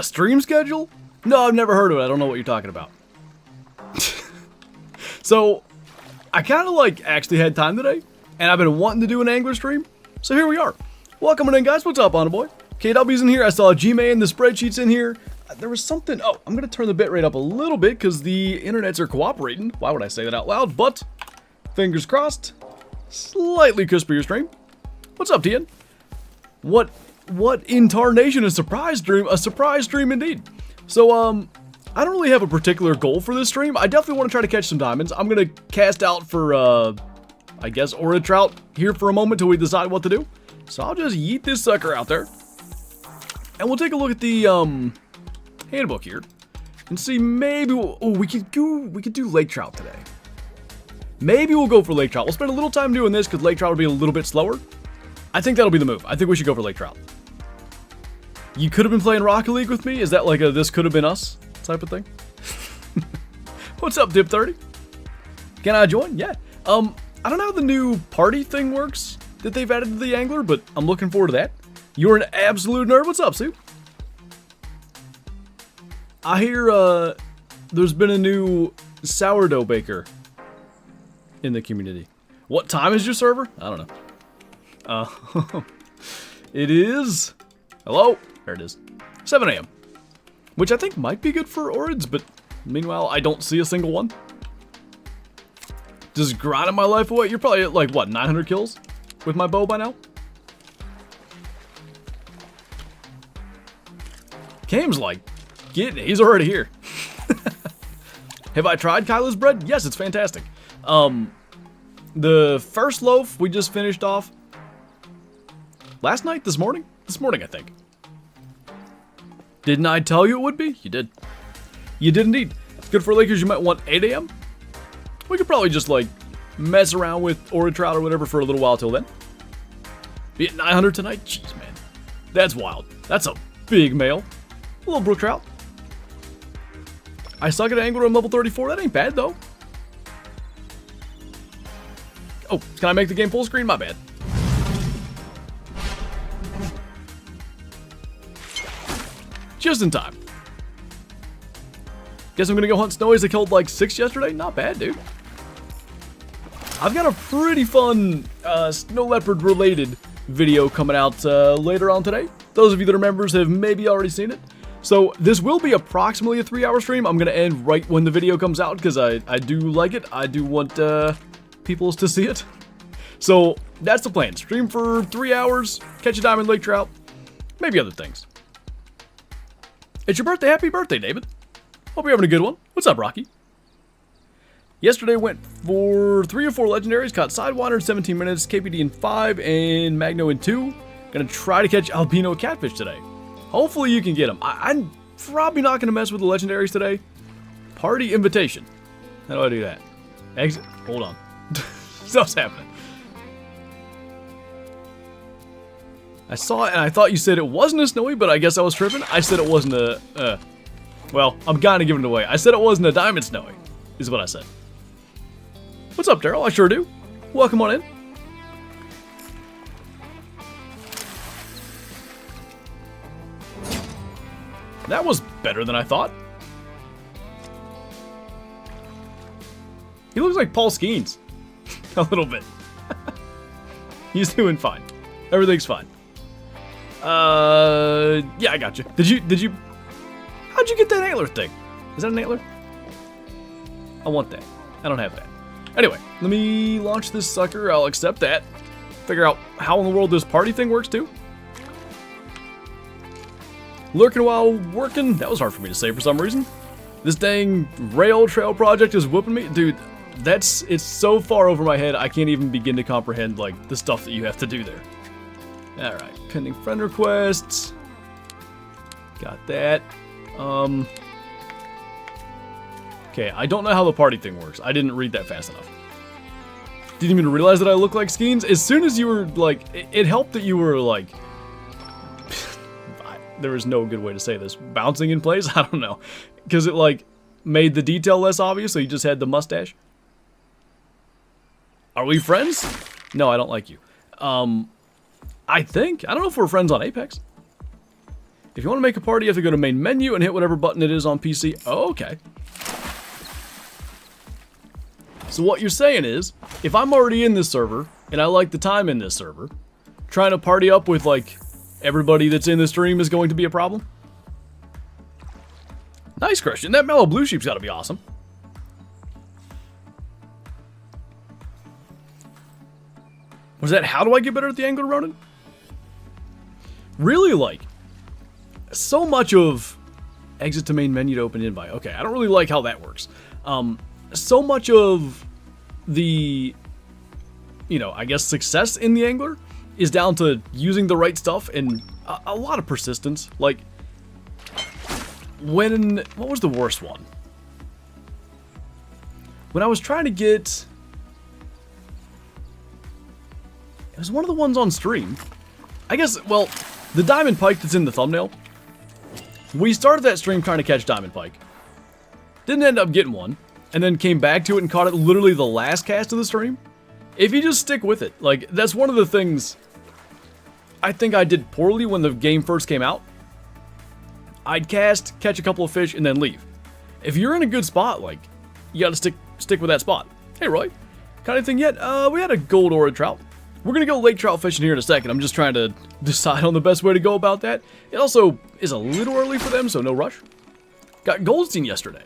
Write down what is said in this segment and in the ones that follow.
A stream schedule? No, I've never heard of it. I don't know what you're talking about. So, I kind of like actually had time today, and I've been wanting to do an angler stream, so here we are. Welcome in, guys. What's up, on boy? KW's in here. I saw G-Man, the spreadsheet's in here. There was something. Oh, I'm going to turn the bitrate up a little bit because the internets are cooperating. Why would I say that out loud? But, fingers crossed, slightly crispier stream. What's up, Tian? What in tarnation, a surprise stream? A surprise stream indeed. So, I don't really have a particular goal for this stream. I definitely want to try to catch some diamonds. I'm going to cast out for, I guess, or a trout here for a moment till we decide what to do. So I'll just yeet this sucker out there. And we'll take a look at the, handbook here. And see, maybe we could do lake trout today. Maybe we'll go for lake trout. We'll spend a little time doing this because lake trout will be a little bit slower. I think that'll be the move. I think we should go for lake trout. You could have been playing Rocket League with me? Is that like a this could have been us type of thing? What's up, Dip30? Can I join? Yeah. I don't know how the new party thing works that they've added to the Angler, but I'm looking forward to that. You're an absolute nerd. What's up, Sue? I hear there's been a new sourdough baker in the community. What time is your server? I don't know. It is... Hello? There it is. 7 a.m. Which I think might be good for Orids, but meanwhile, I don't see a single one. Just grinding my life away. You're probably at like, what, 900 kills with my bow by now? Kane's like, getting it. He's already here. Have I tried Kyla's bread? Yes, it's fantastic. The first loaf we just finished off last night, this morning? This morning, I think. Didn't I tell you it would be? You did. You did indeed. Good for Lakers, you might want 8 a.m. We could probably just, like, mess around with Ora Trout or whatever for a little while till then. Be at 900 tonight? Jeez, man. That's wild. That's a big male. A little brook trout. I suck at angler. I'm level 34. That ain't bad, though. Oh, can I make the game full screen? My bad. Just in time. Guess I'm gonna go hunt snowies. I killed like 6 yesterday. Not bad, dude. I've got a pretty fun snow leopard related video coming out later on today. Those of you that are members have maybe already seen it. So this will be approximately a 3-hour stream. I'm gonna end right when the video comes out because I do like it. I do want people to see it. So that's the plan. Stream for 3 hours, catch a diamond lake trout, maybe other things. It's your birthday. Happy birthday, David. Hope you're having a good one. What's up, Rocky? Yesterday went for 3 or 4 legendaries. Caught Sidewinder in 17 minutes, KPD in 5, and Magno in 2. Gonna try to catch albino catfish today. Hopefully you can get them. I'm probably not gonna mess with the legendaries today. Party invitation. How do I do that? Exit. Hold on. Stuff's happening. I saw it and I thought you said it wasn't a snowy, but I guess I was tripping. I said it wasn't a, well, I'm kind of giving it away. I said it wasn't a diamond snowy, is what I said. What's up, Daryl? I sure do. Welcome on in. That was better than I thought. He looks like Paul Skeens. A little bit. He's doing fine. Everything's fine. Yeah, I got you. Did you, how'd you get that antler thing? Is that an antler? I want that. I don't have that. Anyway, let me launch this sucker. I'll accept that. Figure out how in the world this party thing works too. Lurking while working. That was hard for me to say for some reason. This dang rail trail project is whooping me. Dude, it's so far over my head, I can't even begin to comprehend, like, the stuff that you have to do there. Alright, pending friend requests. Got that. Okay, I don't know how the party thing works. I didn't read that fast enough. Didn't even realize that I look like Skeens. As soon as you were, like, it helped that you were, like, there is no good way to say this, bouncing in place? I don't know. Because it, like, made the detail less obvious, so you just had the mustache. Are we friends? No, I don't like you. I think. I don't know if we're friends on Apex. If you want to make a party, you have to go to main menu and hit whatever button it is on PC. Oh, okay. So what you're saying is, if I'm already in this server, and I like the time in this server, trying to party up with, like, everybody that's in the stream is going to be a problem? Nice, Christian. That mellow blue sheep's got to be awesome. Was that how do I get better at the angler, Ronan? Really, like, so much of exit to main menu to open invite. Okay, I don't really like how that works. So much of the, you know, I guess success in the angler is down to using the right stuff and a lot of persistence. Like, what was the worst one? When I was trying to get, it was one of the ones on stream. I guess, well, the diamond pike that's in the thumbnail. We started that stream trying to catch diamond pike. Didn't end up getting one. And then came back to it and caught it literally the last cast of the stream. If you just stick with it, like, that's one of the things I think I did poorly when the game first came out. I'd cast, catch a couple of fish, and then leave. If you're in a good spot, like, you gotta stick with that spot. Hey, Roy. Caught anything yet? We had a gold ora trout. We're gonna go lake trout fishing here in a second. I'm just trying to decide on the best way to go about that. It also is a little early for them, so no rush. Got Goldstein yesterday.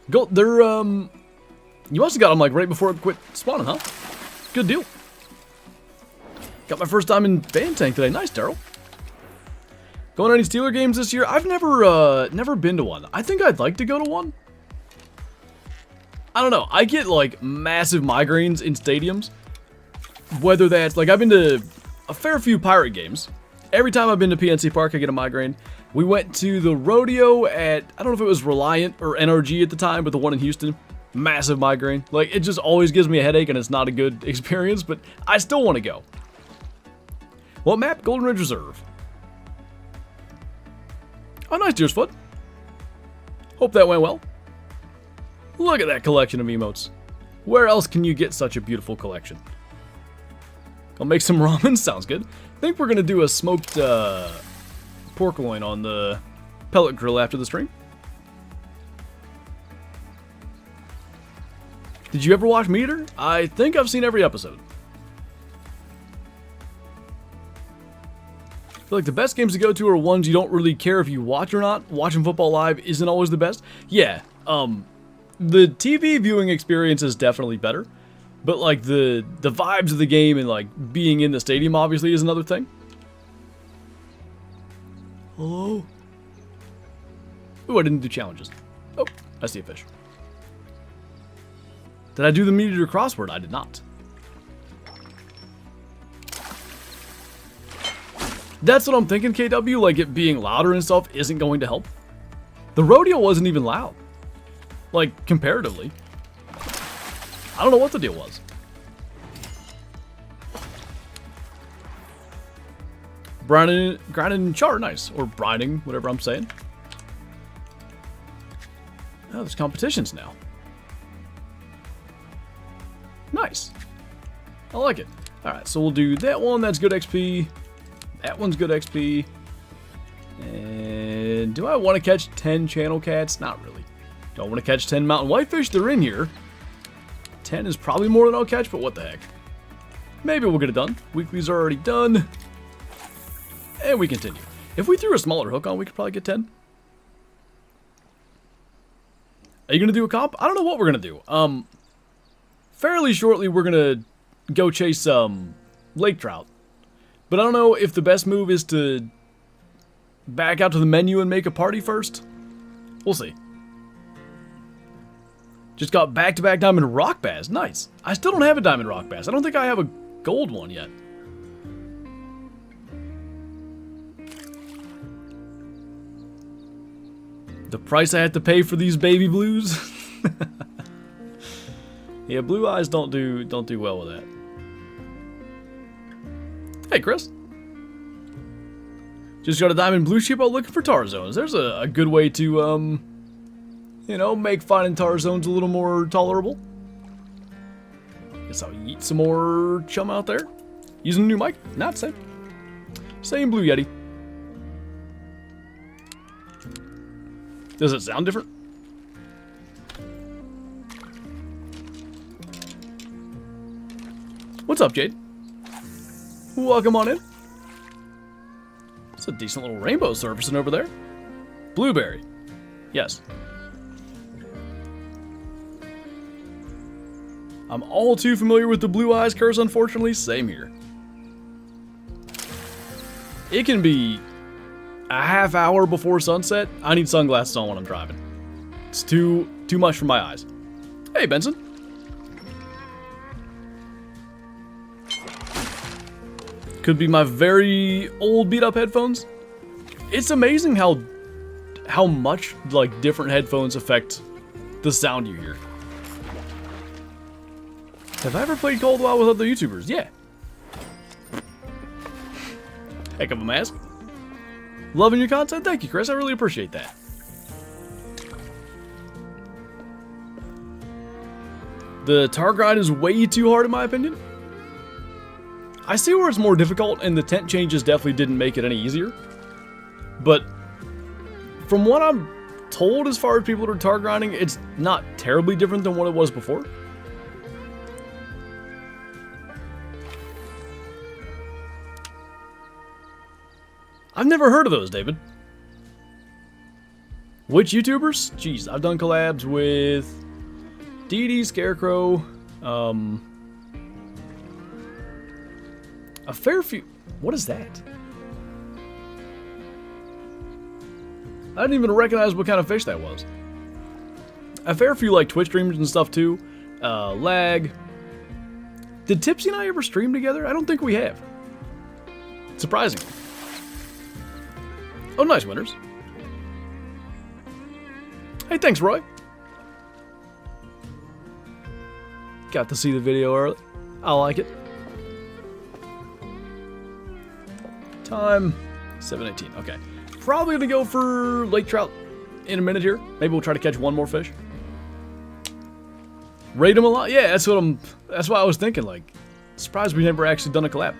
They're, you must have got them, like, right before it quit spawning, huh? Good deal. Got my first diamond band tank today. Nice, Daryl. Going to any Steeler games this year? I've never been to one. I think I'd like to go to one. I don't know. I get, like, massive migraines in stadiums. Whether that's, like, I've been to a fair few Pirate games. Every time I've been to PNC Park, I get a migraine. We went to the rodeo at, I don't know if it was Reliant or NRG at the time, but the one in Houston, massive migraine. Like, it just always gives me a headache and it's not a good experience, but I still want to go. What map? Golden Ridge Reserve. Oh, nice, Deersfoot. Hope that went well. Look at that collection of emotes. Where else can you get such a beautiful collection? I'll make some ramen. Sounds good. I think we're going to do a smoked pork loin on the pellet grill after the stream. Did you ever watch Meat Eater? I think I've seen every episode. I feel like the best games to go to are ones you don't really care if you watch or not. Watching football live isn't always the best. Yeah, the TV viewing experience is definitely better. But, like, the vibes of the game and, like, being in the stadium obviously is another thing. Hello? Ooh, I didn't do challenges. Oh, I see a fish. Did I do the Meat Eater crossword? I did not. That's what I'm thinking, KW. Like, it being louder and stuff isn't going to help. The rodeo wasn't even loud. Like, comparatively. I don't know what the deal was. Grinding char, nice. Or brining, whatever I'm saying. Oh, there's competitions now. Nice. I like it. Alright, so we'll do that one. That's good XP. That one's good XP. And do I want to catch 10 channel cats? Not really. Don't want to catch 10 mountain whitefish. They're in here. 10 is probably more than I'll catch, but what the heck. Maybe we'll get it done. Weeklies are already done. And we continue. If we threw a smaller hook on, we could probably get 10. Are you going to do a comp? I don't know what we're going to do. Fairly shortly, we're going to go chase lake trout. But I don't know if the best move is to back out to the menu and make a party first. We'll see. Just got back-to-back diamond rock bass. Nice. I still don't have a diamond rock bass. I don't think I have a gold one yet. The price I have to pay for these baby blues. Yeah, blue eyes don't do well with that. Hey, Chris. Just got a diamond blue sheep out looking for tar zones. There's a good way to, you know, make finding tar zones a little more tolerable. Guess I'll eat some more chum out there. Using a new mic? Not same. Same Blue Yeti. Does it sound different? What's up, Jade? Welcome on in. It's a decent little rainbow surfacing over there. Blueberry. Yes. I'm all too familiar with the blue eyes curse, unfortunately. Same here. It can be a half hour before sunset. I need sunglasses on when I'm driving. It's too much for my eyes. Hey, Benson. Could be my very old beat up headphones. It's amazing how much like different headphones affect the sound you hear. Have I ever played Cold Wild with other YouTubers? Yeah. Heck of a mask. Loving your content? Thank you, Chris. I really appreciate that. The tar grind is way too hard in my opinion. I see where it's more difficult, and the tent changes definitely didn't make it any easier. But from what I'm told as far as people that are tar grinding, it's not terribly different than what it was before. I've never heard of those, David. Which YouTubers? Jeez, I've done collabs with DD, Scarecrow, a fair few. What is that? I didn't even recognize what kind of fish that was. A fair few like Twitch streamers and stuff too. Lag. Did Tipsy and I ever stream together? I don't think we have. Surprisingly. Oh, nice, winners. Hey, thanks, Roy. Got to see the video early. I like it. Time 7:18. Okay. Probably gonna go for lake trout in a minute here. Maybe we'll try to catch one more fish. Rate them a lot. Yeah, that's what I was thinking. Like, surprised we never actually done a collab.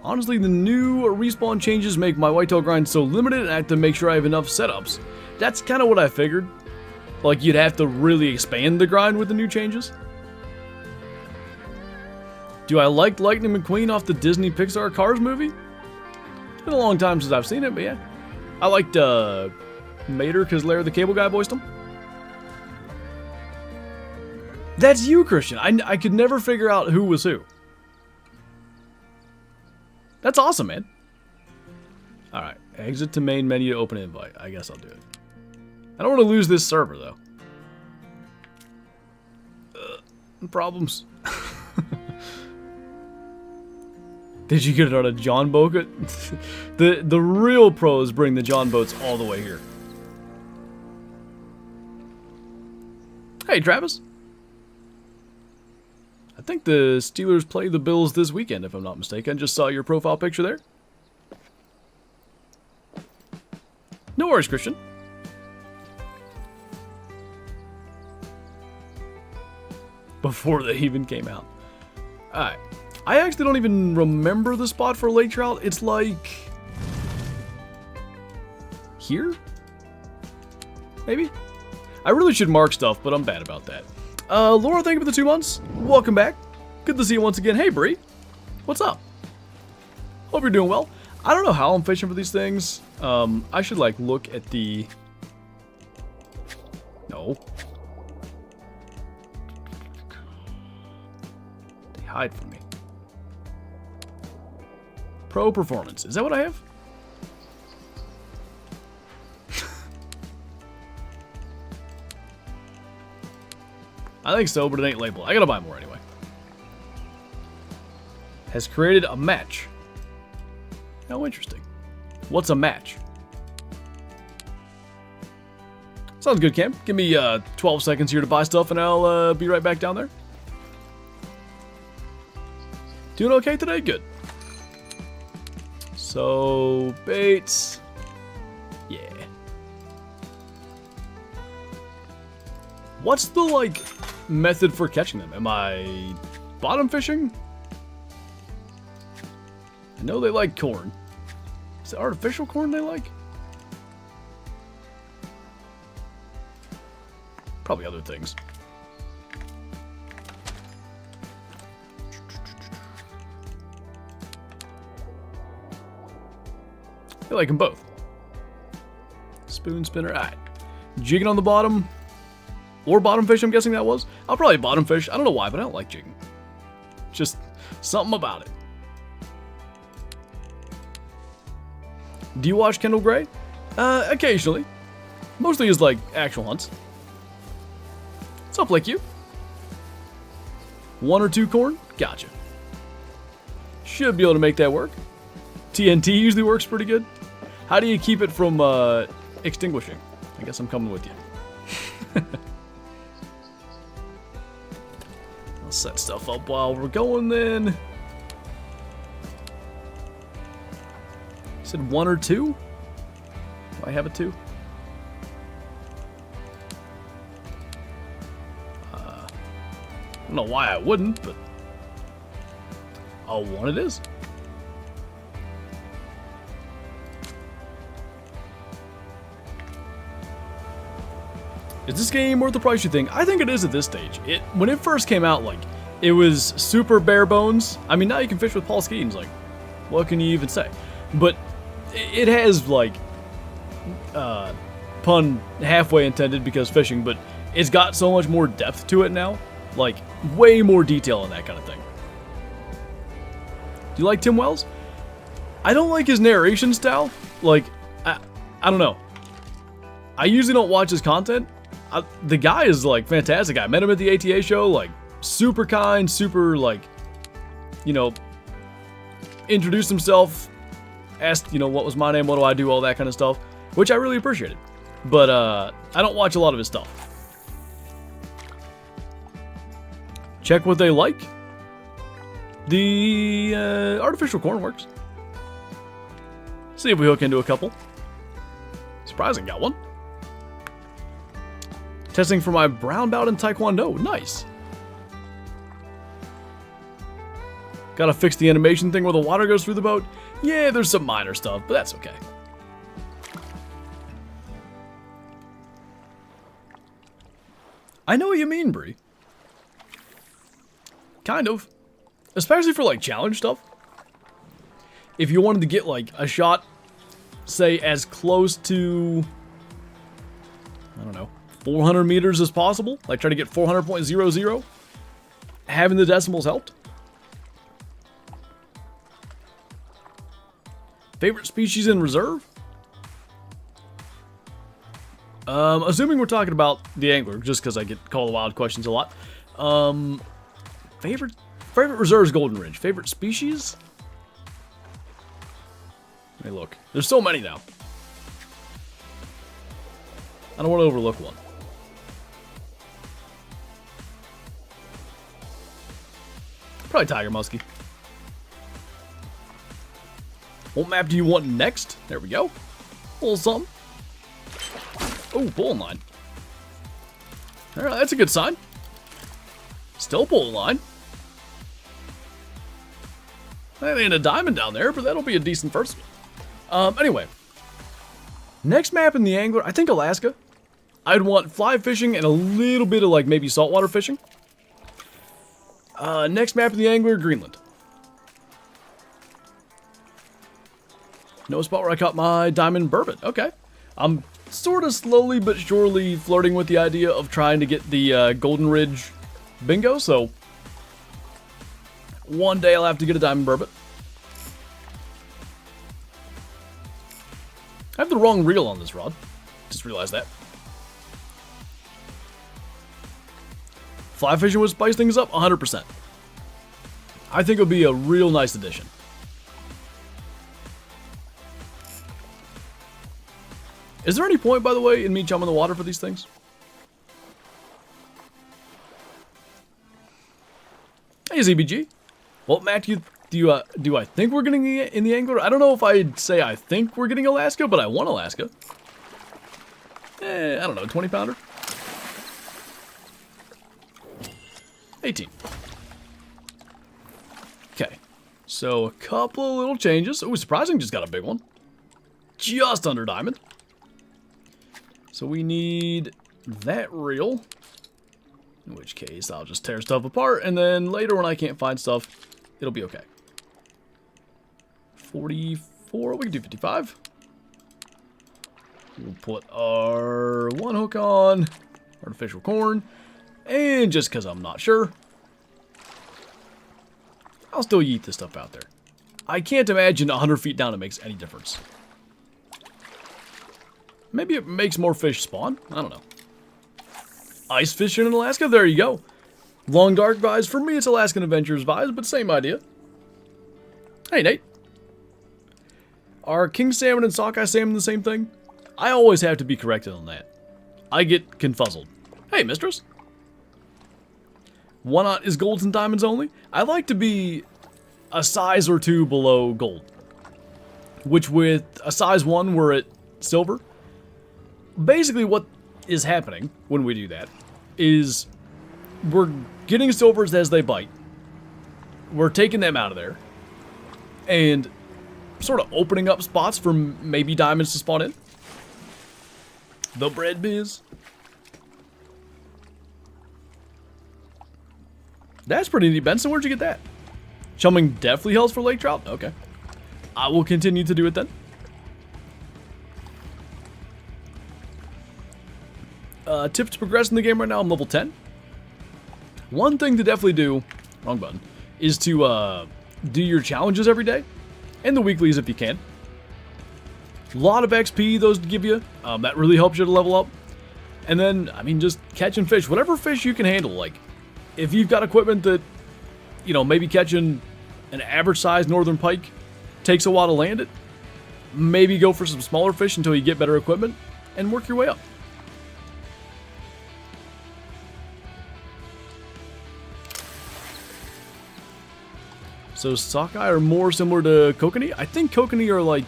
Honestly, the new respawn changes make my whitetail grind so limited, and I have to make sure I have enough setups. That's kind of what I figured. Like, you'd have to really expand the grind with the new changes. Do I like Lightning McQueen off the Disney Pixar Cars movie? It's been a long time since I've seen it, but yeah. I liked Mater because Larry the Cable Guy voiced him. That's you, Christian. I could never figure out who was who. That's awesome, man. Alright, exit to main menu to open invite. I guess I'll do it. I don't want to lose this server, though. Problems. Did you get it on a John boat? The real pros bring the John boats all the way here. Hey, Travis. I think the Steelers play the Bills this weekend, if I'm not mistaken. Just saw your profile picture there. No worries, Christian. Before they even came out. Alright. I actually don't even remember the spot for lake trout. It's like... here? Maybe? I really should mark stuff, but I'm bad about that. Laura, thank you for the 2 months. Welcome back. Good to see you once again. Hey, Bree. What's up? Hope you're doing well. I don't know how I'm fishing for these things. I should, like, look at the... No. They hide from me. Pro performance. Is that what I have? I think so, but it ain't labeled. I gotta buy more anyway. Has created a match. Oh, interesting. What's a match? Sounds good, Cam. Give me 12 seconds here to buy stuff, and I'll be right back down there. Doing okay today? Good. So, baits. Yeah. What's the, like, method for catching them? Am I bottom fishing? I know they like corn. Is it artificial corn they like? Probably other things. I like them both. Spoon spinner. Alright. Jigging on the bottom. Or bottom fish, I'm guessing that was. I'll probably bottom fish. I don't know why, but I don't like jigging. Just something about it. Do you watch Kendall Gray? Occasionally. Mostly as like actual hunts. What's up, Lick you? 1 or 2 corn? Gotcha. Should be able to make that work. TNT usually works pretty good. How do you keep it from extinguishing? I guess I'm coming with you. I'll set stuff up while we're going then. Said 1 or 2? Do I have a 2? I don't know why I wouldn't, but... Oh, 1 it is. Is this game worth the price you think? I think it is at this stage. When it first came out, like, it was super bare bones. I mean, now you can fish with Paul Skeeton's, like, what can you even say? But it has, like, pun halfway intended because fishing, but it's got so much more depth to it now. Like, way more detail and that kind of thing. Do you like Tim Wells? I don't like his narration style. Like, I don't know. I usually don't watch his content. The guy is, like, fantastic. I met him at the ATA show, like, super kind, super, like, you know, introduced himself, asked, you know, what was my name, what do I do, all that kind of stuff, which I really appreciated. But, I don't watch a lot of his stuff. Check what they like. The, artificial corn works. See if we hook into a couple. Surprising, got one. Testing for my brown belt in Taekwondo. Nice. Gotta fix the animation thing where the water goes through the boat. Yeah, there's some minor stuff, but that's okay. I know what you mean, Bree. Kind of. Especially for, like, challenge stuff. If you wanted to get, like, a shot, say, as close to... I don't know. 400 meters as possible, like try to get 400.00. Having the decimals helped. Favorite species in reserve? Assuming we're talking about the angler, just because I get called wild questions a lot. Favorite reserve is Golden Ridge. Favorite species? Hey, look, there's so many now. I don't want to overlook one. Probably tiger muskie. What map do you want next? There we go. A little something. Oh, pulling line. Alright, that's a good sign. Still pulling line. That ain't a diamond down there, but that'll be a decent first one. Anyway. Next map in the angler, I think Alaska. I'd want fly fishing and a little bit of, like, maybe saltwater fishing. Next map in the angler, Greenland. No spot where I caught my diamond burbot. Okay. I'm sort of slowly but surely flirting with the idea of trying to get the Golden Ridge bingo, so one day I'll have to get a diamond burbot. I have the wrong reel on this rod. Just realized that. Fly fishing would spice things up 100%. I think it would be a real nice addition. Is there any point, by the way, in me jumping in the water for these things? Hey, ZBG. What map do I think we're getting in the angler? I don't know if I'd say I think we're getting Alaska, but I want Alaska. I don't know, 20 pounder? 18. Okay. So a couple of little changes. Oh, surprising, just got a big one. just under diamond. So we need that reel. In which case, I'll just tear stuff apart, and then later when I can't find stuff, it'll be okay. 44, we can do 55. We'll put our one hook on, artificial corn, and just because I'm not sure, I'll still yeet this stuff out there. I can't imagine 100 feet down it makes any difference. Maybe it makes more fish spawn, I don't know. Ice fishing in Alaska, there you go. Long dark vibes, for me it's Alaskan Adventures vibes, but same idea. Hey Nate. Are king salmon and sockeye salmon the same thing? I always have to be corrected on that. I get confuzzled. Hey mistress. 1/0 is golds and diamonds only? I like to be a size or 2 below gold. Which with a size 1 we're at silver. Basically what is happening when we do that is we're getting silvers as they bite. We're taking them out of there. And sort of opening up spots for maybe diamonds to spawn in. The bread biz. That's pretty neat, Benson. Where'd you get that? Chumming definitely helps for lake trout? Okay. I will continue to do it then. Tips to progress in the game right now, I'm level 10. One thing to definitely do, wrong button, is to do your challenges every day. And the weeklies if you can. A lot of XP those give you. That really helps you to level up. And then, I mean, just catching fish. Whatever fish you can handle. Like, if you've got equipment that, you know, maybe catching an average sized northern pike takes a while to land it, maybe go for some smaller fish until you get better equipment and work your way up. So sockeye are more similar to kokanee? I think kokanee are like...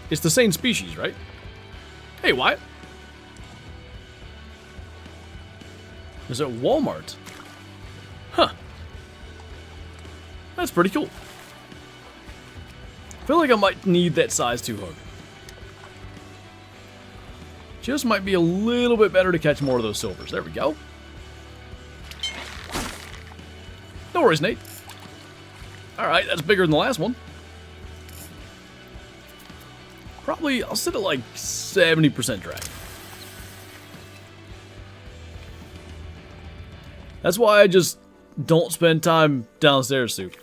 It's the same species, right? Hey, Wyatt. Is it Walmart? Huh. That's pretty cool. I feel like I might need that size 2 hook. Just might be a little bit better to catch more of those silvers. There we go. No worries, Nate. Alright, that's bigger than the last one. Probably, I'll sit at like 70% drag. That's why I just don't spend time downstairs, Soup.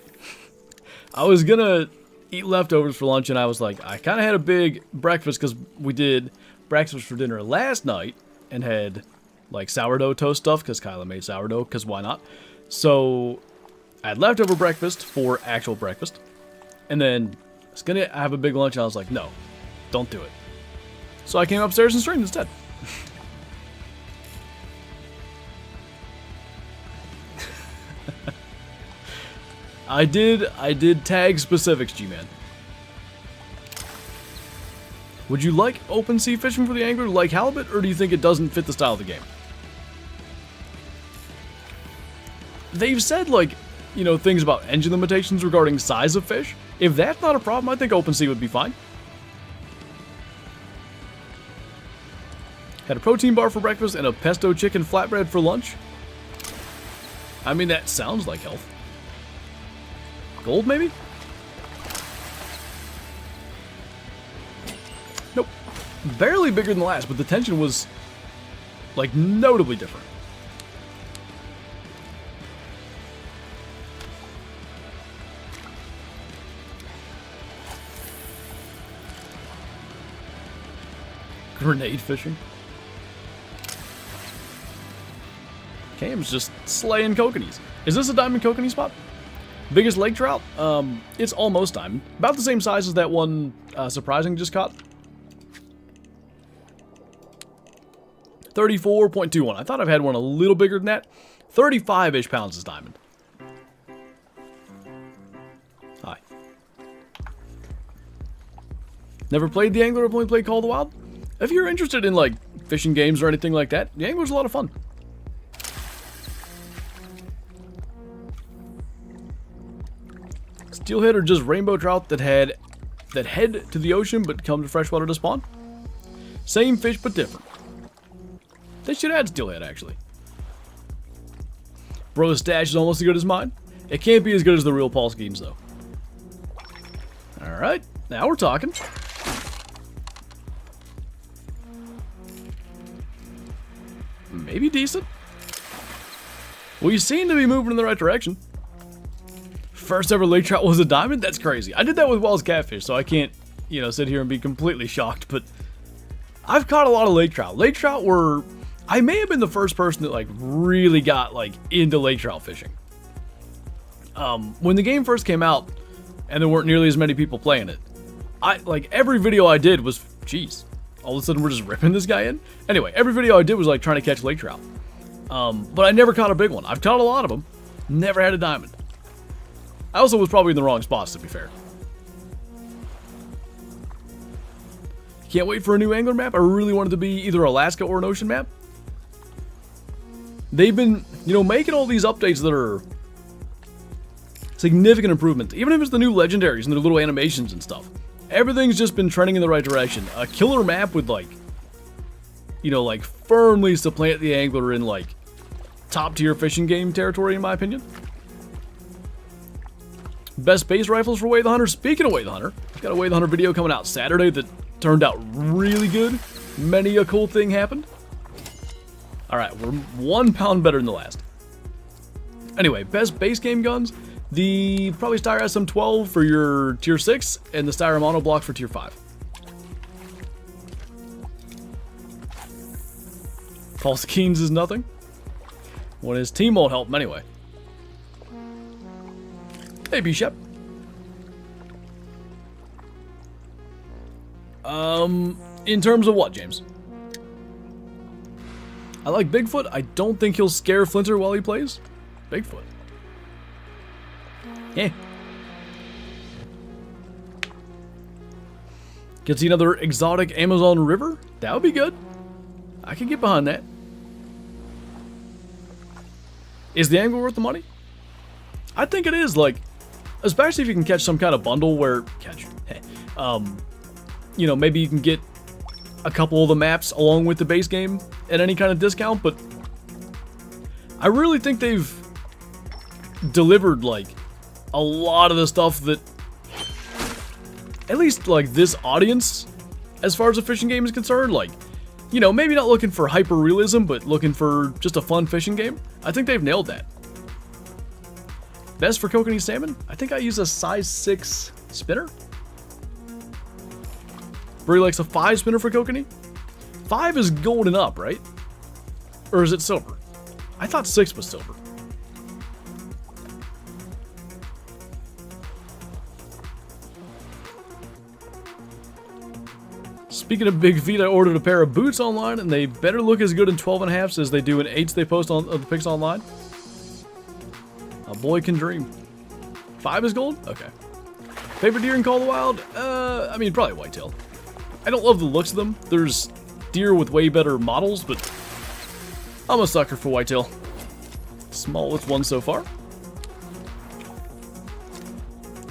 I was gonna eat leftovers for lunch and I was like, I kind of had a big breakfast because we did breakfast for dinner last night and had like sourdough toast stuff because Kyla made sourdough because why not? So I had leftover breakfast for actual breakfast, and then I was gonna have a big lunch, and I was like, no, don't do it. So I came upstairs and streamed instead. I did tag specifics, G-Man. Would you like open sea fishing for the angler like halibut, or do you think it doesn't fit the style of the game? They've said, like, you know, things about engine limitations regarding size of fish. If that's not a problem, I think open sea would be fine. Had a protein bar for breakfast and a pesto chicken flatbread for lunch. I mean, that sounds like health. Gold, maybe? Nope. Barely bigger than the last, but the tension was, like, notably different. Grenade fishing. Cam's just slaying kokanees. Is this a diamond kokanee spot? Biggest lake trout? It's almost diamond. About the same size as that one surprising just caught. 34.21. I thought I've had one a little bigger than that. 35-ish pounds is diamond. Hi. Never played the Angler, I've only played Call of the Wild. If you're interested in, like, fishing games or anything like that, the Angler's a lot of fun. Steelhead are just rainbow trout that had that head to the ocean but come to freshwater to spawn. Same fish but different. They should add steelhead, actually. Bro's stash is almost as good as mine. It can't be as good as the real Paul schemes, though. Alright, now we're talking. Maybe decent. We seem to be moving in the right direction. First ever lake trout was a diamond? That's crazy. I did that with Wells catfish, so I can't, you know, sit here and be completely shocked, but I've caught a lot of lake trout. Lake trout were... I may have been the first person that, like, really got, like, into lake trout fishing. When the game first came out, and there weren't nearly as many people playing it, every video I did was, geez, all of a sudden we're just ripping this guy in? Anyway, every video I did was, like, trying to catch lake trout. But I never caught a big one. I've caught a lot of them. Never had a diamond. I also was probably in the wrong spots, to be fair. Can't wait for a new angler map. I really wanted to be either Alaska or an ocean map. They've been, you know, making all these updates that are significant improvements. Even if it's the new legendaries and their little animations and stuff. Everything's just been trending in the right direction. A killer map would, like, you know, like, firmly supplant the angler in, like, top tier fishing game territory, in my opinion. Best base rifles for Way the Hunter. Speaking of Way the Hunter, I've got a Way the Hunter video coming out Saturday that turned out really good. Many a cool thing happened. Alright, we're 1 pound better than the last. Anyway, best base game guns. The probably Steyr SM12 for your tier 6 and the Steyr monoblock for tier 5. Paul Skeens is nothing. When his team won't help him anyway. Hey, B-Shep. In terms of what, James? I like Bigfoot. I don't think he'll scare Flinter while he plays. Bigfoot. Yeah. Can see another exotic Amazon River? That would be good. I can get behind that. Is the angle worth the money? I think it is, like, especially if you can catch some kind of bundle where, you know, maybe you can get a couple of the maps along with the base game at any kind of discount, but I really think they've delivered, like, a lot of the stuff that, at least, like, this audience, as far as a fishing game is concerned, like, you know, maybe not looking for hyper-realism, but looking for just a fun fishing game. I think they've nailed that. Best for kokanee salmon? I think I use a size 6 spinner. Bree likes a 5 spinner for kokanee. 5 is gold and up, right? Or is it silver? I thought 6 was silver. Speaking of big feet, I ordered a pair of boots online, and they better look as good in 12.5s as they do in 8s they post on the pics online. A boy can dream. 5 is gold? Okay. Favorite deer in Call of the Wild? I mean, probably whitetail. I don't love the looks of them. There's deer with way better models, but I'm a sucker for whitetail. Smallest one so far.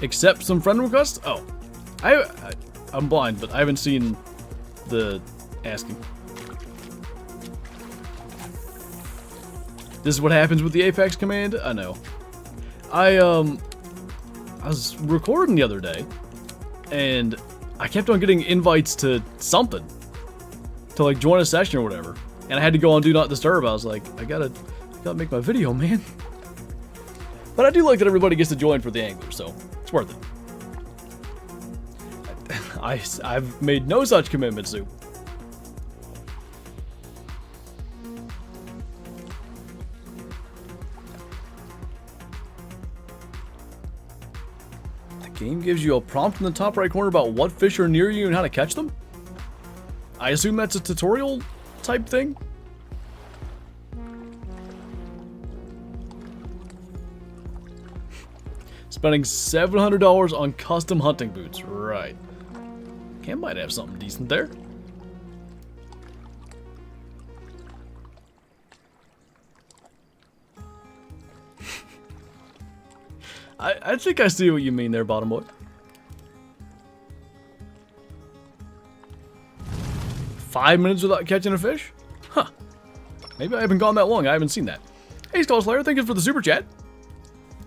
Accept some friend requests? Oh. I'm blind, but I haven't seen the asking. This is what happens with the Apex command? I know. I was recording the other day, and I kept on getting invites to something, to like join a session or whatever, and I had to go on Do Not Disturb. I was like, I gotta make my video, man. But I do like that everybody gets to join for the angler, so it's worth it. I've made no such commitment, Sue. The game gives you a prompt in the top right corner about what fish are near you and how to catch them? I assume that's a tutorial type thing? Spending $700 on custom hunting boots, right. Cam might have something decent there. I think I see what you mean there, bottom boy. 5 minutes without catching a fish? Huh. Maybe I haven't gone that long. I haven't seen that. Hey, Skull Slayer, thank you for the super chat.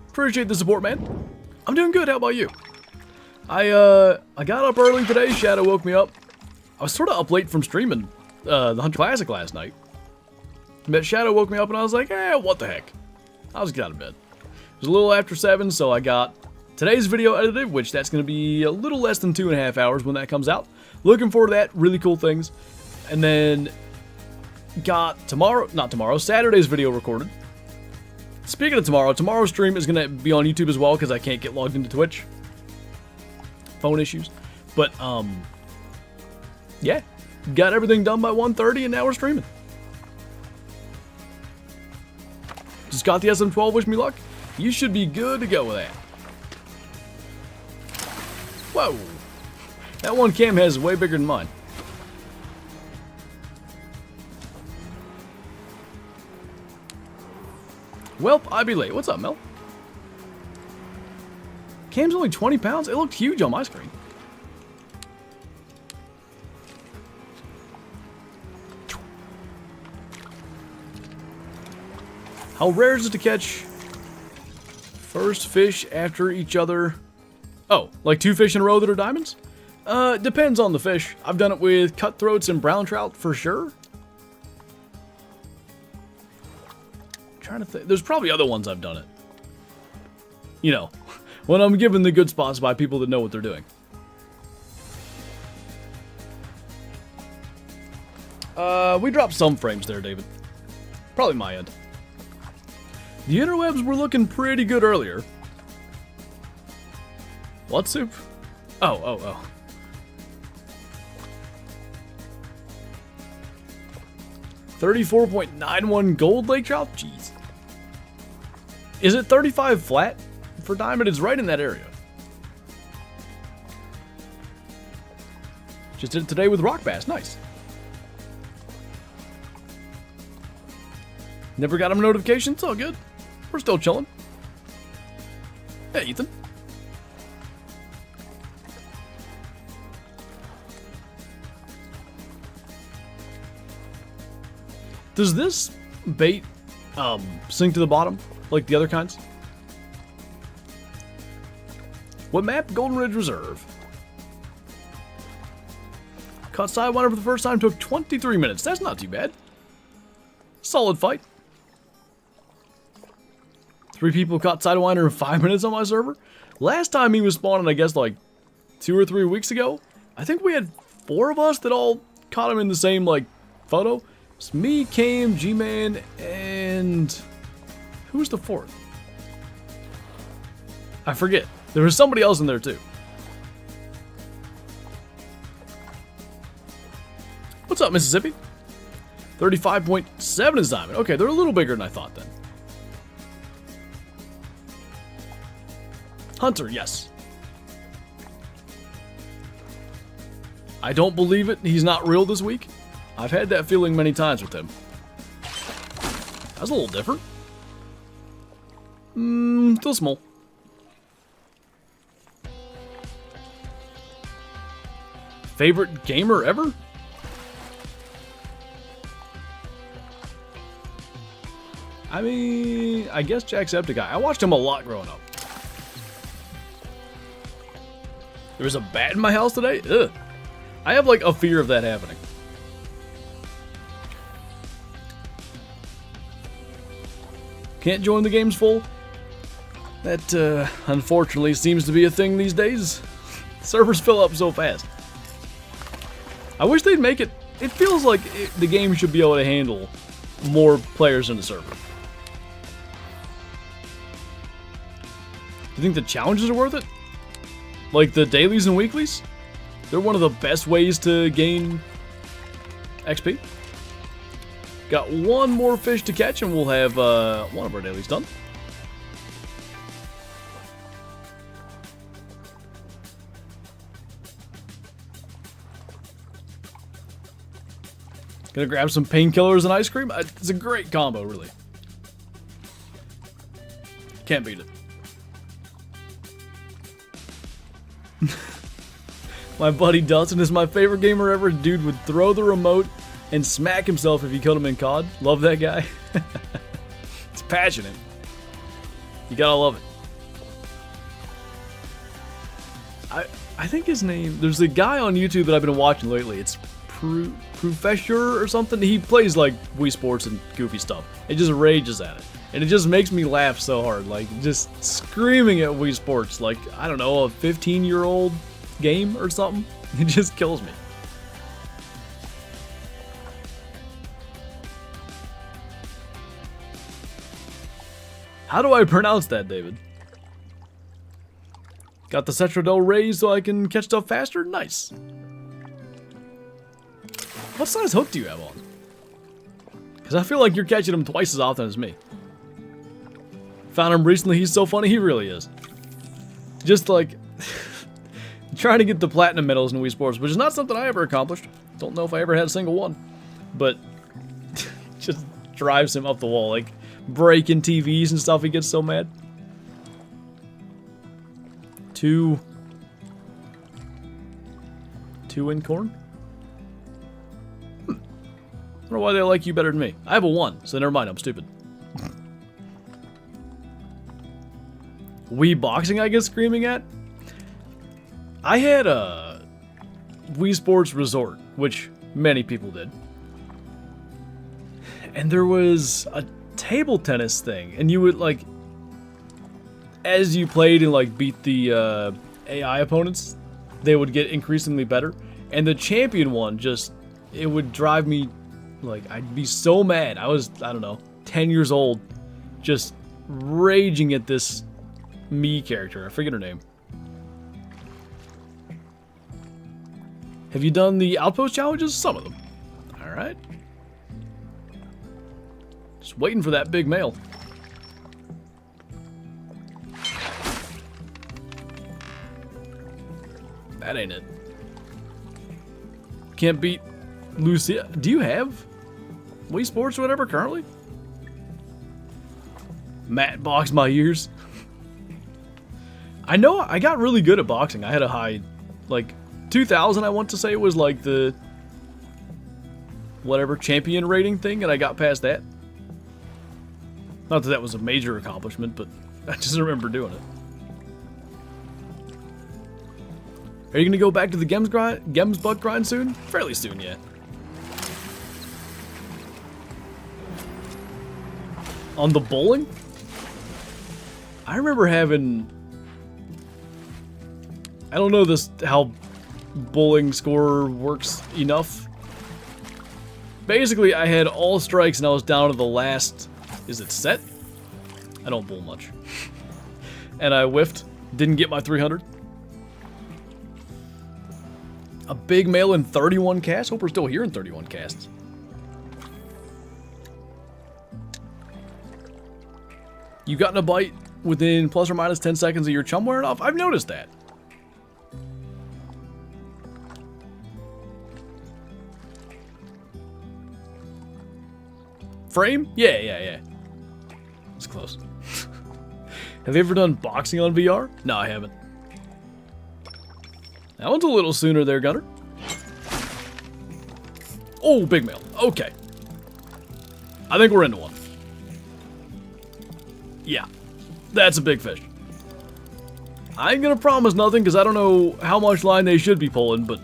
Appreciate the support, man. I'm doing good. How about you? I got up early today. Shadow woke me up. I was sort of up late from streaming the Hunter Classic last night. But Shadow woke me up and I was like, what the heck? I was get out of bed. It was a little after 7, so I got today's video edited, which that's going to be a little less than 2.5 hours when that comes out. Looking forward to that. Really cool things. And then got Saturday's video recorded. Speaking of tomorrow's stream is going to be on YouTube as well because I can't get logged into Twitch. Phone issues. But, yeah. Got everything done by 1:30 and now we're streaming. Just got the SM12, wish me luck. You should be good to go with that. Whoa. That one cam has way bigger than mine. Welp, I be late. What's up, Mel? Cam's only 20 pounds? It looked huge on my screen. How rare is it to catch first fish after each other? Oh, like 2 fish in a row that are diamonds? Depends on the fish. I've done it with cutthroats and brown trout for sure. Trying to think. There's probably other ones I've done it. You know, when I'm given the good spots by people that know what they're doing. We dropped some frames there, David. Probably my end. The interwebs were looking pretty good earlier. What soup? Oh. 34.91 gold lake trout? Jeez. Is it 35 flat? For diamond, it's right in that area. Just did it today with rock bass. Nice. Never got him a notification. It's all good. We're still chilling. Hey, Ethan. Does this bait sink to the bottom like the other kinds? What map? Golden Ridge Reserve. Caught sidewinder for the first time. Took 23 minutes. That's not too bad. Solid fight. 3 people caught sidewinder in 5 minutes on my server. Last time he was spawning, I guess, like 2 or 3 weeks ago. I think we had 4 of us that all caught him in the same, like, photo. It's me, Kane, G-Man, and... who's the 4th? I forget. There was somebody else in there, too. What's up, Mississippi? 35.7 is diamond. Okay, they're a little bigger than I thought, then. Hunter, yes. I don't believe it. He's not real this week. I've had that feeling many times with him. That's a little different. Still small. Favorite gamer ever? I mean, I guess JaxyBeard. I watched him a lot growing up. There was a bat in my house today? Ugh. I have like a fear of that happening. Can't join the games full? That, unfortunately seems to be a thing these days. Servers fill up so fast. I wish they'd make it... It feels like the game should be able to handle more players in the server. Do you think the challenges are worth it? Like the dailies and weeklies? They're one of the best ways to gain XP. Got 1 more fish to catch and we'll have one of our dailies done. Gonna grab some painkillers and ice cream. It's a great combo, really. Can't beat it. My buddy Dustin is my favorite gamer ever. Dude would throw the remote and smack himself if he killed him in COD. Love that guy. It's passionate. You gotta love it. I think his name, there's a guy on YouTube that I've been watching lately. It's Professor or something. He plays like Wii Sports and goofy stuff. It just rages at it. And it just makes me laugh so hard. Like, just screaming at Wii Sports. Like, I don't know, a 15-year-old game or something. It just kills me. How do I pronounce that, David? Got the Cetradel raised so I can catch stuff faster? Nice. What size hook do you have on? Because I feel like you're catching them twice as often as me. Found him recently, he's so funny, he really is. Just like, trying to get the platinum medals in Wii Sports, which is not something I ever accomplished. Don't know if I ever had a single one. But, just drives him up the wall, like breaking TVs and stuff, he gets so mad. Two in corn? I don't know why they like you better than me. I have a 1, so never mind, I'm stupid. Wii boxing I get screaming at? I had a Wii Sports Resort, which many people did. And there was a table tennis thing, and you would like, as you played and like beat the AI opponents, they would get increasingly better. And the champion one just, it would drive me, like, I'd be so mad. I was, I don't know, 10 years old, just raging at this me character. I forget her name. Have you done the Outpost challenges? Some of them. Alright. Just waiting for that big male. That ain't it. Can't beat Lucia. Do you have Wii Sports or whatever currently? Matt boxed my ears. I know I got really good at boxing. I had a high, like, 2000 I want to say it was like the whatever champion rating thing, and I got past that. Not that that was a major accomplishment, but I just remember doing it. Are you going to go back to the Gems Buck grind soon? Fairly soon, yeah. On the bowling? I remember having... I don't know this how bowling score works enough. Basically, I had all strikes and I was down to the last... Is it set? I don't bowl much. And I whiffed. Didn't get my 300. A big male in 31 casts? Hope we're still here in 31 casts. You gotten a bite within plus or minus 10 seconds of your chum wearing off? I've noticed that. Frame? Yeah. It's close. Have you ever done boxing on VR? No, I haven't. That one's a little sooner there, Gunner. Oh, big male. Okay. I think we're into one. Yeah. That's a big fish. I ain't gonna promise nothing because I don't know how much line they should be pulling, but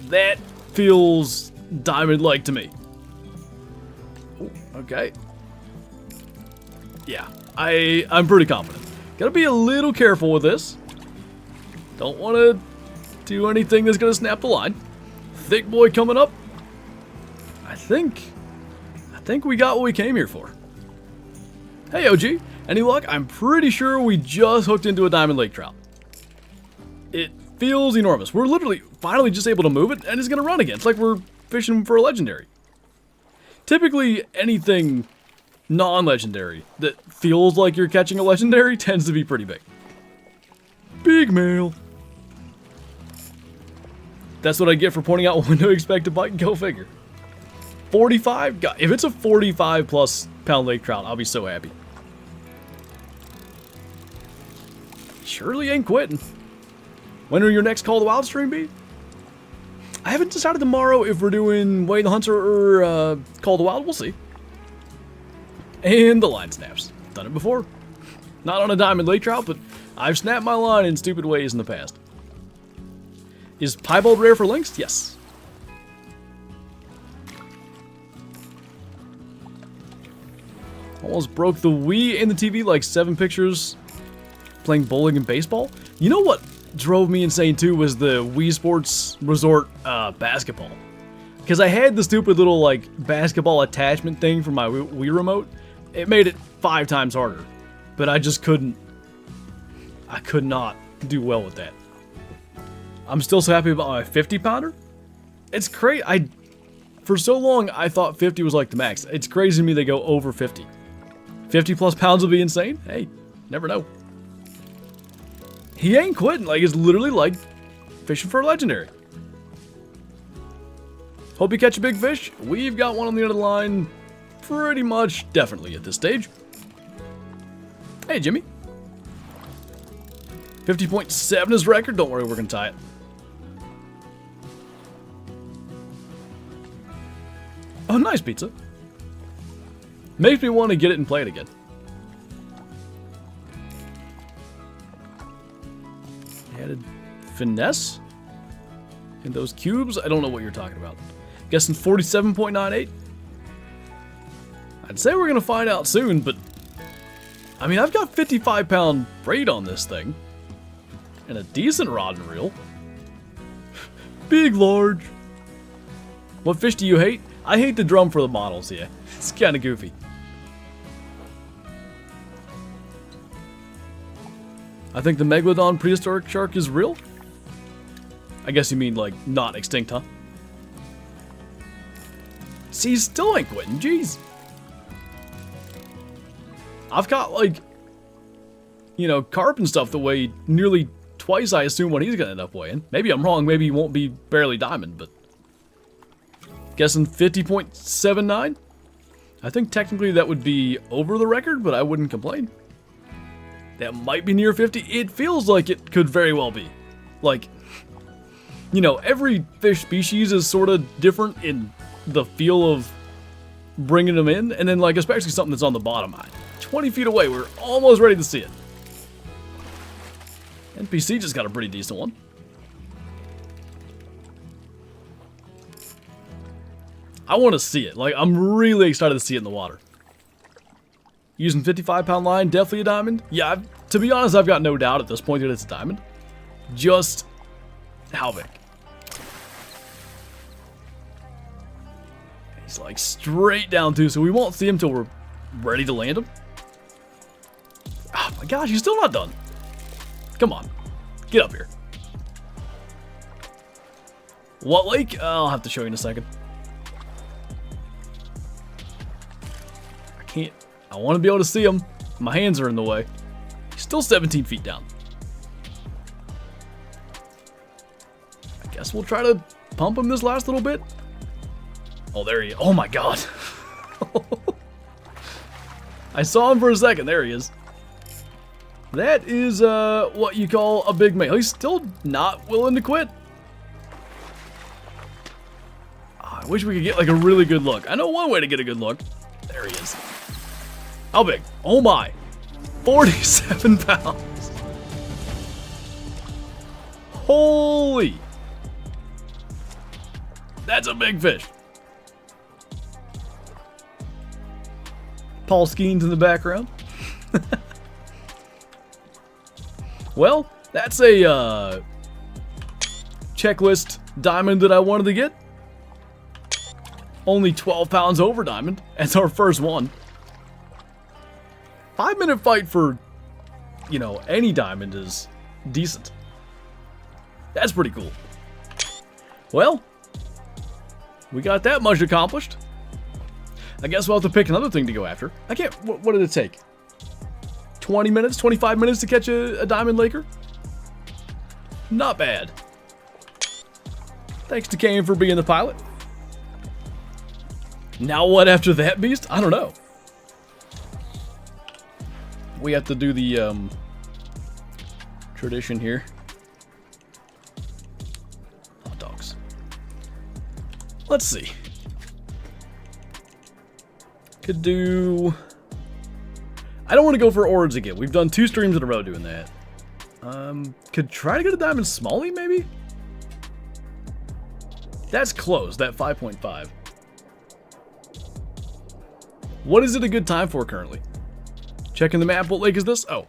that feels diamond-like to me. Oh, okay. Yeah. I'm pretty confident. Gotta be a little careful with this. Don't want to do anything that's going to snap the line. Thick boy coming up. I think we got what we came here for. Hey, OG. Any luck? I'm pretty sure we just hooked into a Diamond Lake trout. It feels enormous. We're literally finally just able to move it, and it's going to run again. It's like we're fishing for a legendary. Typically, anything non-legendary that feels like you're catching a legendary tends to be pretty big. Big male. That's what I get for pointing out when to expect a bite. Go figure. 45? God, if it's a 45 plus pound lake trout, I'll be so happy. Surely ain't quitting. When will your next Call the Wild stream be? I haven't decided tomorrow if we're doing Wade the Hunter or Call the Wild. We'll see. And the line snaps. Done it before. Not on a diamond lake trout, but I've snapped my line in stupid ways in the past. Is piebald rare for lynx? Yes. Almost broke the Wii in the TV like 7 pictures playing bowling and baseball. You know what drove me insane too was the Wii Sports Resort basketball. Because I had the stupid little like basketball attachment thing for my Wii remote. It made it 5 times harder. But I just couldn't. I could not do well with that. I'm still so happy about my 50 pounder. It's crazy. For so long I thought 50 was like the max. It's crazy to me they go over 50. 50 plus pounds will be insane. Hey, never know. He ain't quitting. Like, it's literally like fishing for a legendary. Hope you catch a big fish. We've got one on the end of the line. Pretty much definitely at this stage. Hey, Jimmy. 50.7 is record. Don't worry, we're going to tie it. Oh, nice pizza. Makes me want to get it and play it again. Added finesse in those cubes. I don't know what you're talking about. Guessing 47.98. I'd say we're going to find out soon, but I mean, I've got 55-pound braid on this thing and a decent rod and reel. Big, large. What fish do you hate? I hate the drum for the models, yeah. It's kind of goofy. I think the Megalodon prehistoric shark is real? I guess you mean, like, not extinct, huh? See, still ain't quitting, jeez. I've got, like, you know, carp and stuff that weigh nearly twice, I assume, what he's gonna end up weighing. Maybe I'm wrong, maybe he won't be barely diamond, but... Guessing 50.79? I think technically that would be over the record, but I wouldn't complain. That might be near 50. It feels like it could very well be. Like, you know, every fish species is sort of different in the feel of bringing them in. And then, like, especially something that's on the bottom. 20 feet away, we're almost ready to see it. NPC just got a pretty decent one. I want to see it. Like, I'm really excited to see it in the water. Using 55-pound line, definitely a diamond. Yeah, to be honest, I've got no doubt at this point that it's a diamond. Just how big? He's like straight down too, so we won't see him till we're ready to land him. Oh my gosh, he's still not done. Come on, get up here. What lake? I'll have to show you in a second. I can't. I want to be able to see him. My hands are in the way. He's still 17 feet down. I guess we'll try to pump him this last little bit. Oh, there he is. Oh my god. I saw him for a second. There he is. That is what you call a big male. He's still not willing to quit. Oh, I wish we could get like a really good look. I know one way to get a good look. There he is. How big? Oh my. 47 pounds. Holy. That's a big fish. Paul Skeens in the background. Well, that's a checklist diamond that I wanted to get. Only 12 pounds over diamond. That's our first one. 5-minute fight for, you know, any diamond is decent. That's pretty cool. Well, we got that much accomplished. I guess we'll have to pick another thing to go after. I can't, what did it take? 20 minutes, 25 minutes to catch a diamond laker? Not bad. Thanks to Kane for being the pilot. Now what after that beast? I don't know. We have to do the tradition here. Let's see. Could do... I don't want to go for orange again. We've done 2 streams in a row doing that. Could try to get a diamond smallie, maybe? That's close, that 5.5. What is it a good time for currently? Checking the map, what lake is this? Oh,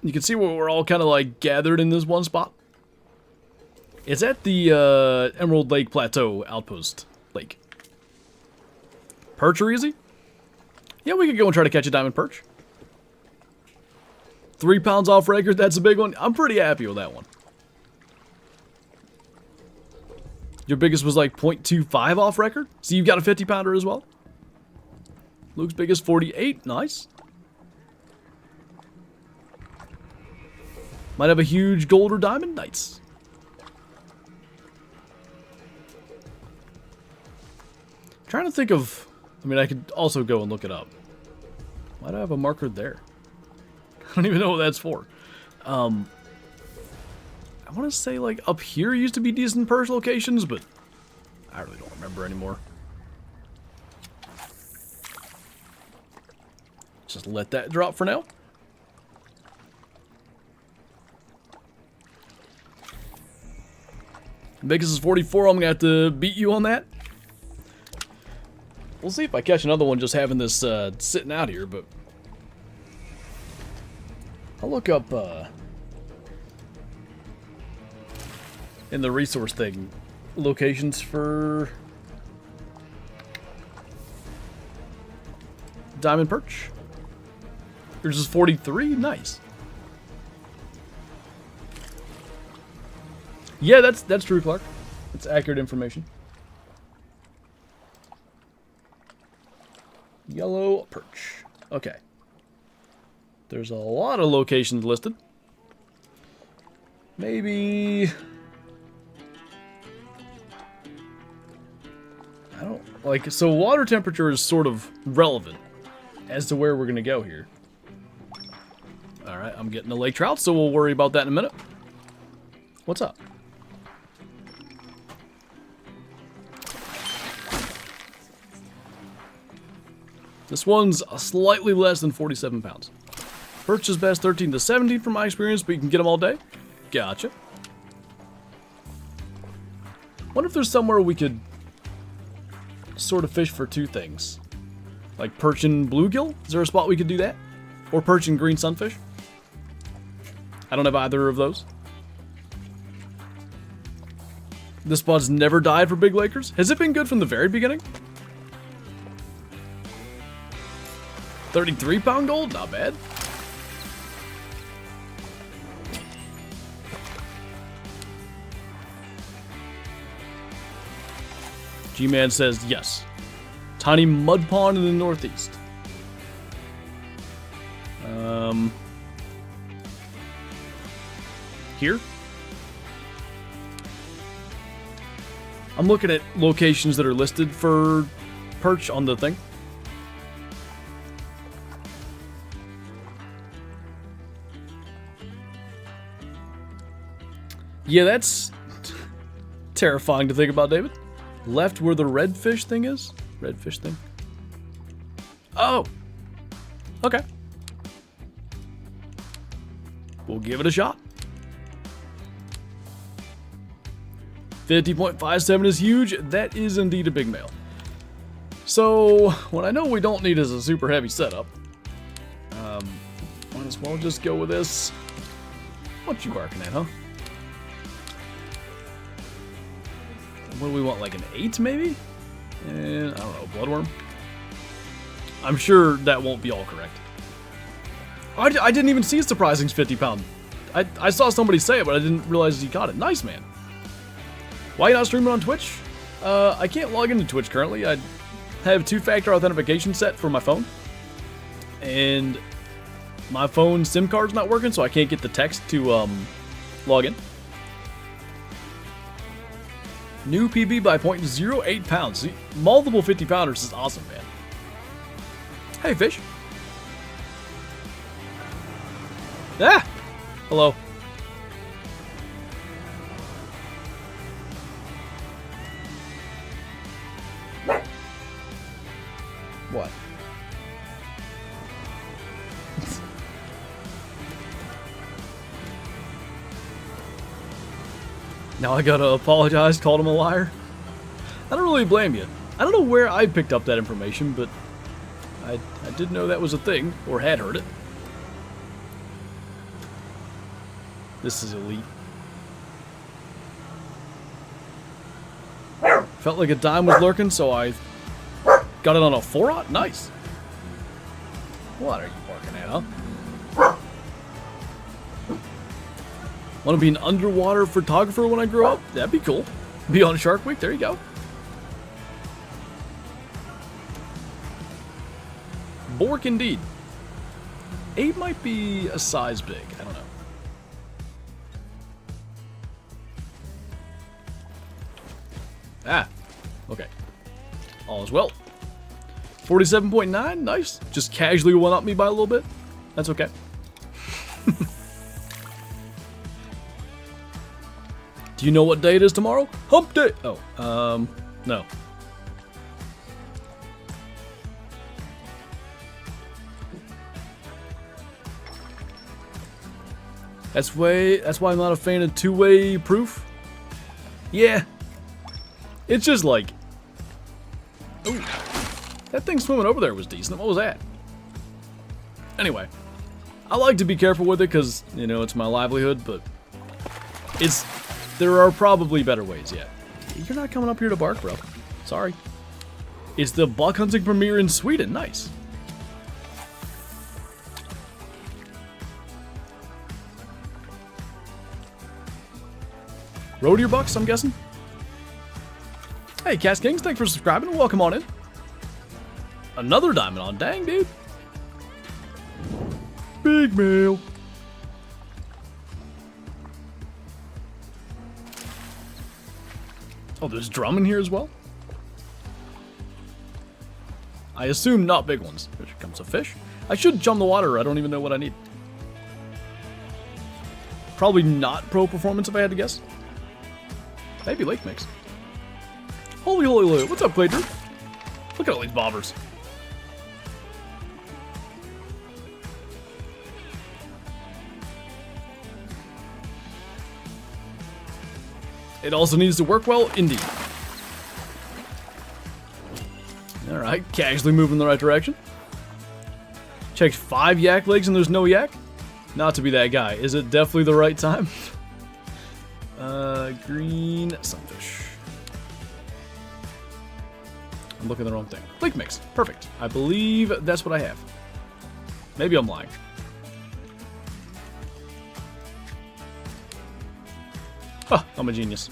you can see where we're all kind of like gathered in this one spot. It's at the Emerald Lake Plateau Outpost Lake. Perch are easy? Yeah, we could go and try to catch a diamond perch. 3 pounds off record, that's a big one. I'm pretty happy with that one. Your biggest was like 0.25 off record? So you've got a 50 pounder as well? Luke's biggest 48, nice. Might have a huge gold or diamond, nice. Trying to think of, I mean, I could also go and look it up. Why do I have a marker there? I don't even know what that's for. I want to say like up here used to be decent perch locations, but I really don't remember anymore. Just let that drop for now. Biggest is 44. I'm gonna have to beat you on that. We'll see if I catch another one just having this sitting out here, but I'll look up in the resource thing locations for diamond perch. Yours is 43, nice. Yeah, that's true, Clark. It's accurate information. Yellow perch. Okay. There's a lot of locations listed. Maybe... I don't... Like, so water temperature is sort of relevant as to where we're going to go here. Alright, I'm getting a lake trout, so we'll worry about that in a minute. What's up? This one's slightly less than 47 pounds. Perch is best 13 to 17 from my experience, but you can get them all day. Gotcha. Wonder if there's somewhere we could sort of fish for 2 things. Like perch and bluegill? Is there a spot we could do that? Or perch and green sunfish? I don't have either of those. This spot's never died for big lakers. Has it been good from the very beginning? 33 pound gold? Not bad. G-Man says yes. Tiny mud pond in the northeast. Here? I'm looking at locations that are listed for perch on the thing. Yeah, that's terrifying to think about, David. Left where the redfish thing is? Redfish thing? Oh! Okay. We'll give it a shot. 50.57 is huge. That is indeed a big male. So, what I know we don't need is a super heavy setup. Might as well just go with this. What you barking at, huh? What do we want, like an 8 maybe? And I don't know, bloodworm? I'm sure that won't be all correct. I didn't even see a surprising 50 pound. I saw somebody say it, but I didn't realize he caught it. Nice, man. Why are you not streaming on Twitch? I can't log into Twitch currently. I have 2-factor authentication set for my phone. And my phone SIM card's not working, so I can't get the text to log in. New PB by 0.08 pounds. See, multiple 50 pounders is awesome, man. Hey, fish. Ah! Hello. What? Now I gotta apologize, called him a liar. I don't really blame you. I don't know where I picked up that information, but I did know that was a thing, or had heard it. This is elite. Felt like a dime was lurking, so I got it on a 4-aught. Nice. What are you barking at, huh? Want to be an underwater photographer when I grow up? That'd be cool. Be on Shark Week. There you go. Bork indeed. 8 might be a size big. I don't know. Ah. Okay. All is well. 47.9. Nice. Just casually one-up me by a little bit. That's okay. Do you know what day it is tomorrow? Hump day! Oh, no. That's why I'm not a fan of two-way proof. Yeah. It's just like... Ooh. That thing swimming over there was decent. What was that? Anyway. I like to be careful with it because, you know, it's my livelihood, but... There are probably better ways yet. You're not coming up here to bark, bro. Sorry. It's the buck hunting premiere in Sweden. Nice. Road your bucks, I'm guessing. Hey, Cast Kings, thanks for subscribing and welcome on in. Another diamond on. Dang, dude. Big male. Oh, there's drum in here as well? I assume not big ones. Here comes a fish. I should jump the water. I don't even know what I need. Probably not pro performance if I had to guess. Maybe lake mix. Holy, holy, holy. What's up, Flinter? Look at all these bobbers. It also needs to work well, indeed. Alright, casually moving in the right direction. Checked 5 yak legs and there's no yak? Not to be that guy. Is it definitely the right time? Green sunfish. I'm looking at the wrong thing. Lake mix. Perfect. I believe that's what I have. Maybe I'm lying. Huh, I'm a genius.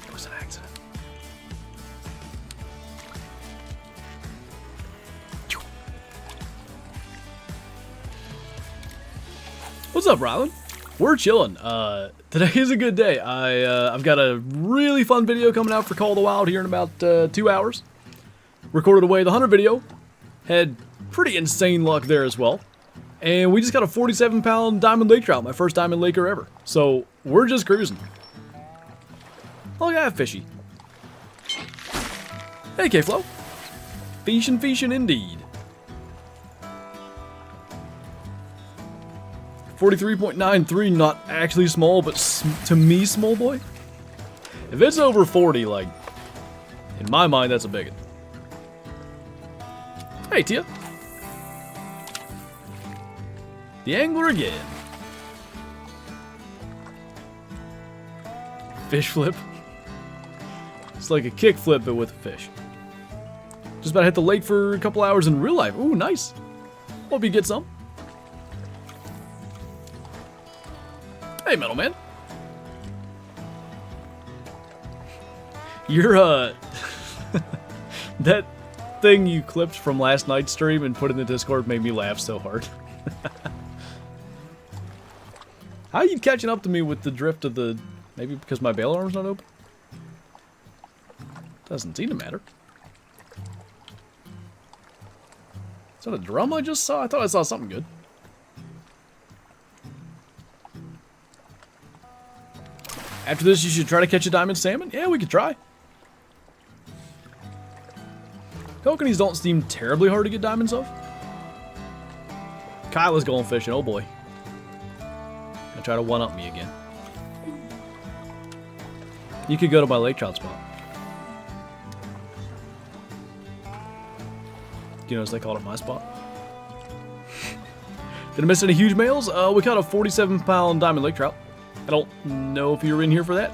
It was an accident. What's up, Rylan? We're chilling. Today is a good day. I've got a really fun video coming out for Call of the Wild here in about 2 hours. Recorded away the hunter video. Had pretty insane luck there as well. And we just got a 47-pound diamond lake trout, my first diamond laker ever. So, we're just cruising. Look at that fishy. Hey, K-Flow. Fishin' indeed. 43.93, not actually small, but to me, small boy. If it's over 40, like, in my mind, that's a bigot. Hey, Tia. The angler again. Fish flip. It's like a kick flip, but with a fish. Just about hit the lake for a couple hours in real life. Ooh, nice. Hope you get some. Hey, Metal Man. You're, that thing you clipped from last night's stream and put in the Discord made me laugh so hard. How are you catching up to me with the drift of the... Maybe because my bail arm's not open? Doesn't seem to matter. Is that a drum I just saw? I thought I saw something good. After this, you should try to catch a diamond salmon? Yeah, we could try. Kokanees don't seem terribly hard to get diamonds of. Kyle is going fishing. Oh boy. Gonna try to one-up me again. You could go to my lake trout spot. Do you notice they called it my spot? Did I miss any huge males? We caught a 47-pound diamond lake trout. I don't know if you were in here for that.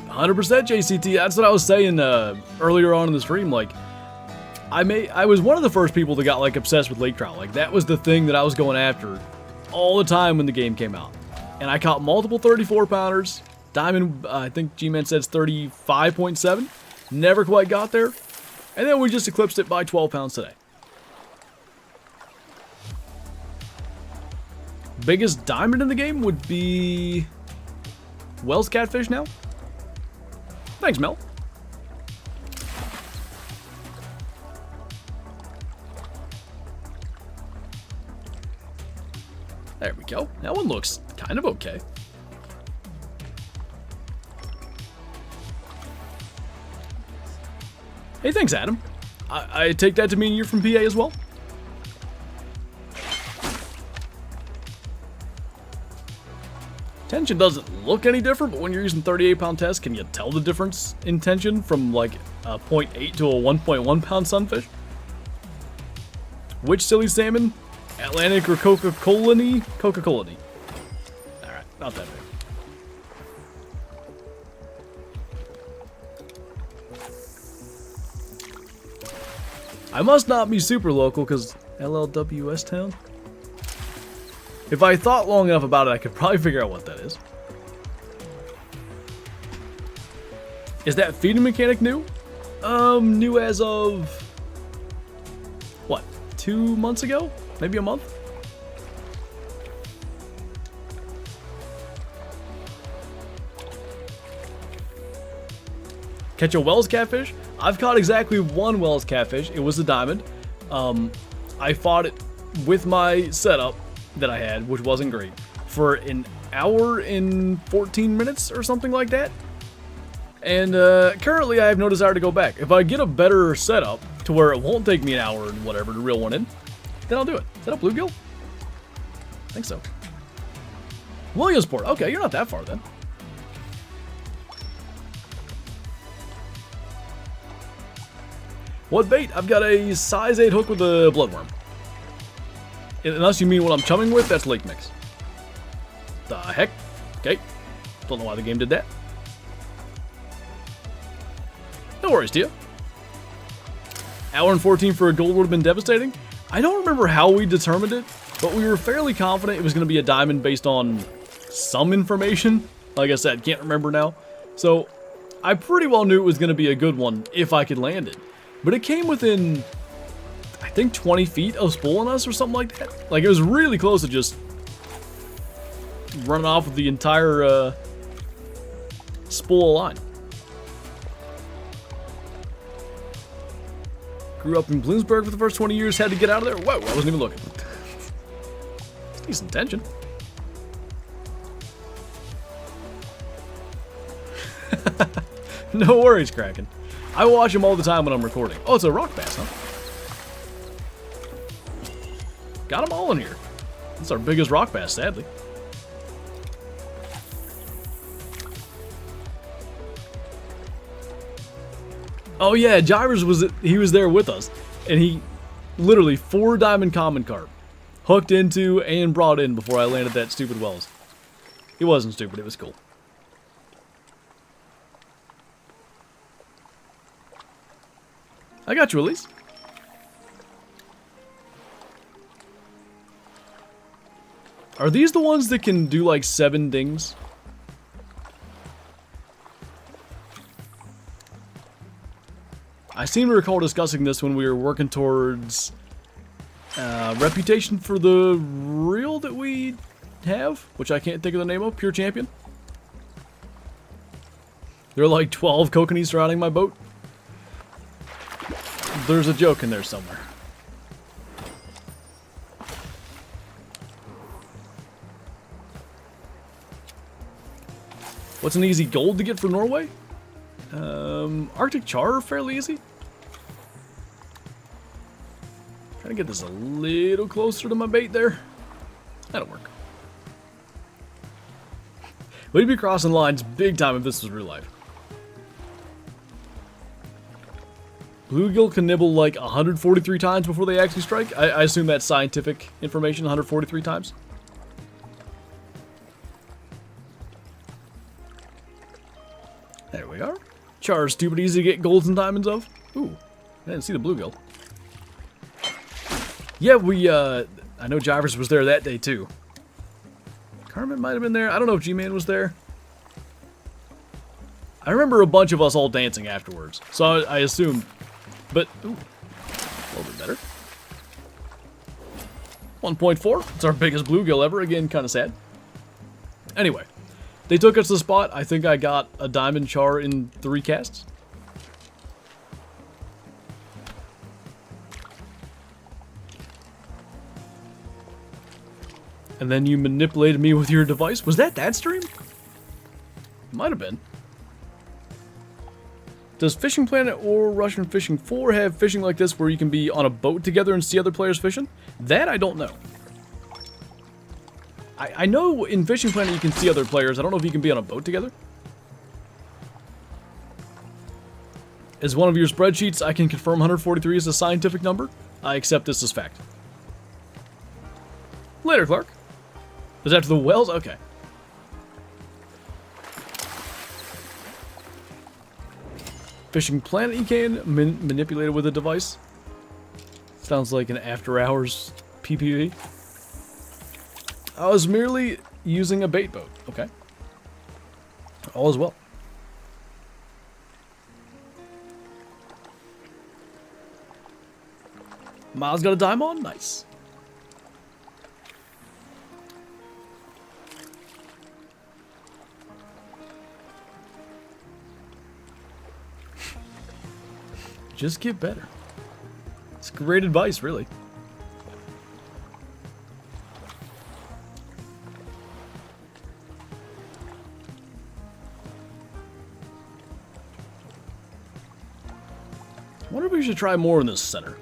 "100% JCT, that's what I was saying earlier on in the stream. Like, I was one of the first people that got like obsessed with lake trout. Like, that was the thing that I was going after all the time when the game came out. And I caught multiple 34-pounders. Diamond, I think G-Man says 35.7. Never quite got there. And then we just eclipsed it by 12 pounds today. Biggest diamond in the game would be Wells catfish now. Thanks, Mel. There we go. That one looks kind of okay. Hey, thanks, Adam. I take that to mean you're from PA as well? Tension doesn't look any different, but when you're using 38-pound test, can you tell the difference in tension from like a 0.8 to a 1.1-pound sunfish? Which silly salmon? Atlantic or Coca-Cola-ny? Coca-Cola-ny. Alright, not that big. I must not be super local, because LLWS town? If I thought long enough about it, I could probably figure out what that is. Is that feeding mechanic new? New as of... what? 2 months ago? Maybe a month? Catch a Wells catfish? I've caught exactly one Wells catfish. It was a diamond. I fought it with my setup that I had, which wasn't great, for an hour and 14 minutes or something like that. And currently I have no desire to go back. If I get a better setup to where it won't take me an hour and whatever to reel one in, then I'll do it. Is that a bluegill? I think so. Williamsport. Okay, you're not that far then. What bait? I've got a size 8 hook with a bloodworm. Unless you mean what I'm chumming with, that's lake mix. The heck? Okay. Don't know why the game did that. No worries, Tia. Hour and 14 for a gold would have been devastating. I don't remember how we determined it, but we were fairly confident it was going to be a diamond based on some information. Like I said, can't remember now. So I pretty well knew it was going to be a good one if I could land it. But it came within, I think, 20 feet of spooling us or something like that. Like, it was really close to just running off with the entire spool line. Grew up in Bloomsburg for the first 20 years, had to get out of there. Whoa, I wasn't even looking. It's decent tension. No worries, Kraken. I watch him all the time when I'm recording. Oh, it's a rock bass, huh? Got them all in here. That's our biggest rock bass, sadly. Oh yeah, Jivers was there with us, and he literally 4 diamond common carp hooked into and brought in before I landed that stupid Wells. It wasn't stupid, it was cool. I got you, Elise. Are these the ones that can do like 7 dings? I seem to recall discussing this when we were working towards reputation for the reel that we have, which I can't think of the name of, Pure Champion. There are like 12 kokanee surrounding my boat. There's a joke in there somewhere. What's an easy gold to get for Norway? Arctic char, fairly easy. Trying to get this a little closer to my bait there. That'll work. We'd be crossing lines big time if this was real life. Bluegill can nibble like 143 times before they actually strike. I assume that's scientific information, 143 times. There we are. Char is stupid easy to get golds and diamonds of. Ooh, I didn't see the bluegill. Yeah, I know Jivers was there that day too. Carmen might have been there. I don't know if G-Man was there. I remember a bunch of us all dancing afterwards, so I assumed. But, ooh, a little bit better. 1.4. It's our biggest bluegill ever. Again, kind of sad. Anyway, they took us to the spot. I think I got a diamond char in 3 casts. And then you manipulated me with your device. Was that stream? Might have been. Does Fishing Planet or Russian Fishing 4 have fishing like this where you can be on a boat together and see other players fishing? That I don't know. I know in Fishing Planet you can see other players. I don't know if you can be on a boat together. As one of your spreadsheets, I can confirm 143 is a scientific number. I accept this as fact. Later, Clark. Was that after the wells? Okay. Fishing Planet you can manipulate it with a device. Sounds like an after-hours PPV. I was merely using a bait boat. Okay. All is well. Miles got a dime on? Nice. Just get better. It's great advice, really. I wonder if we should try more in this center.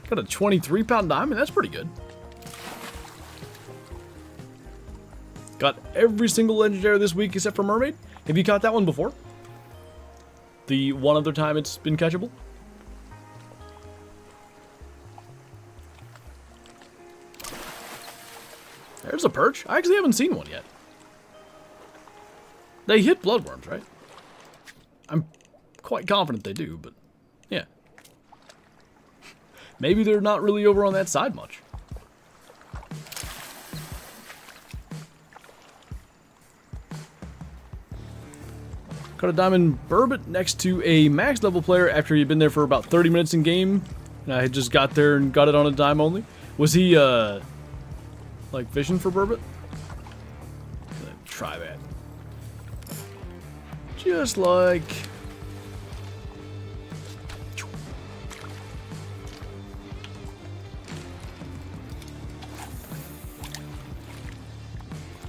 Got a 23-pound diamond. That's pretty good. Got every single legendary this week except for Mermaid. Have you caught that one before? The one other time it's been catchable? There's a perch. I actually haven't seen one yet. They hit bloodworms, right? I'm quite confident they do, but yeah. Maybe they're not really over on that side much. Caught a diamond burbot next to a max level player after he'd been there for about 30 minutes in game. And I had just got there and got it on a dime only. Was he, like fishing for burbot? Let's try that. Just like...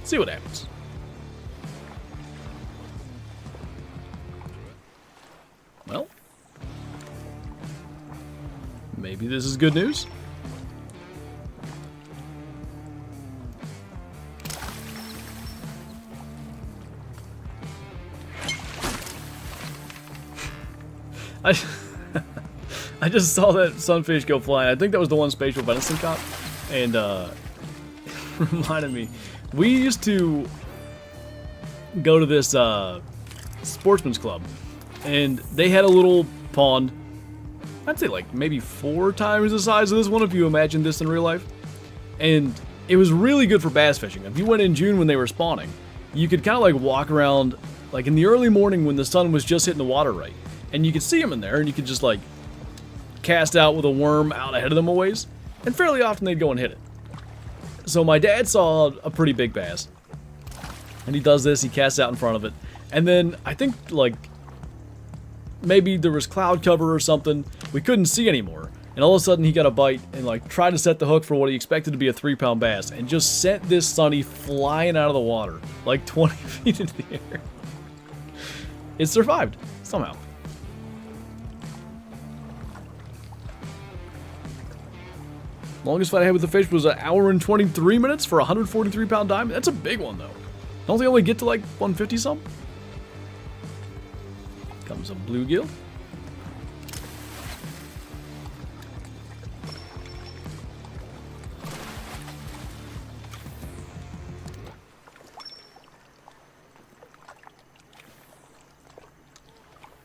see what happens. Well, maybe this is good news. I just saw that sunfish go flying. I think that was the one spatial venison caught, and reminded me. We used to go to this sportsman's club, and they had a little pond. I'd say like maybe 4 times the size of this one if you imagine this in real life. And it was really good for bass fishing. If you went in June when they were spawning, you could kind of like walk around like in the early morning when the sun was just hitting the water right. And you could see them in there, and you could just like cast out with a worm out ahead of them a ways. And fairly often they'd go and hit it. So my dad saw a pretty big bass, and he does this, he casts out in front of it, and then I think like maybe there was cloud cover or something, we couldn't see anymore, And all of a sudden he got a bite and like tried to set the hook for what he expected to be a 3-pound bass and just sent this sunny flying out of the water like 20 feet into the air. It survived somehow. Longest fight I had with the fish was 1 hour and 23 minutes for a 143-pound diamond. That's a big one though. Don't they only get to like 150 something? Comes a bluegill.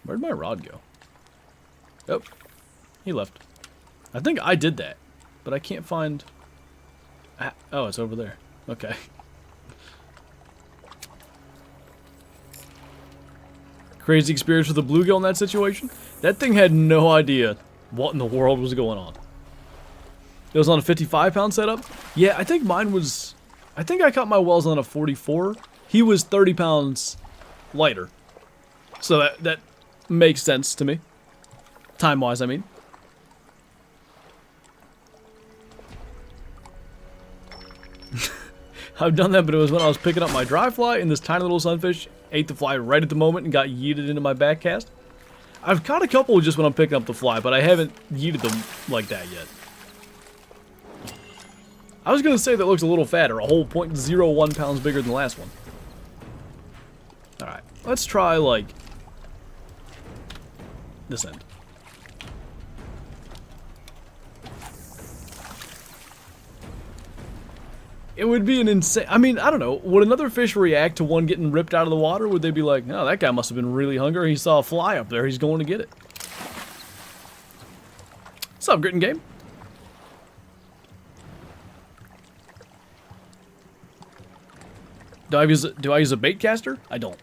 Where'd my rod go? Oh, he left. I think I did that, but I can't find... Oh, it's over there. Okay. Crazy experience with the bluegill in that situation. That thing had no idea what in the world was going on. It was on a 55-pound setup. Yeah, I think mine was... I think I caught my wells on a 44. He was 30 pounds lighter. So that makes sense to me. Time-wise, I mean. I've done that, but it was when I was picking up my dry fly and this tiny little sunfish ate the fly right at the moment and got yeeted into my back cast. I've caught a couple just when I'm picking up the fly, but I haven't yeeted them like that yet. I was going to say that looks a little fatter, a whole 0.01 pounds bigger than the last one. Alright, let's try, like, this end. It would be an insane... I mean, I don't know. Would another fish react to one getting ripped out of the water? Would they be like, oh, that guy must have been really hungry. He saw a fly up there. He's going to get it. What's up, Grit and Game? Do I use a bait caster? I don't.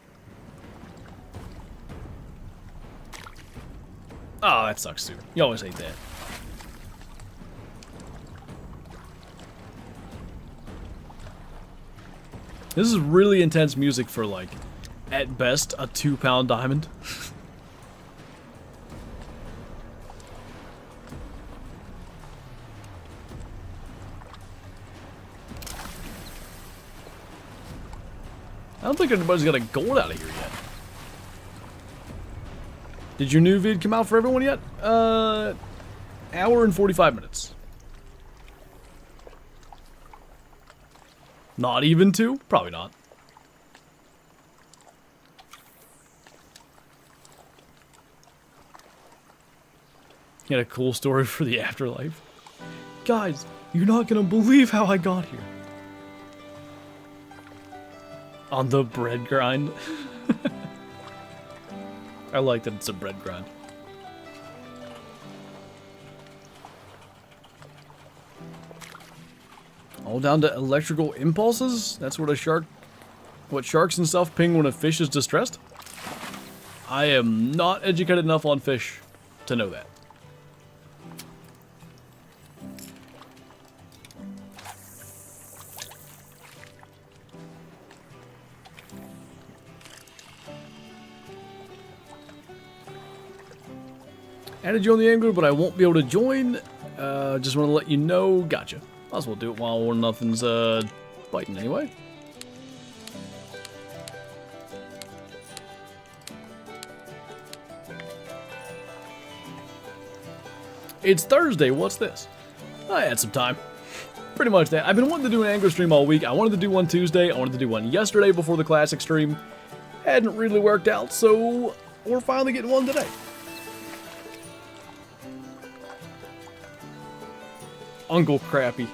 Oh, that sucks too. You always hate that. This is really intense music for, like, at best, a 2-pound diamond. I don't think anybody's got a gold out of here yet. Did your new vid come out for everyone yet? Hour and 45 minutes. Not even 2? Probably not. You had a cool story for the afterlife. Guys, you're not gonna believe how I got here. On the bread grind. I like that it's a bread grind. All down to electrical impulses? That's what what sharks and stuff ping when a fish is distressed? I am not educated enough on fish to know that. Added you on the Angler, but I won't be able to join. Just want to let you know. Gotcha. Might as well do it while nothing's biting anyway. It's Thursday. What's this? I had some time. Pretty much that. I've been wanting to do an Angler stream all week. I wanted to do one Tuesday. I wanted to do one yesterday before the Classic stream. Hadn't really worked out, so we're finally getting one today. Uncle Crappy.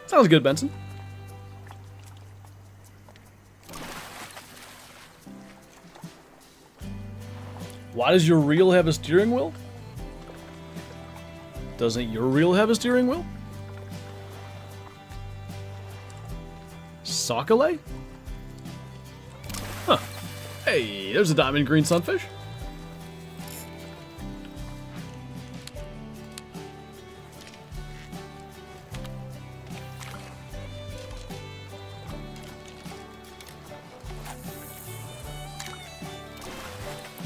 Sounds good, Benson. Why does your reel have a steering wheel? Doesn't your reel have a steering wheel? Sockeye? Huh. Hey, there's a diamond green sunfish.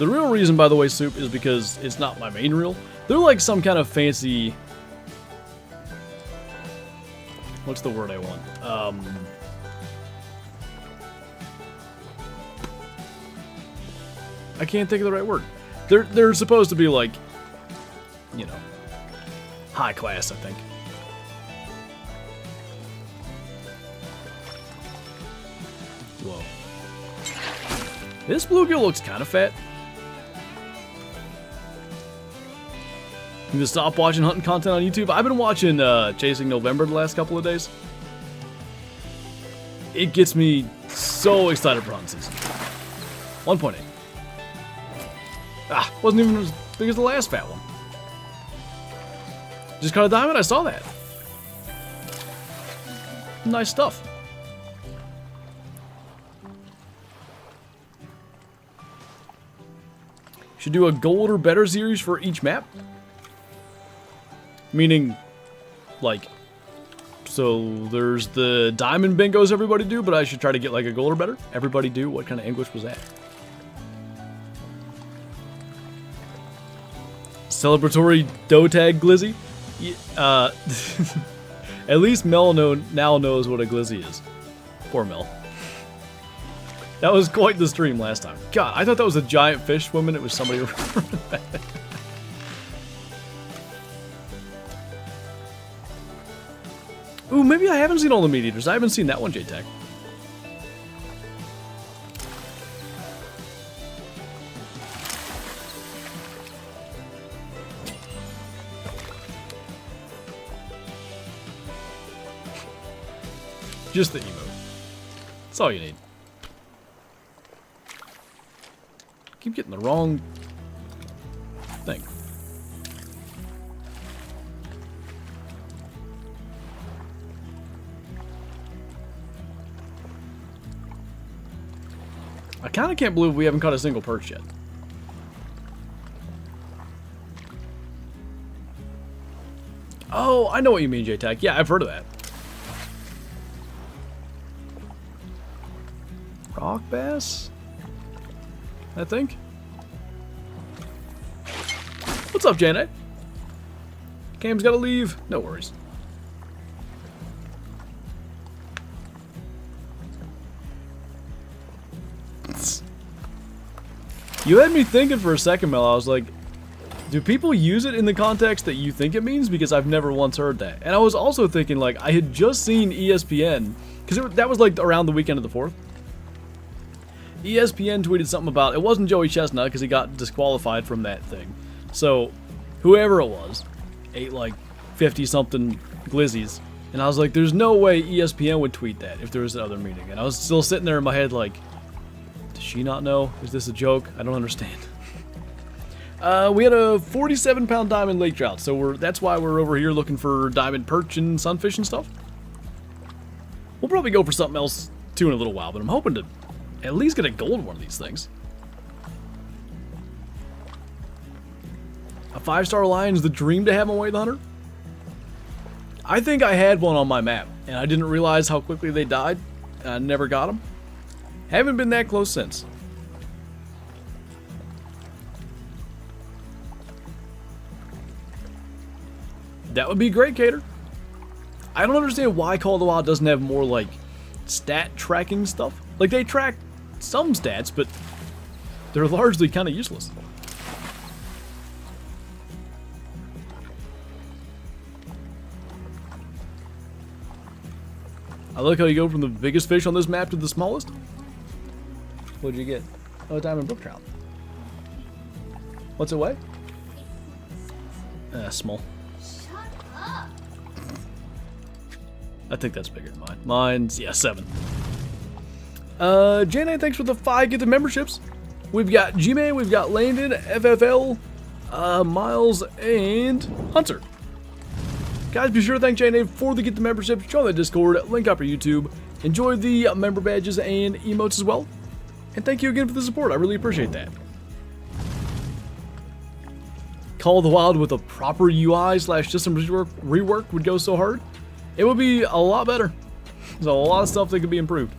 The real reason, by the way, Soup, is because it's not my main reel. They're like some kind of fancy... What's the word I want? I can't think of the right word. They're supposed to be like, you know, high class, I think. Whoa. This bluegill looks kind of fat. You can stop watching hunting content on YouTube. I've been watching Chasing November the last couple of days. It gets me so excited for hunting season. 1.8. Ah, wasn't even as big as the last fat one. Just caught a diamond, I saw that. Nice stuff. Should do a gold or better series for each map. Meaning, like, so there's the diamond bingos everybody do, but I should try to get like a gold or better. Everybody do. What kind of English was that? Celebratory doe tag glizzy. At least Mel now knows what a glizzy is. Poor Mel. That was quite the stream last time. God, I thought that was a giant fish swimming. It was somebody. Ooh, maybe I haven't seen all the meat eaters. I haven't seen that one, J-Tech. Just the emote. That's all you need. Keep getting the wrong thing. I kind of can't believe we haven't caught a single perch yet. Oh, I know what you mean, J-Tech. Yeah, I've heard of that. Rock bass? I think. What's up, Janet? Cam's gotta leave. No worries. You had me thinking for a second, Mel. I was like, do people use it in the context that you think it means? Because I've never once heard that. And I was also thinking, like, I had just seen ESPN, because that was like around the weekend of the 4th. ESPN tweeted something about, it wasn't Joey Chestnut because he got disqualified from that thing. So, whoever it was, ate like 50-something glizzies. And I was like, there's no way ESPN would tweet that if there was another meeting. And I was still sitting there in my head like, does she not know? Is this a joke? I don't understand. We had a 47-pound diamond lake trout, so that's why we're over here looking for diamond perch and sunfish and stuff. We'll probably go for something else too in a little while, but I'm hoping to at least get a gold one of these things. A 5-star lion's the dream to have on Way the Hunter. I think I had one on my map, and I didn't realize how quickly they died, and I never got them. Haven't been that close since. That would be great, Cater. I don't understand why Call of the Wild doesn't have more, like, stat tracking stuff. Like, they track some stats, but they're largely kind of useless. I like how you go from the biggest fish on this map to the smallest. What'd you get? Oh, a diamond brook trout. What's it weigh? Small. I think that's bigger than mine. Mine's, yeah, 7. Jane, thanks for the 5 gifted memberships. We've got G-Man, we've got Landon, FFL, Miles, and Hunter. Guys, be sure to thank Jane for the gifted memberships. Join the Discord, link up our YouTube. Enjoy the member badges and emotes as well. And thank you again for the support. I really appreciate that. Call of the Wild with a proper UI/system rework would go so hard. It would be a lot better. There's a lot of stuff that could be improved.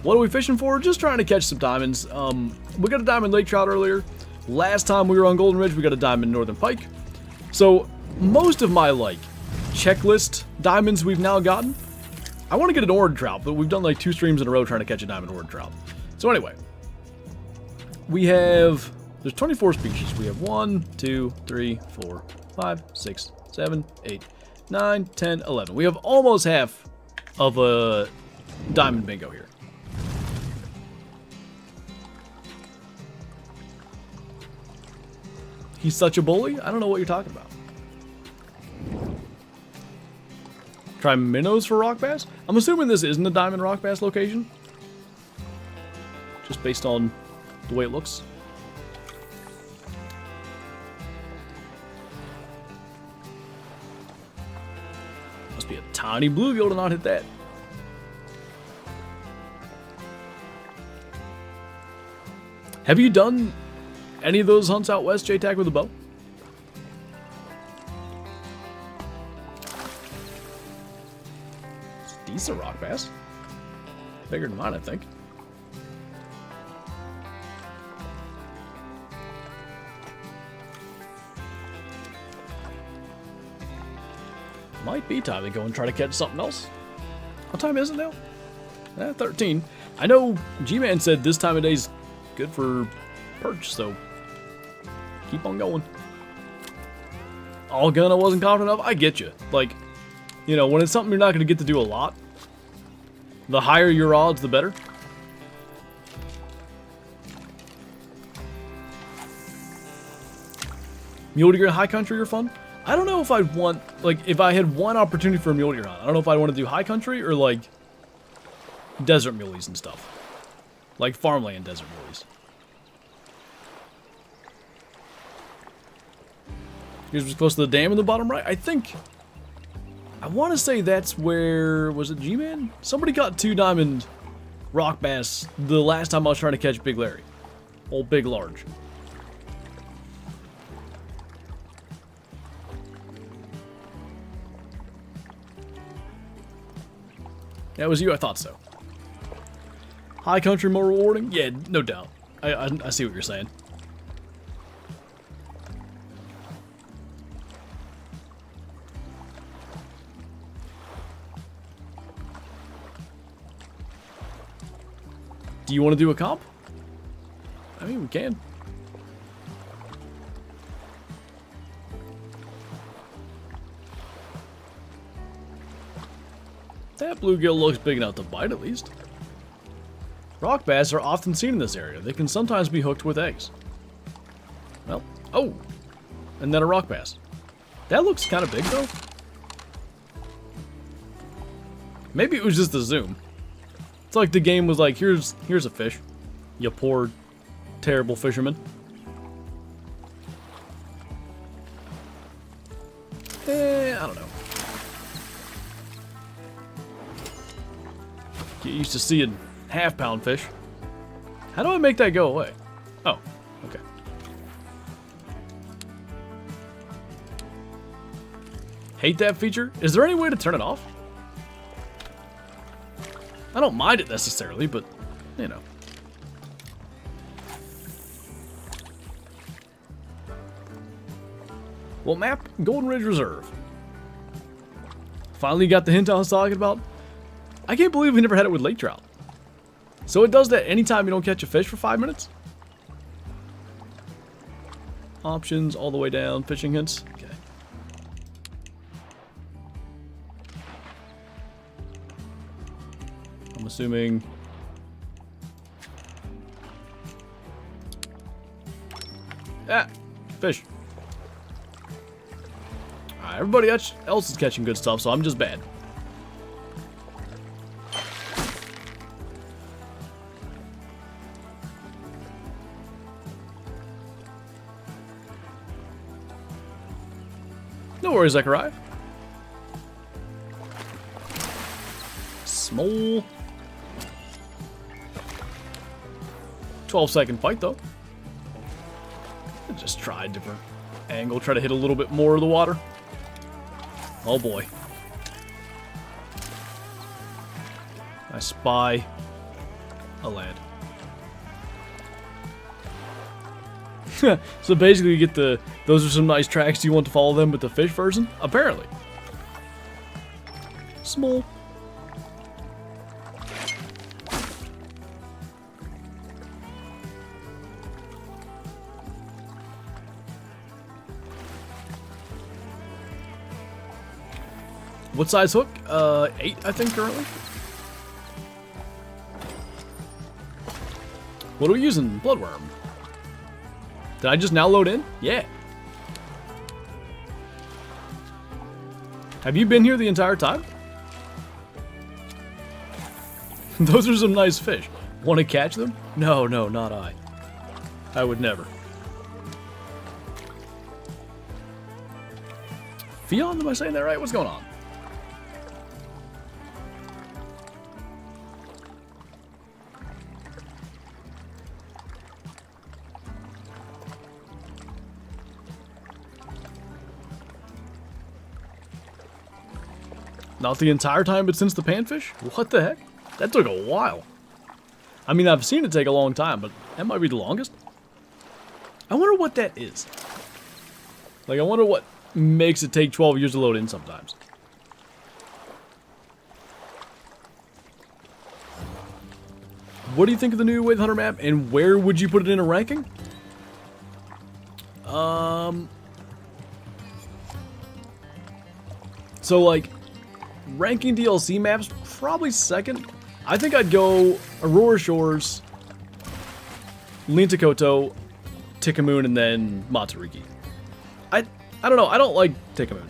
What are we fishing for? Just trying to catch some diamonds. We got a diamond lake trout earlier. Last time we were on Golden Ridge, we got a diamond northern pike. So most of my like checklist diamonds we've now gotten. I want to get an orange trout, but we've done like 2 streams in a row trying to catch a diamond orange trout. So anyway, there's 24 species. We have 1, 2, 3, 4, 5, 6, 7, 8, 9, 10, 11. We have almost half of a diamond bingo here. He's such a bully? I don't know what you're talking about. Try minnows for rock bass? I'm assuming this isn't a diamond rock bass location. Just based on the way it looks. Must be a tiny bluegill to not hit that. Have you done any of those hunts out west, J-Tag, with a bow? It's a decent rock bass. Bigger than mine, I think. Might be time to go and try to catch something else. What time is it now? 13. I know G-Man said this time of day's good for perch, so keep on going. All gun I wasn't confident of. I get you. Like, you know, when it's something you're not going to get to do a lot, the higher your odds, the better. Mule deer in high country are fun. I don't know if I'd want, like, if I had one opportunity for a mule deer hunt, I don't know if I'd want to do high country or, like, desert muleys and stuff. Like farmland desert muleys. Here's what's close to the dam in the bottom right. I want to say that's where, was it G-Man? Somebody got 2 diamond rock bass the last time I was trying to catch Big Larry. Old Big Large. That was you, I thought so. High country more rewarding? Yeah, no doubt. I see what you're saying. Do you want to do a comp? I mean, we can. That bluegill looks big enough to bite at least. Rock bass are often seen in this area. They can sometimes be hooked with eggs. Well, oh! And then a rock bass. That looks kind of big though. Maybe it was just the zoom. It's like the game was like, here's a fish. You poor, terrible fisherman. I don't know. Get used to seeing half-pound fish. How do I make that go away? Oh, okay. Hate that feature? Is there any way to turn it off? I don't mind it necessarily, but, you know. Well, map Golden Ridge Reserve. Finally got the hint I was talking about. I can't believe we never had it with lake trout. So it does that anytime you don't catch a fish for 5 minutes? Options all the way down, fishing hints. Okay. I'm assuming... Ah! Fish. Alright, everybody else is catching good stuff, so I'm just bad. No worries, Zechariah. Small. 12-second fight, though. Just try a different angle. Try to hit a little bit more of the water. Oh, boy. I spy a lad. So basically you get the, those are some nice tracks, you want to follow them with the fish version? Apparently. Small. What size hook? 8, I think, currently. What are we using? Bloodworm. Did I just now load in? Yeah. Have you been here the entire time? Those are some nice fish. Want to catch them? No, no, not I. I would never. Fion, am I saying that right? What's going on? Not the entire time, but since the panfish? What the heck? That took a while. I mean, I've seen it take a long time, but that might be the longest. I wonder what that is. Like, I wonder what makes it take 12 years to load in sometimes. What do you think of the new Wave Hunter map, and where would you put it in a ranking? So, like, ranking DLC maps, probably second. I think I'd go Aurora Shores, Lintakoto, Tikamoon, and then Matariki. I don't know, I don't like Tikamoon.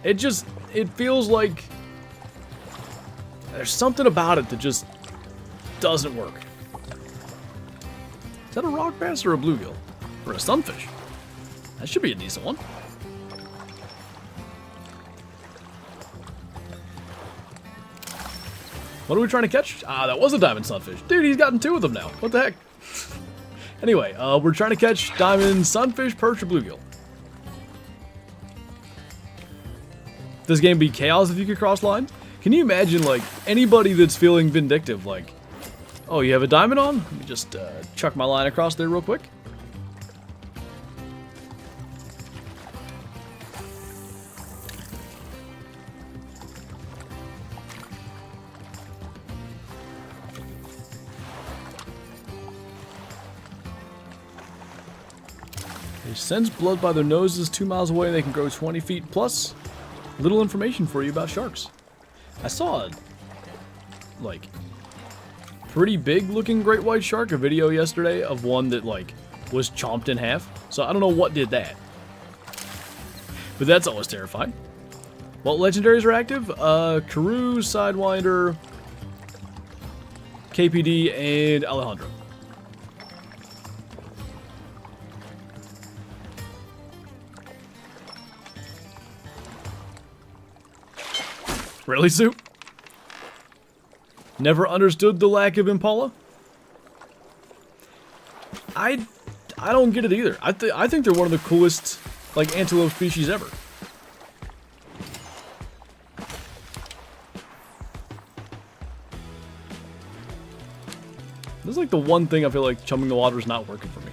It feels like there's something about it that just doesn't work. Is that a rock bass or a bluegill? Or a sunfish? That should be a decent one. What are we trying to catch? Ah, that was a diamond sunfish. Dude, he's gotten 2 of them now. What the heck? Anyway, we're trying to catch diamond sunfish, perch, or bluegill. This game be chaos if you could cross lines? Can you imagine, like, anybody that's feeling vindictive, like, oh, you have a diamond on? Let me just chuck my line across there real quick. They sense blood by their noses 2 miles away. They can grow 20 feet plus. Little information for you about sharks. I saw a, like, pretty big looking great white shark, a video yesterday of one that, like, was chomped in half. So I don't know what did that. But that's always terrifying. What legendaries are active? Karoo, Sidewinder, KPD, and Alejandro. Really, Soup? Never understood the lack of Impala? I don't get it either. I think they're one of the coolest, like, antelope species ever. This is like the one thing I feel like chumming the water is not working for me.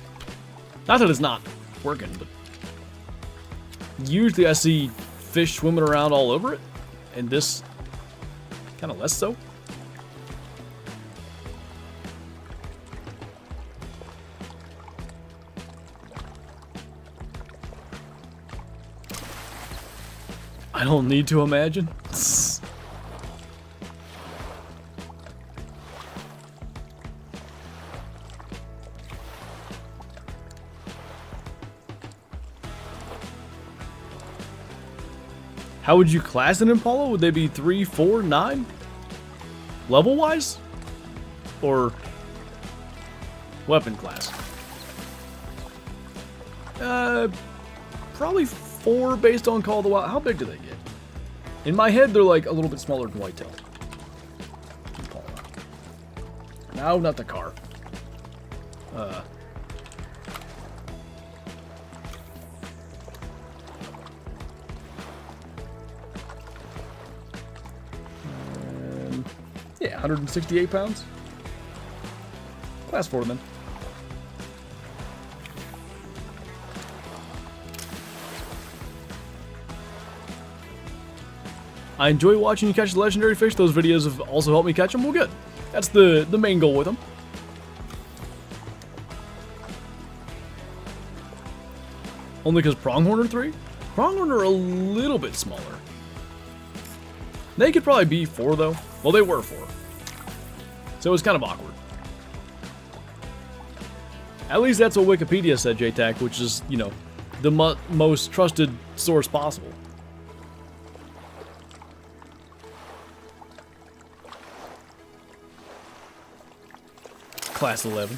Not that it's not working, but usually I see fish swimming around all over it. And this, kind of less so. I don't need to imagine. How would you class an Impala? Would they be 3, 4, 9? Level-wise? Or weapon class? Probably 4 based on Call of the Wild. How big do they get? In my head, they're like a little bit smaller than whitetail. Impala. No, not the car. Yeah, 168 pounds. Class 4 then. I enjoy watching you catch the legendary fish. Those videos have also helped me catch them. Well, good. That's the main goal with them. Only because pronghorn are 3? Pronghorn are a little bit smaller. They could probably be 4 though. Well, they were 4. So it was kind of awkward. At least that's what Wikipedia said, JTAC, which is, you know, the most trusted source possible. Class 11.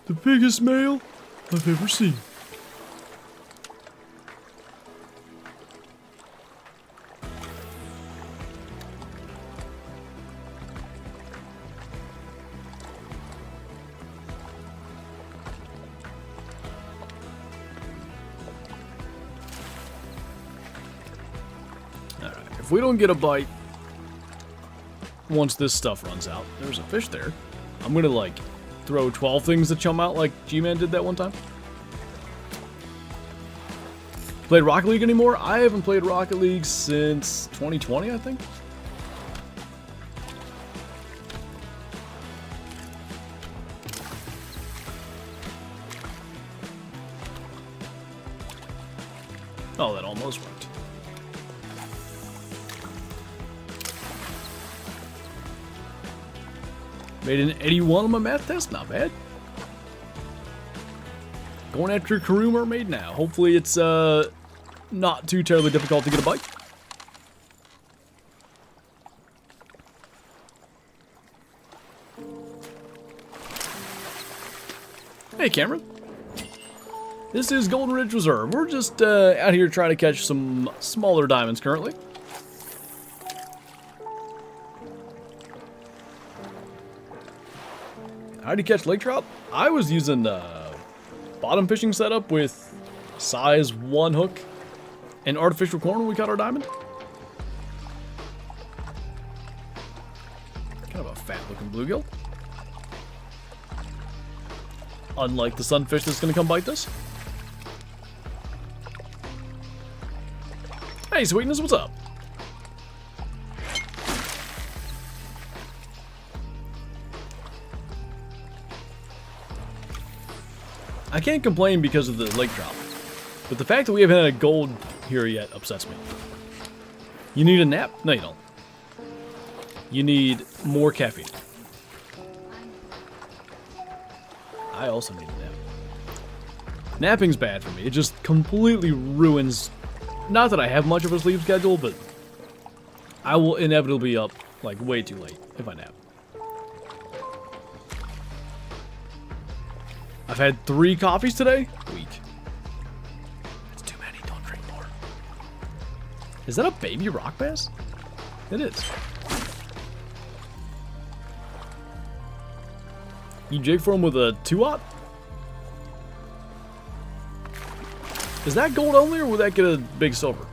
The biggest male I've ever seen. Alright, if we don't get a bite once this stuff runs out, there's a fish there. I'm gonna, like, throw 12 things to chum out like G-Man did that one time. Played Rocket League anymore? I haven't played Rocket League since 2020, I think. Oh, that almost worked. Made an 81 on my math test, not bad. Going after Karoo Mermaid now. Hopefully it's not too terribly difficult to get a bite. Hey Cameron. This is Golden Ridge Reserve. We're just out here trying to catch some smaller diamonds currently. How do you catch lake trout? I was using bottom fishing setup with size 1 hook and artificial corn when we caught our diamond. Kind of a fat looking bluegill. Unlike the sunfish that's going to come bite us. Hey Sweetness, what's up? I can't complain because of the lake trout, but the fact that we haven't had a gold here yet upsets me. You need a nap? No, you don't. You need more caffeine. I also need a nap. Napping's bad for me. It just completely ruins... Not that I have much of a sleep schedule, but I will inevitably be up, like, way too late if I nap. I've had 3 coffees today? Weak. It's too many. Don't drink more. Is that a baby rock bass? It is. You jig for him with a 2-aught? Is that gold only, or will that get a big silver?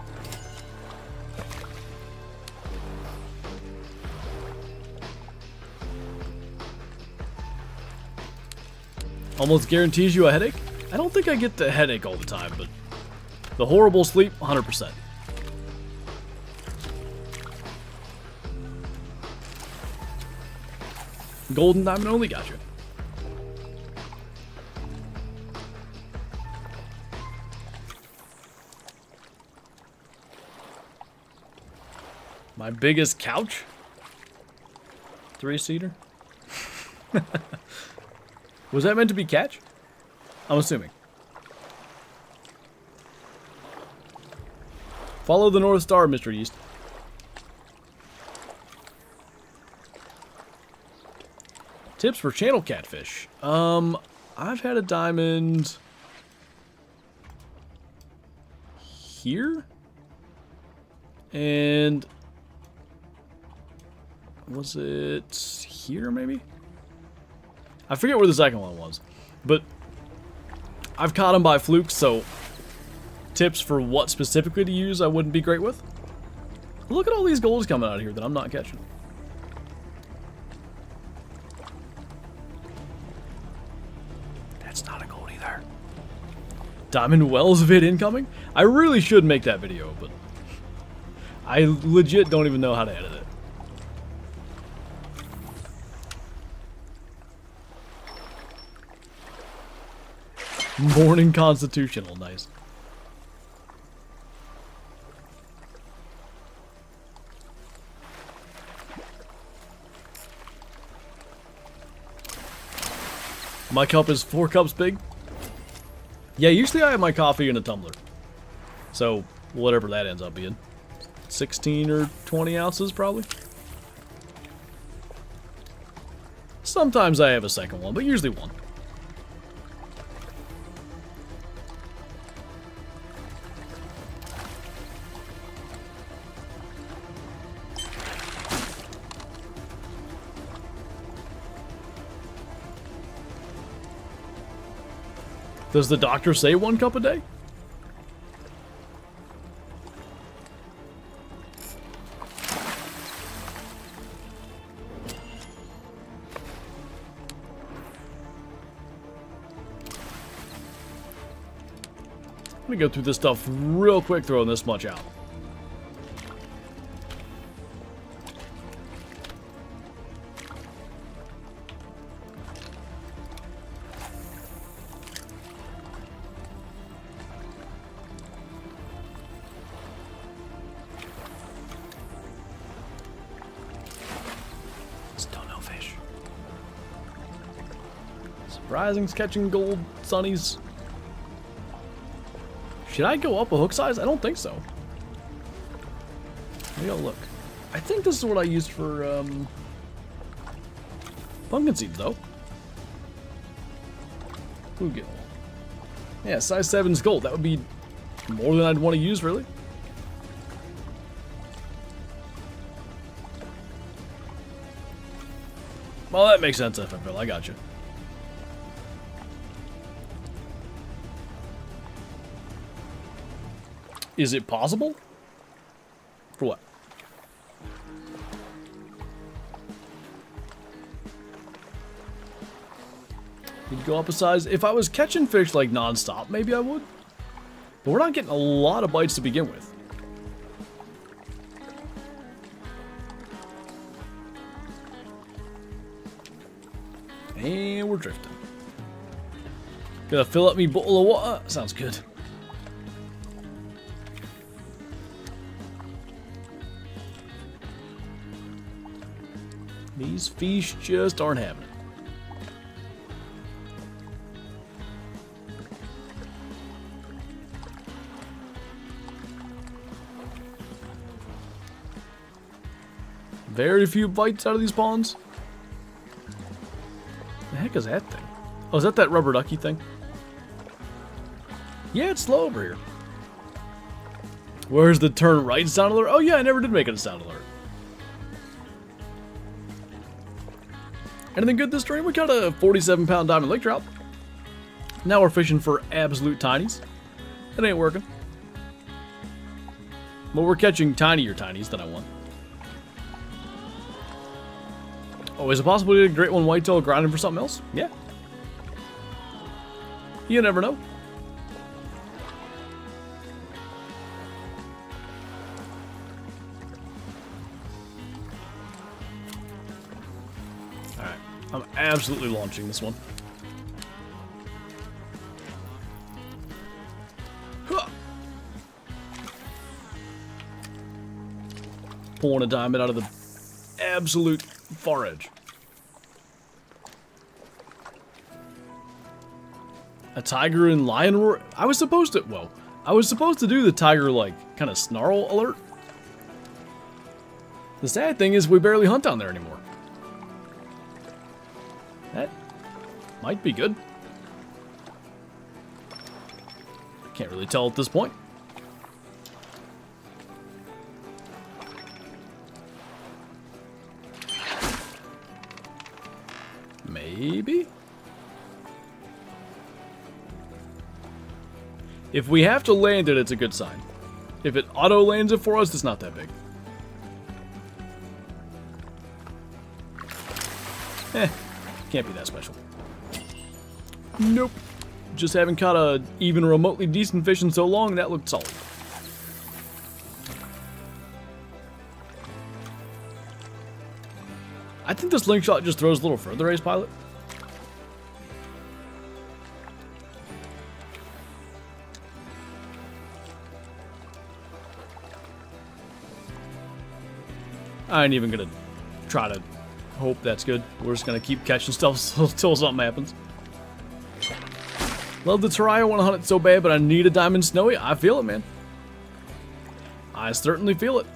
Almost guarantees you a headache? I don't think I get the headache all the time, but the horrible sleep, 100%. Golden diamond only, gotcha. My biggest couch? 3-seater? Was that meant to be catch? I'm assuming. Follow the North Star, Mr. Yeast. Tips for channel catfish. I've had a diamond here, and was it here maybe? I forget where the second one was, but I've caught them by fluke, so tips for what specifically to use I wouldn't be great with. Look at all these golds coming out of here that I'm not catching. Diamond Wells vid incoming? I really should make that video, but I legit don't even know how to edit it. Morning Constitutional, nice. My cup is 4 cups big. Yeah, usually I have my coffee in a tumbler. So, whatever that ends up being. 16 or 20 ounces, probably. Sometimes I have a second one, but usually one. Does the doctor say 1 cup a day? Let me go through this stuff real quick, throwing this much out. Still no fish. Surprising's catching gold sunnies. Should I go up a hook size? I don't think so. Maybe I'll look. I think this is what I used for pumpkin seeds, though. Bluegill. Yeah, size 7's gold. That would be more than I'd want to use, really. Well, that makes sense, FFL. I got you. Is it possible? For what? You'd go up a size. If I was catching fish like non-stop, maybe I would. But we're not getting a lot of bites to begin with. And we're drifting. Gonna fill up me bottle of water. Sounds good. These fish just aren't having it. Very few bites out of these ponds. The heck is that thing? Oh, is that rubber ducky thing? Yeah, it's slow over here. Where's the turn right sound alert? Oh yeah, I never did make it a sound alert. Anything good this stream? We got a 47-pound diamond lake trout. Now we're fishing for absolute tinies. It ain't working. But we're catching tinier tinies than I want. Oh, is it possible to get a great one whitetail grinding for something else? Yeah. You never know. Alright. I'm absolutely launching this one. Huh. Pulling a diamond out of the absolute far edge. A tiger and lion roar? I was supposed to do the tiger, like, kind of snarl alert. The sad thing is we barely hunt down there anymore. That might be good. Can't really tell at this point. Maybe? If we have to land it, it's a good sign. If it auto lands it for us, it's not that big. Can't be that special. Nope. just haven't caught a even remotely decent fish in so long. That looked solid. I think this slingshot just throws a little further, Ace Pilot. I ain't even gonna try to hope that's good. We're just gonna keep catching stuff until something happens. Love the Tari, I want to hunt it so bad, but I need a diamond snowy. I feel it, man. I certainly feel it.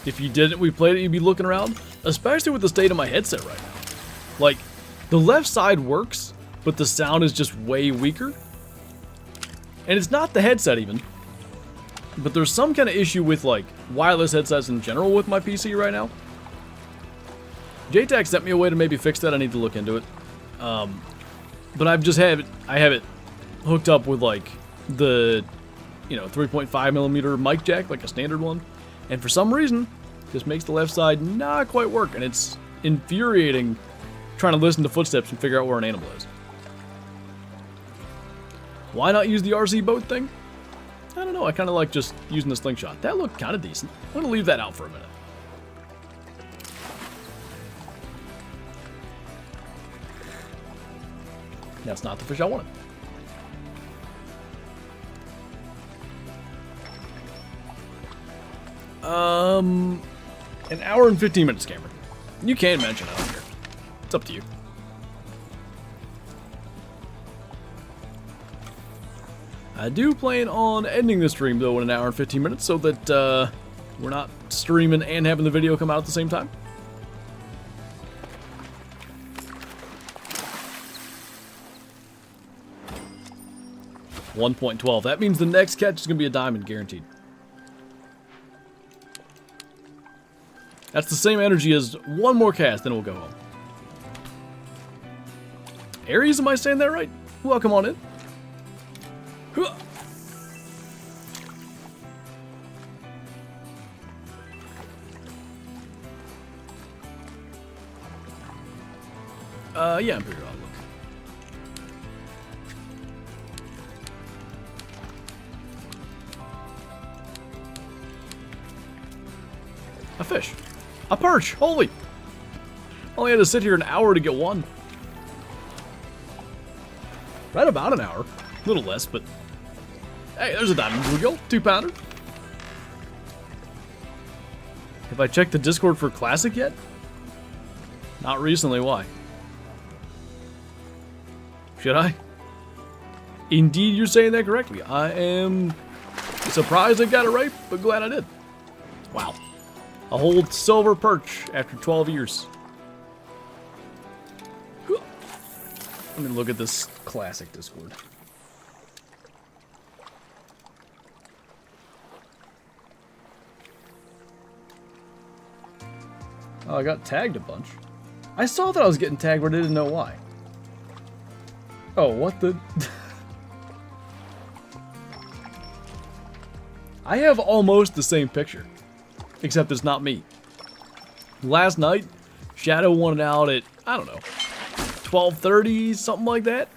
If you didn't, we played it, you'd be looking around. Especially with the state of my headset right now. Like, the left side works, but the sound is just way weaker. And it's not the headset even. But there's some kind of issue with, like, wireless headsets in general with my PC right now. JTAC sent me a way to maybe fix that. I need to look into it. But I have it hooked up with, like, the, 3.5mm mic jack, like a standard one. And for some reason, this makes the left side not quite work. And it's infuriating trying to listen to footsteps and figure out where an animal is. Why not use the RC boat thing? I don't know. I kind of like just using the slingshot. That looked kind of decent. I'm going to leave that out for a minute. That's not the fish I wanted. An hour and 15 minutes, Cameron. You can mention it, I don't care. It's up to you. I do plan on ending the stream, though, in an hour and 15 minutes, so that we're not streaming and having the video come out at the same time. $1.12. That means the next catch is going to be a diamond, guaranteed. That's the same energy as one more cast, then we'll go home. Aries, am I saying that right? Welcome on in. Yeah, Imperial Outlook. A fish. A perch! Holy! Only had to sit here an hour to get one. Right about an hour. A little less, but... Hey, there's a diamond bluegill. 2-pounder. Have I checked the Discord for Classic yet? Not recently. Why? Should I? Indeed, you're saying that correctly. I am surprised I got it right, but glad I did. Wow. A whole silver perch after 12 years. Let me look at this Classic Discord. Oh, I got tagged a bunch. I saw that I was getting tagged, but I didn't know why. Oh, what the... I have almost the same picture. Except it's not me. Last night, Shadow wanted out at, I don't know, 12:30, something like that.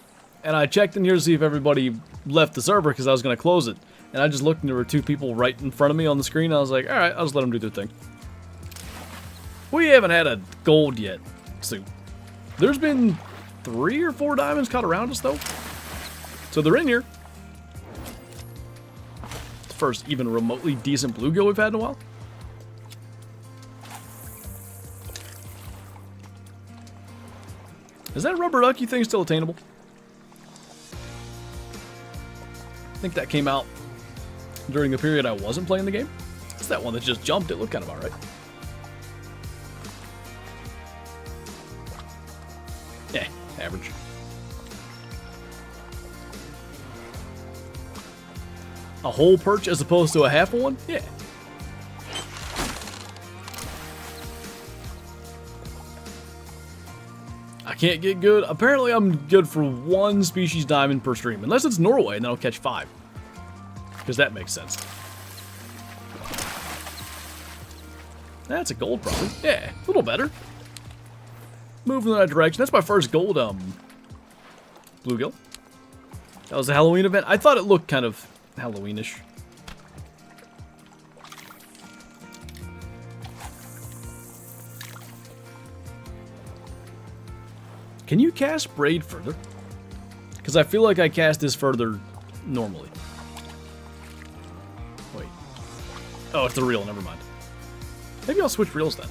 And I checked in here to see if everybody left the server because I was going to close it. And I just looked and there were 2 people right in front of me on the screen. I was like, alright, I'll just let them do their thing. We haven't had a gold yet. So, there's been 3 or 4 diamonds caught around us, though. So they're in here. It's the first even remotely decent bluegill we've had in a while. Is that rubber ducky thing still attainable? I think that came out during the period I wasn't playing the game. It's that one that just jumped. It looked kind of alright. Yeah, average. A whole perch as opposed to a half one? Yeah. I can't get good. Apparently I'm good for 1 species diamond per stream. Unless it's Norway, and then I'll catch 5. Because that makes sense. That's a gold probably. Yeah, a little better. Moving in that direction. That's my first gold bluegill. That was a Halloween event. I thought it looked kind of Halloweenish. Can you cast braid further? Because I feel like I cast this further normally. Wait. Oh, it's the reel. Never mind. Maybe I'll switch reels then.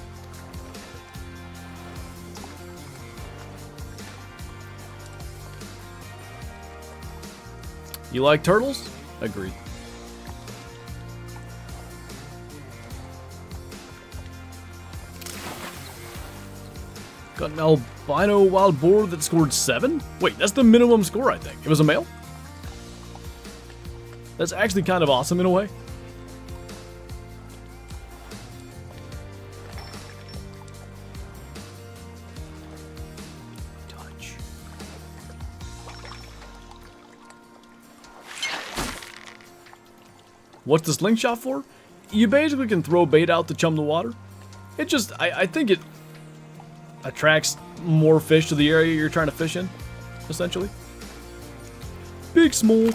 You like turtles? Agreed. Got an albino wild boar that scored 7? Wait, that's the minimum score, I think. It was a male? That's actually kind of awesome in a way. Touch. What's the slingshot for? You basically can throw bait out to chum the water. It just, I think it attracts more fish to the area you're trying to fish in, essentially. Big, small.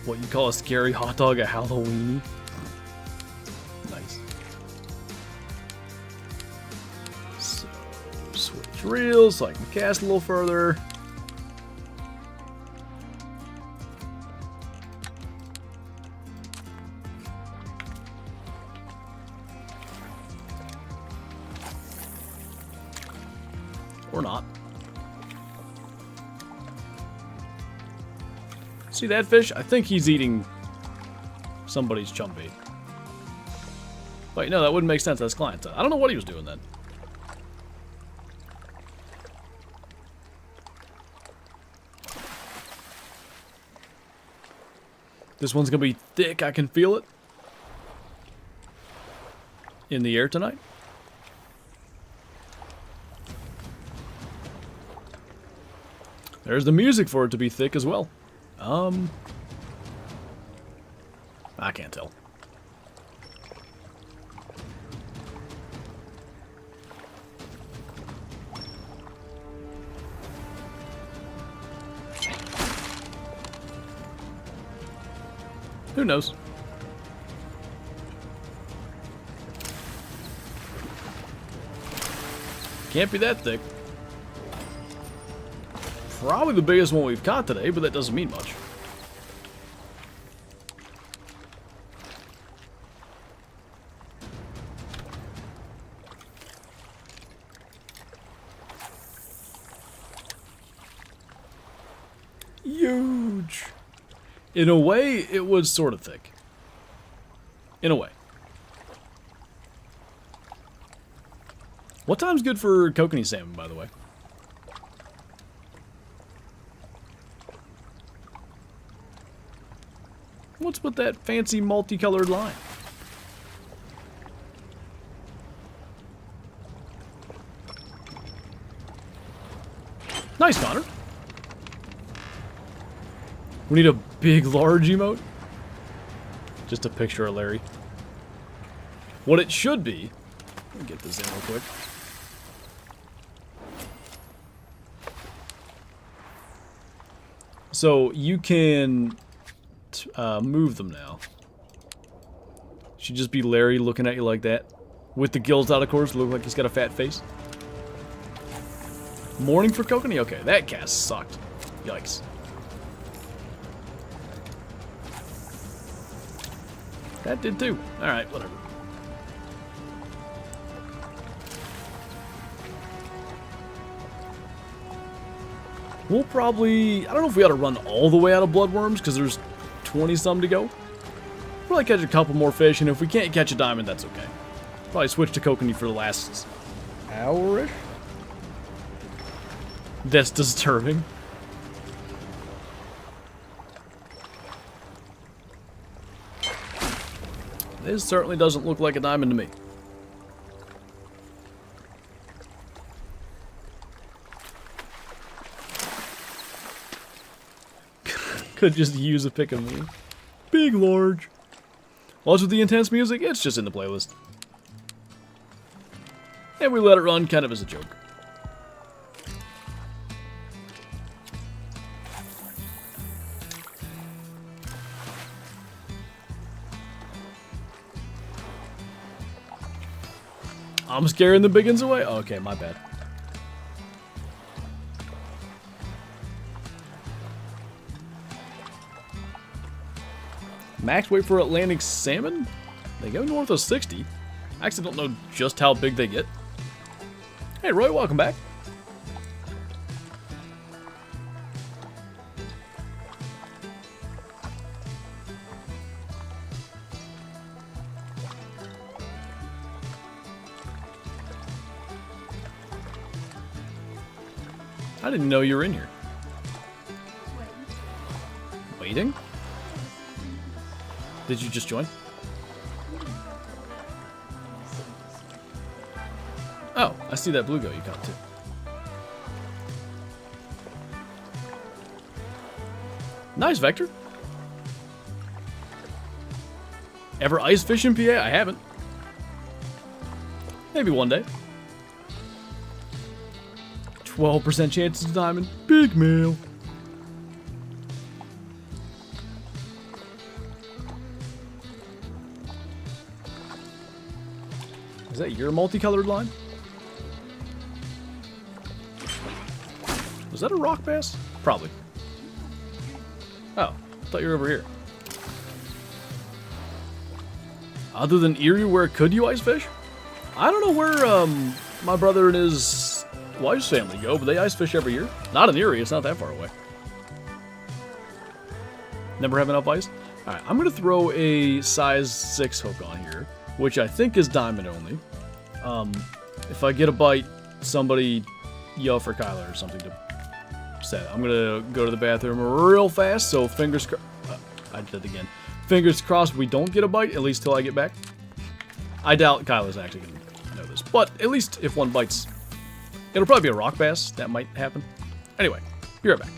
What you call a scary hot dog at Halloween? Nice. So, switch reels so I can cast a little further. Or not. See that fish? I think he's eating somebody's chum bait. Wait, no, that wouldn't make sense. That's client. I don't know what he was doing then. This one's gonna be thick. I can feel it. In the air tonight. There's the music for it to be thick as well. I can't tell. Who knows? Can't be that thick. Probably the biggest one we've caught today, but that doesn't mean much. Huge. In a way, it was sort of thick. In a way. What time's good for kokanee salmon, by the way? What's with that fancy multicolored line? Nice, Connor. We need a big, large emote. Just a picture of Larry. What it should be. Let me get this in real quick. So you can move them now. Should just be Larry looking at you like that. With the gills out, of course. Look like he's got a fat face. Morning for kokanee? Okay, that cast sucked. Yikes. That did too. Alright, whatever. We'll probably... I don't know if we ought to run all the way out of bloodworms, because there's 20-some to go. Probably catch a couple more fish, and if we can't catch a diamond, that's okay. Probably switch to kokanee for the last hour-ish. That's disturbing. This certainly doesn't look like a diamond to me. Could just use a pick of me. Big, large. What's with the intense music? It's just in the playlist. And we let it run kind of as a joke. I'm scaring the big ones away? Okay, my bad. Max weight for Atlantic salmon? They go north of 60. I actually don't know just how big they get. Hey Roy, welcome back. I didn't know you were in here. Waiting? Did you just join? Oh, I see that bluegill you caught too. Nice, Vector. Ever ice fish in PA? I haven't. Maybe one day. 12% chance of diamond. Big male. Is that your multicolored line? Was that a rock bass? Probably. Oh, I thought you were over here. Other than Erie, where could you ice fish? I don't know where my brother and his wife's family go, but they ice fish every year. Not in Erie, it's not that far away. Never have enough ice? Alright, I'm going to throw a size 6 hook on here, which I think is diamond only. If I get a bite, somebody yell for Kyler or something to set. I'm going to go to the bathroom real fast, so fingers crossed. I did it again. Fingers crossed we don't get a bite, at least till I get back. I doubt Kyler's actually going to know this, but at least if one bites, it'll probably be a rock bass. That might happen. Anyway, be right back.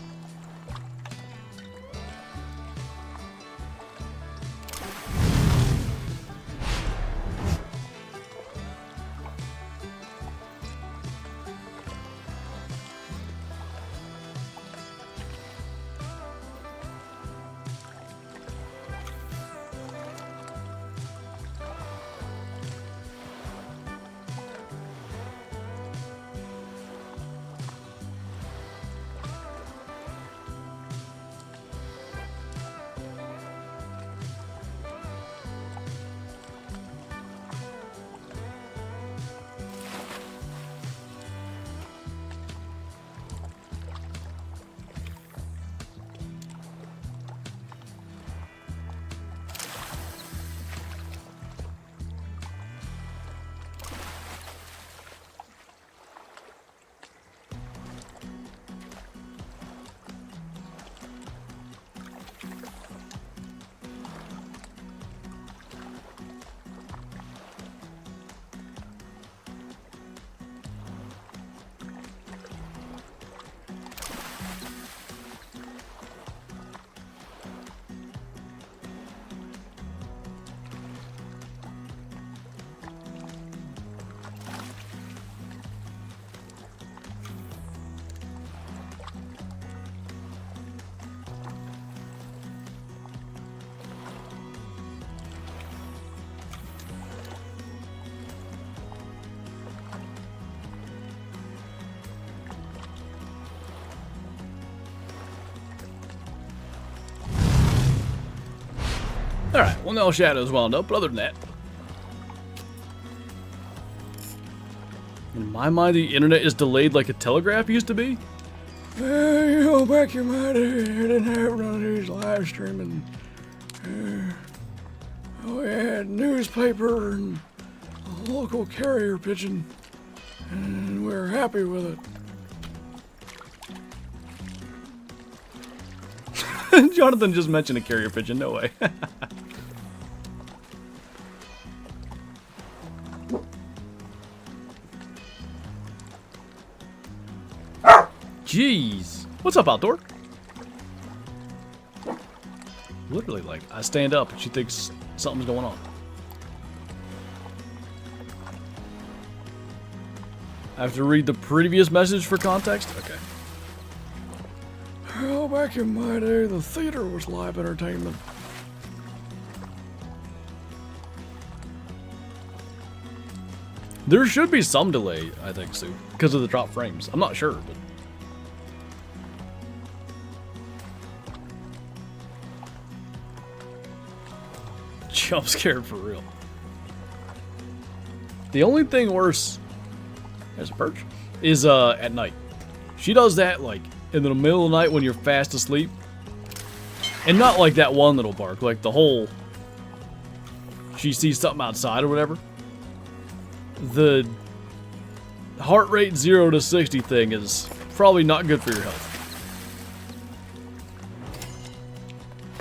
Alright, well now Shadow's wound up, but other than that. In my mind, the internet is delayed like a telegraph used to be. You know, back in my day, I didn't have none of these live streaming. We had newspaper and a local carrier pigeon, and we were happy with it. Jonathan just mentioned a carrier pigeon, no way. Jeez. What's up, Outdoor? Literally, like, I stand up and she thinks something's going on. I have to read the previous message for context? Okay. Well, back in my day, the theater was live entertainment. There should be some delay, I think, Sue, because of the drop frames. I'm not sure, but... Jump scared for real. The only thing worse, as a perch, is at night. She does that like in the middle of the night when you're fast asleep, and not like that one little bark, like the whole. She sees something outside or whatever. The heart rate 0 to 60 thing is probably not good for your health.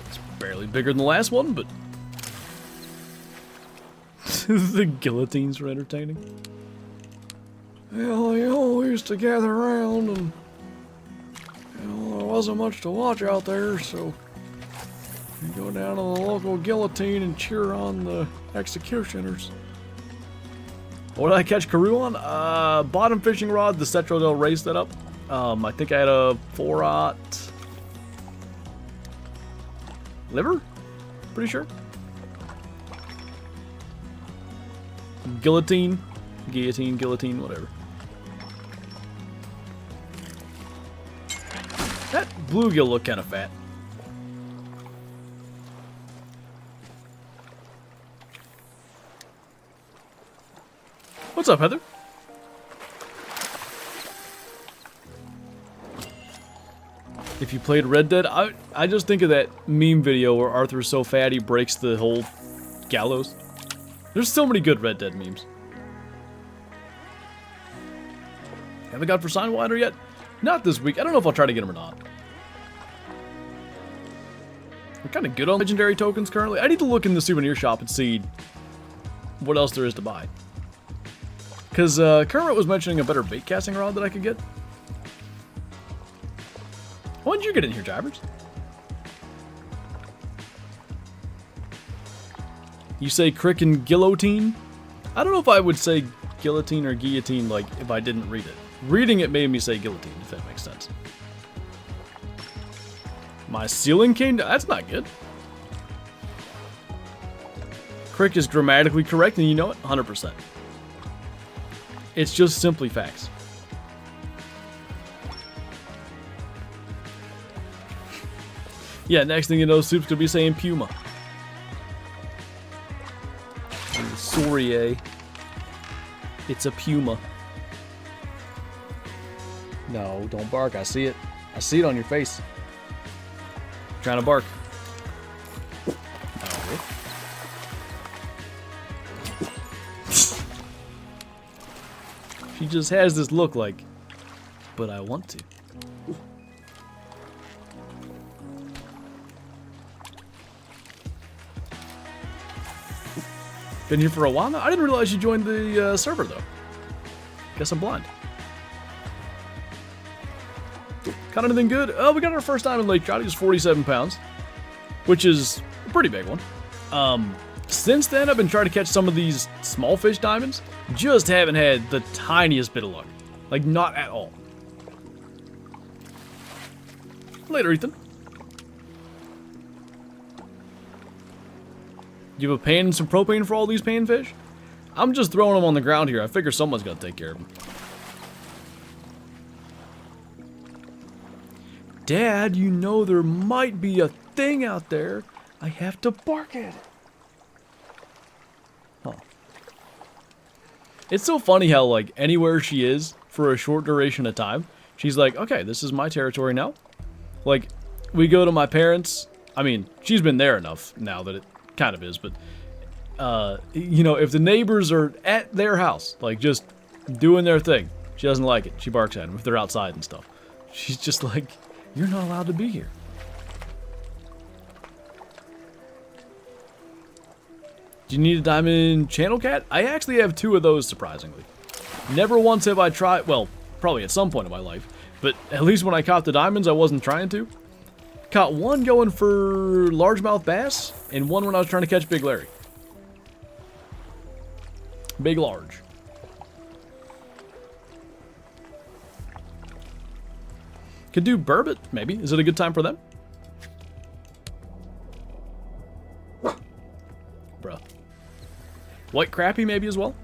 It's barely bigger than the last one, but. The guillotines were entertaining. Well, they all used to gather around, and there wasn't much to watch out there, so you go down to the local guillotine and cheer on the executioners. What did I catch Karoo on? Bottom fishing rod, the Cetro Del Rey setup. I think I had a 4-aught liver? Pretty sure. Guillotine, whatever. That bluegill looked kind of fat. What's up, Heather? If you played Red Dead, I just think of that meme video where Arthur's so fat he breaks the whole gallows. There's so many good Red Dead memes. Haven't got for Signwinder yet? Not this week. I don't know if I'll try to get him or not. I'm kind of good on legendary tokens currently. I need to look in the souvenir shop and see what else there is to buy. Because Kermit was mentioning a better bait casting rod that I could get. When did you get in here, Jabbers? You say crick and guillotine? I don't know if I would say guillotine or guillotine like if I didn't read it. Reading it made me say guillotine, if that makes sense. My ceiling cane? That's not good. Crick is grammatically correct and you know it? 100%. It's just simply facts. Yeah, next thing you know, Soup's gonna be saying Puma. Sorry, eh? It's a Puma. No, don't bark. I see it. I see it on your face. You're trying to bark. No. She just has this look like, but I want to. Been here for a while now? I didn't realize you joined the server, though. Guess I'm blind. Caught anything good? Oh, we got our first time in Lake Trout. He was 47 pounds, which is a pretty big one. Since then, I've been trying to catch some of these small fish diamonds. Just haven't had the tiniest bit of luck. Like, not at all. Later, Ethan. You have a pan and some propane for all these panfish? I'm just throwing them on the ground here. I figure someone's got to take care of them. Dad, you know there might be a thing out there. I have to bark at it. Huh. It's so funny how, like, anywhere she is for a short duration of time, she's like, okay, this is my territory now. Like, we go to my parents. I mean, she's been there enough now that it kind of is, but you know, if the neighbors are at their house, like just doing their thing, she doesn't like it. She barks at them if they're outside and stuff. She's just like, you're not allowed to be here. Do you need a diamond channel cat? I actually have 2 of those, surprisingly. Never once have I tried, well, probably at some point in my life, but at least when I caught the diamonds, I wasn't trying to. Caught one going for largemouth bass, and one when I was trying to catch Big Larry. Big large. Could do burbot, maybe. Is it a good time for them? Bruh. White crappie maybe as well?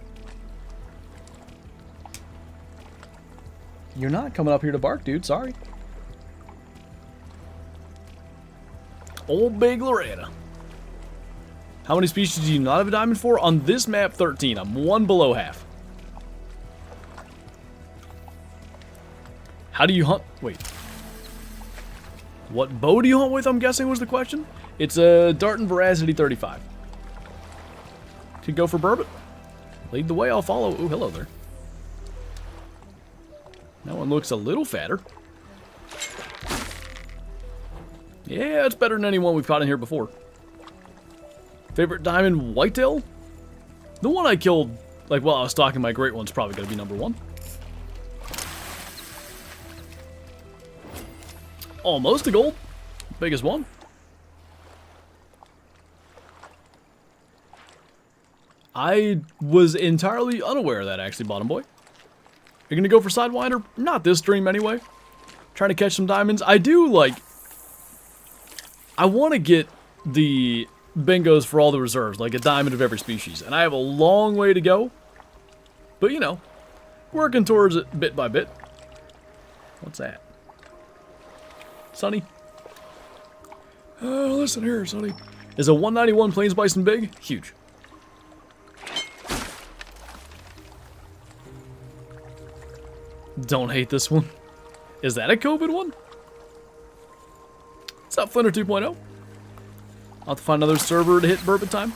You're not coming up here to bark, dude. Sorry. Old Big Loretta. How many species do you not have a diamond for? On this map, 13. I'm one below half. How do you hunt? Wait. What bow do you hunt with, I'm guessing was the question? It's a Darton Veracity 35. Could go for burbot. Lead the way, I'll follow. Ooh, hello there. That one looks a little fatter. Yeah, it's better than any one we've caught in here before. Favorite diamond whitetail? The one I killed, like, while I was stalking my great one's probably going to be number one. Almost a gold. Biggest one. I was entirely unaware of that, actually, bottom boy. You're going to go for Sidewinder? Not this stream, anyway. Trying to catch some diamonds. I do, like... I want to get the bingos for all the reserves, like a diamond of every species. And I have a long way to go. But, you know, working towards it bit by bit. What's that? Sonny? Listen here, Sonny. Is a 191 Plains Bison big? Huge. Don't hate this one. Is that a COVID one? What's up, Flinter 2.0? I'll have to find another server to hit burbot time.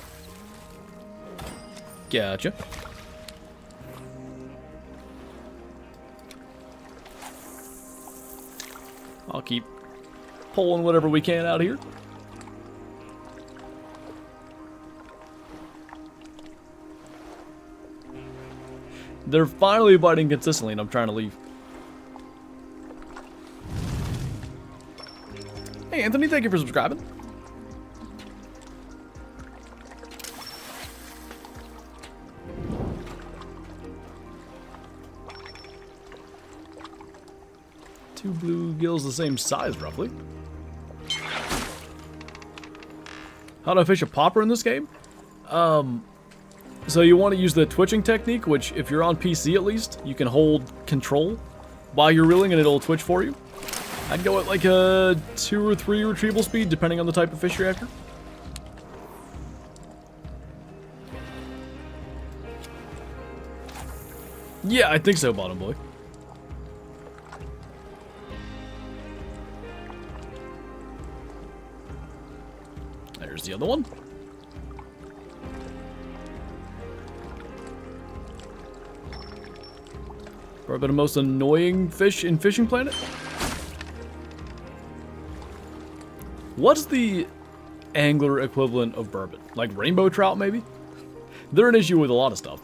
Gotcha. I'll keep pulling whatever we can out here. They're finally biting consistently, and I'm trying to leave. Hey, Anthony, thank you for subscribing. Two bluegills the same size, roughly. How do I fish a popper in this game? So you want to use the twitching technique, which if you're on PC at least, you can hold control while you're reeling and it'll twitch for you. I'd go at like a 2 or 3 retrieval speed, depending on the type of fish you're after. Yeah, I think so, bottom boy. There's the other one. Probably the most annoying fish in Fishing Planet. What's the angler equivalent of burbot? Like rainbow trout, maybe? They're an issue with a lot of stuff.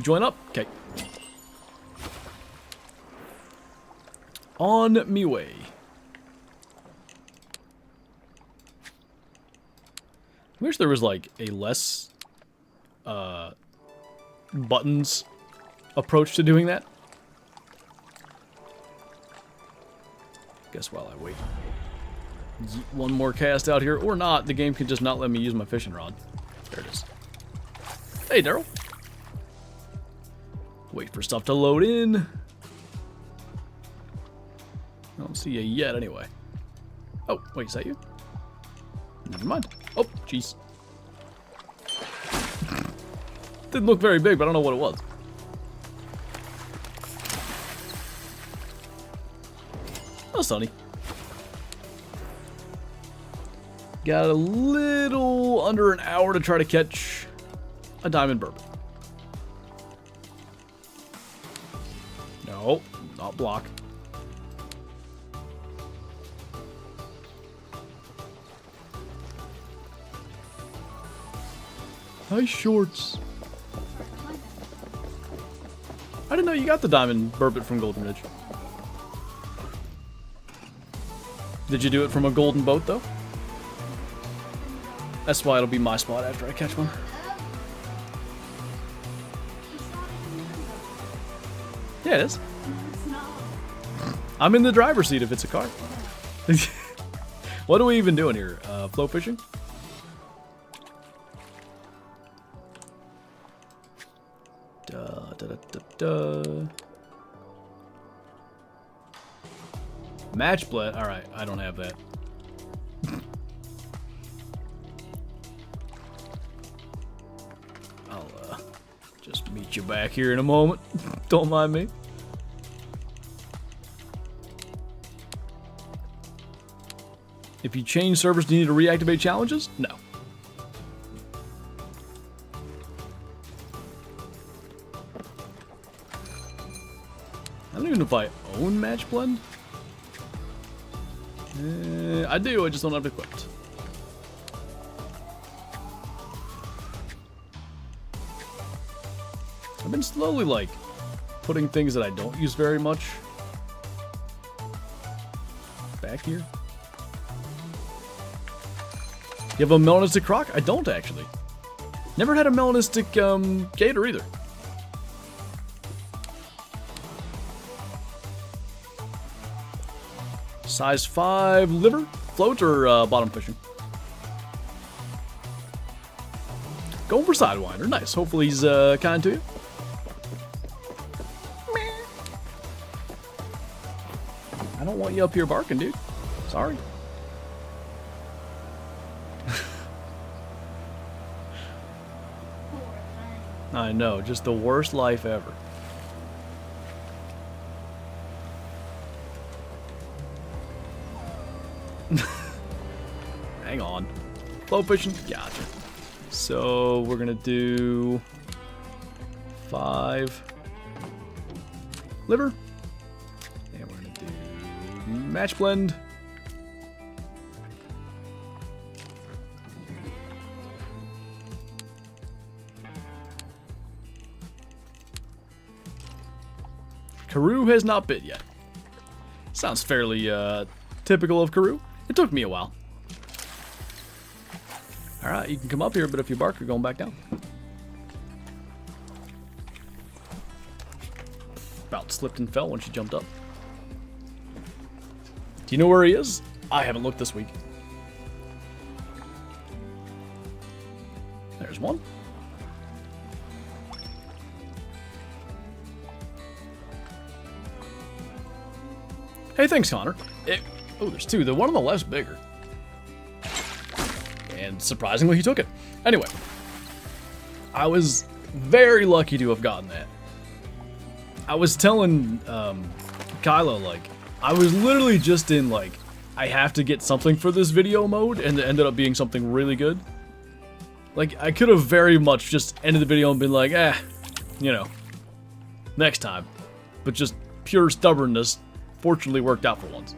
Join up? Okay. On me way. I wish there was like a less buttons approach to doing that. Guess while I wait. One more cast out here, or not, the game can just not let me use my fishing rod. There it is. Hey, Daryl. Wait for stuff to load in. I don't see you yet anyway. Oh, wait, is that you? Never mind. Oh, jeez. Didn't look very big, but I don't know what it was. Oh, Sonny. Got a little under an hour to try to catch a diamond burbot. No, not block. Nice shorts. I didn't know you got the diamond burbot from Golden Ridge. Did you do it from a golden boat, though? That's why it'll be my spot after I catch one. Yeah, it is. I'm in the driver's seat if it's a car. What are we even doing here? Flow fishing? Match blend. Alright, I don't have that. I'll just meet you back here in a moment. Don't mind me. If you change servers, do you need to reactivate challenges? No. I don't even know if I own Match Blend. I do, I just don't have it equipped. I've been slowly, like, putting things that I don't use very much back here. You have a melanistic croc? I don't, actually. Never had a melanistic gator either. Size 5 liver? Float or bottom fishing? Going for Sidewinder. Nice. Hopefully he's kind to you. I don't want you up here barking, dude. Sorry. I know, just the worst life ever. Hang on. Flow fishing? Gotcha. So we're gonna do 5 liver. And we're gonna do match blend. Karoo has not bit yet. Sounds fairly typical of Karoo. It took me a while. Alright, you can come up here, but if you bark, you're going back down. About slipped and fell when she jumped up. Do you know where he is? I haven't looked this week. There's one. Hey, thanks, Connor. Oh, there's 2. The one on the left's bigger. And surprisingly, he took it. Anyway, I was very lucky to have gotten that. I was telling Kylo, like, I was literally just in, like, I have to get something for this video mode, and it ended up being something really good. Like, I could have very much just ended the video and been like, you know, next time. But just pure stubbornness fortunately worked out for once.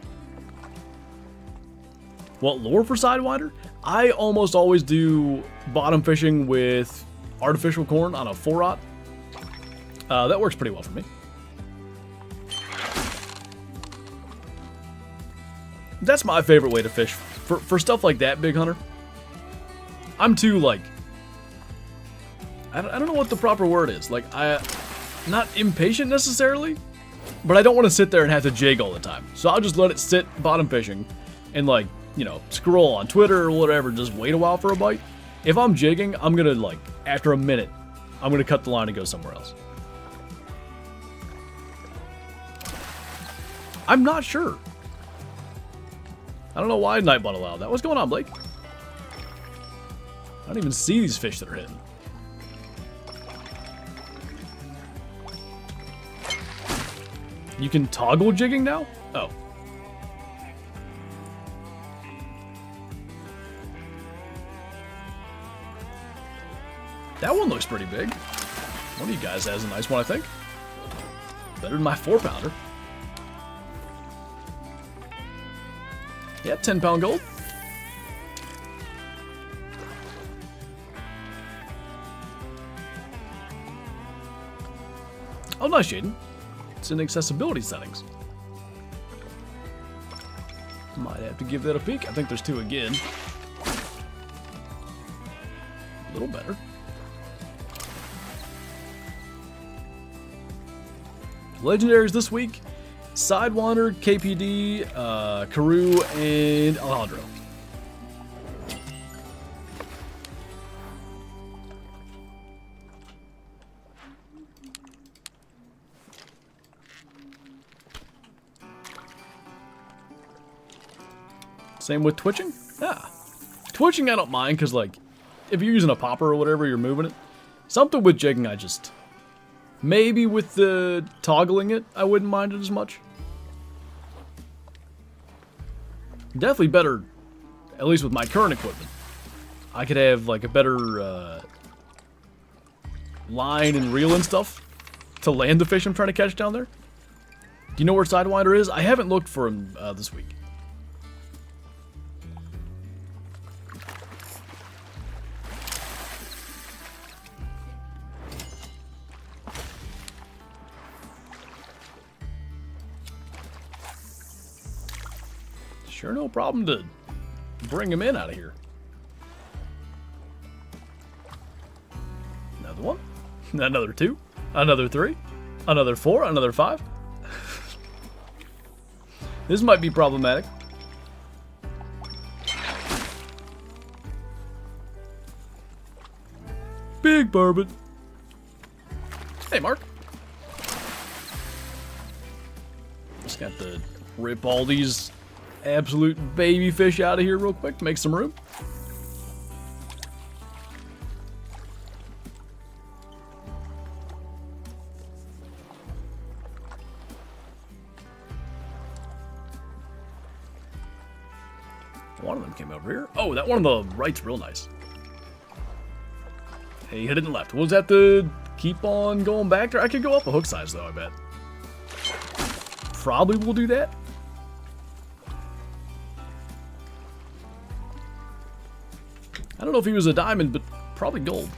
What lure for Sidewinder? I almost always do bottom fishing with artificial corn on a 4-aught. That works pretty well for me. That's my favorite way to fish. For stuff like that, Big Hunter. I'm too, like... I don't know what the proper word is. Like, not impatient necessarily, but I don't want to sit there and have to jig all the time. So I'll just let it sit bottom fishing and, like, you know, scroll on Twitter or whatever, just wait a while for a bite. If I'm jigging, I'm gonna, like, after a minute, I'm gonna cut the line and go somewhere else. I'm not sure. I don't know why Nightbot allowed that. What's going on, Blake? I don't even see these fish that are hitting. You can toggle jigging now? Oh. That one looks pretty big. One of you guys has a nice one, I think. Better than my 4-pounder. Yep, 10-pound gold. Oh, nice, Jaden. It's in accessibility settings. Might have to give that a peek. I think there's two again. A little better. Legendaries this week: Sidewinder, KPD, Karoo, and Alejandro. Same with twitching. Yeah, twitching I don't mind because, like, if you're using a popper or whatever, you're moving it. Something with jigging, I just, maybe with the toggling it, I wouldn't mind it as much. Definitely better, at least with my current equipment. I could have like a better line and reel and stuff to land the fish I'm trying to catch down there. Do you know where Sidewinder is? I haven't looked for him this week. Sure, no problem to bring him in out of here. Another one, another two, another three, another four, another five. This might be problematic. Big bourbon. Hey, Mark. Just got to rip all these absolute baby fish out of here real quick to make some room. One of them came over here. Oh, that one on the right's real nice. Hey, hit it and left. We'll just have to keep on going back there. I could go up a hook size though, I bet. Probably will do that. I don't know if he was a diamond, but probably gold.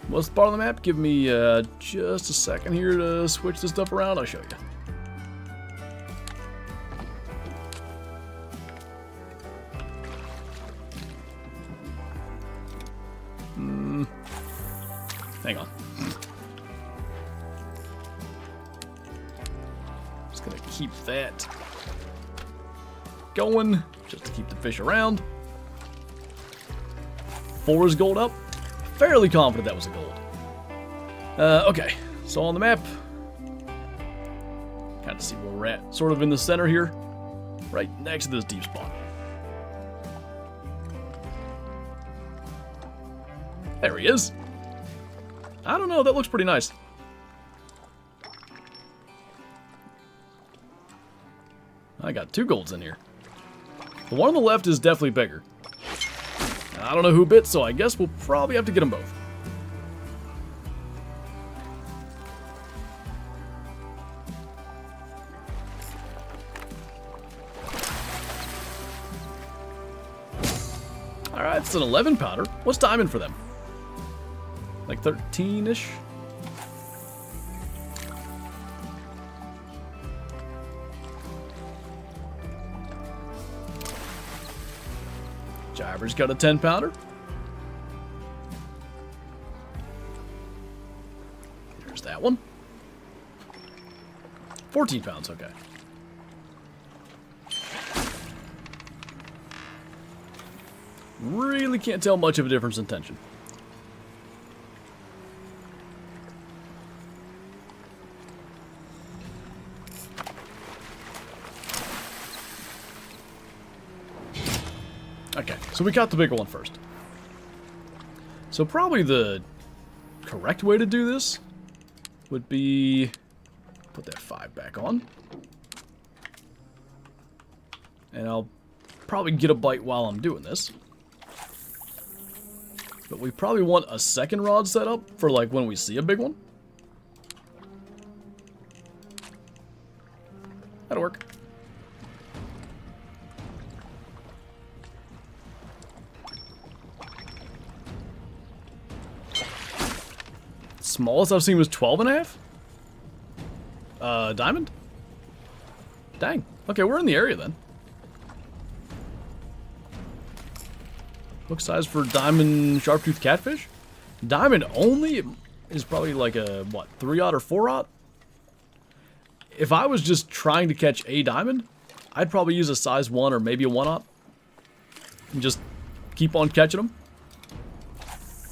What's the part of the map? Give me just a second here to switch this stuff around. I'll show you. Hang on. Gonna keep that going just to keep the fish around. 4 is gold up. Fairly confident that was a gold. Okay, so on the map, kind of see where we're at. Sort of in the center here, right next to this deep spot. There he is. I don't know, that looks pretty nice. I got 2 golds in here. The one on the left is definitely bigger. I don't know who bit, so I guess we'll probably have to get them both. Alright, it's an 11 pounder. What's diamond for them? Like 13-ish? Jiver's got a 10 pounder. There's that one. 14 pounds, okay. Really can't tell much of a difference in tension. Okay, so we got the bigger one first. So probably the correct way to do this would be put that 5 back on. And I'll probably get a bite while I'm doing this. But we probably want a second rod set up for like when we see a big one. That'll work. Smallest I've seen was 12.5. Diamond? Dang. Okay, we're in the area then. Hook size for diamond sharp-tooth catfish? Diamond only is probably like a, what, 3/0 or 4/0? If I was just trying to catch a diamond, I'd probably use a size 1 or maybe a 1/0. And just keep on catching them.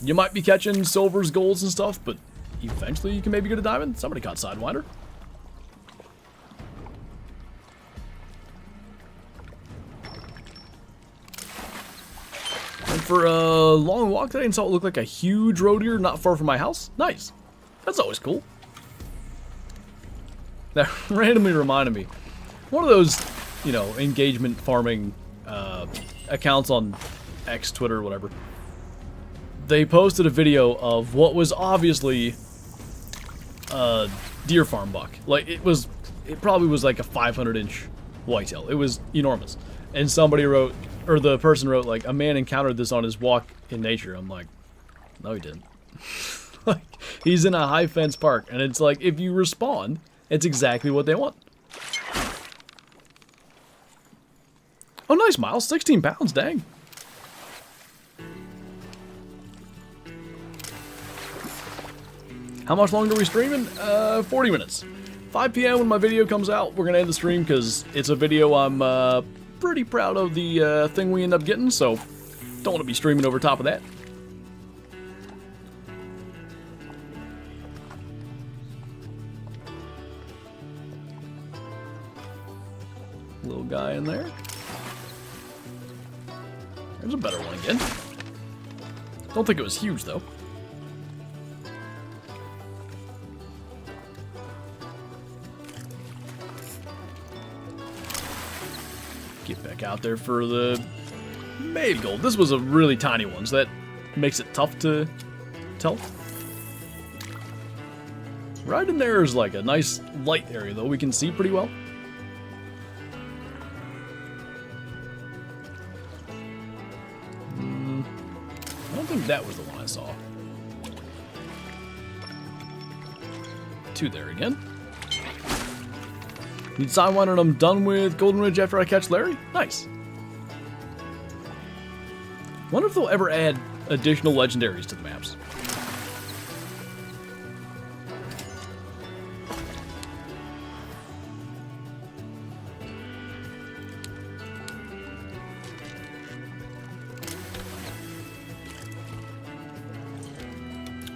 You might be catching silvers, golds, and stuff, but eventually you can maybe get a diamond. Somebody caught Sidewinder. And for a long walk today and saw it look like a huge roe deer not far from my house. Nice. That's always cool. That randomly reminded me. One of those, you know, engagement farming accounts on X, Twitter, or whatever. They posted a video of what was obviously a deer farm buck. Like, it probably was like a 500-inch whitetail. It was enormous. And somebody wrote, or the person wrote, like, a man encountered this on his walk in nature. I'm like, no, he didn't. Like, he's in a high fence park, and it's like, if you respond, it's exactly what they want. Oh, nice, Miles. 16 pounds, dang. How much longer are we streaming? 40 minutes. 5 p.m. when my video comes out, we're going to end the stream because it's a video I'm pretty proud of the thing we end up getting, so don't want to be streaming over top of that. Little guy in there. There's a better one again. Don't think it was huge, though. Get back out there for the made gold. This was a really tiny one, so that makes it tough to tell. Right in there is like a nice light area, though. We can see pretty well. I don't think that was the one I saw. Two there again. Need Sidewinder and I'm done with Golden Ridge after I catch Larry? Nice. Wonder if they'll ever add additional legendaries to the maps.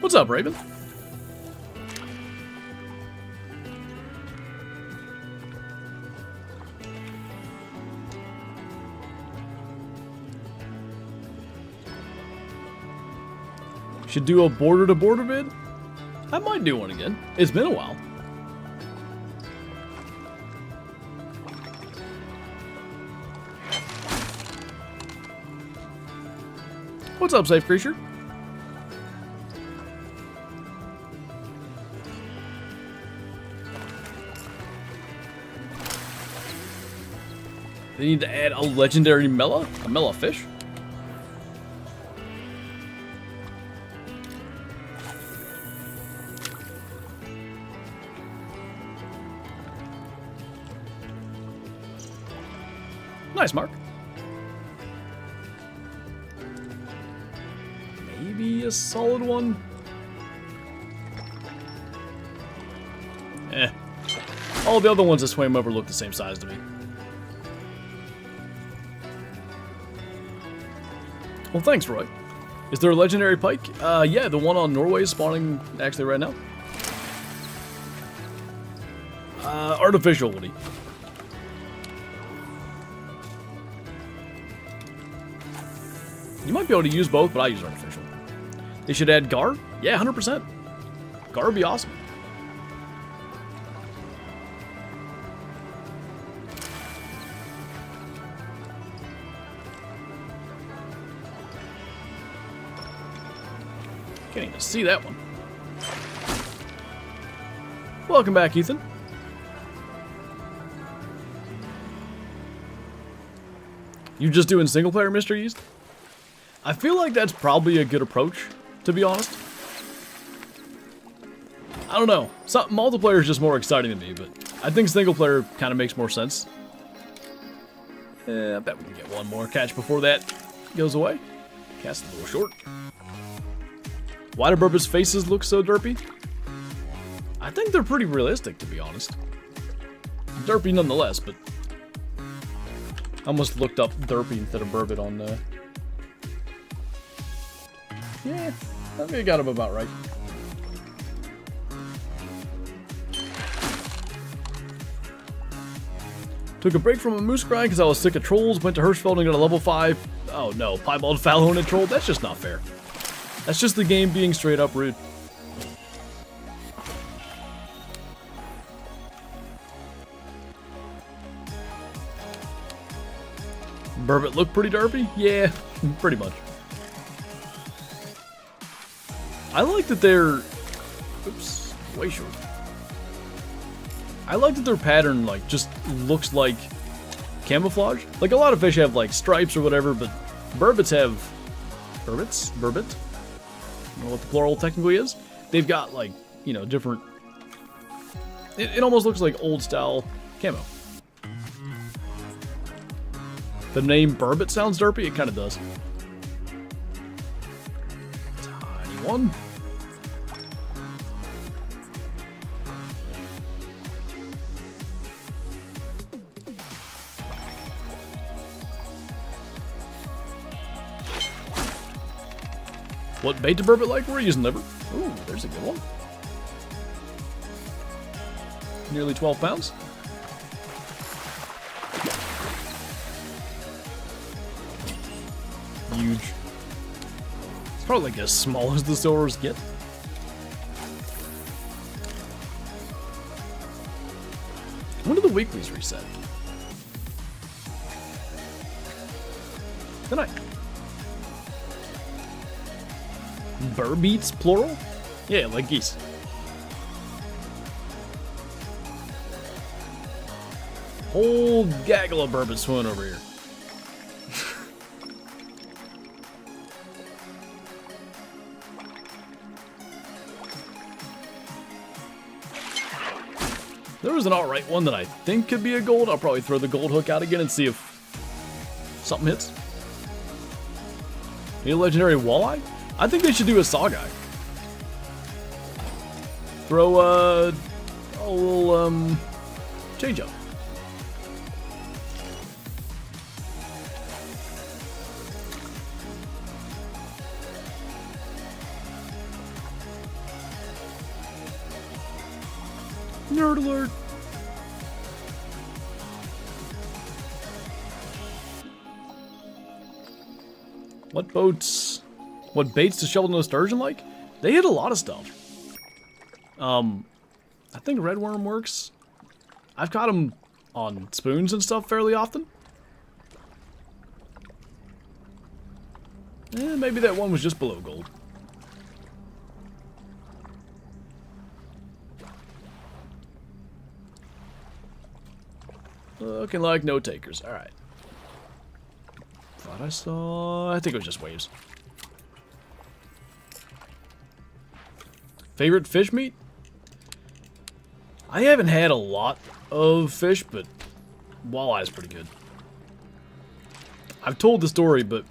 What's up, Raven? Should do a border-to-border vid? I might do one again. It's been a while. What's up, safe creature? They need to add a legendary Mela? A Mela fish? Nice, Mark. Maybe a solid one? Eh. All the other ones that swam over look the same size to me. Well, thanks, Roy. Is there a legendary pike? Yeah, the one on Norway is spawning actually right now. Artificial, Woody. You might be able to use both, but I use artificial. They should add Gurr? Yeah, 100%. Gurr would be awesome. Can't even see that one. Welcome back, Ethan. You just doing single player, Mr. Yeast? I feel like that's probably a good approach, to be honest. I don't know. Multiplayer is just more exciting to me, but I think single player kind of makes more sense. I bet we can get one more catch before that goes away. Cast a little short. Why do burbot's faces look so derpy? I think they're pretty realistic, to be honest. Derpy nonetheless, but I almost looked up derpy instead of burbot on yeah, I think I got him about right. Took a break from a moose grind because I was sick of trolls, went to Hirschfeld and got a level 5. Oh no, piebald fallow and a troll? That's just not fair. That's just the game being straight up rude. Burbot look pretty derpy? Yeah, pretty much. I like that they're... Oops, way short. I like that their pattern, like, just looks like camouflage. Like, a lot of fish have, like, stripes or whatever, but burbots have... Burbots? Burbot? I don't know what the plural technically is. They've got, like, you know, different... It almost looks like old-style camo. The name burbot sounds derpy? It kind of does. Tiny one. What bait to burbot like? We're using liver. Ooh, there's a good one. Nearly 12 pounds. Huge. It's probably like as small as the silvers get. When do the weeklies reset? Tonight. Burbeats, plural? Yeah, like geese. Whole gaggle of burbot swimming over here. There was an alright one that I think could be a gold. I'll probably throw the gold hook out again and see if something hits. Need a legendary walleye? I think they should do a saw guy. Throw a little change up. Nerd alert. What baits does Sheldon Sturgeon like? They hit a lot of stuff. I think red worm works. I've caught them on spoons and stuff fairly often. Maybe that one was just below gold. Looking like no takers. Alright. Thought I saw... I think it was just waves. Favorite fish meat? I haven't had a lot of fish, but walleye is pretty good. I've told the story, but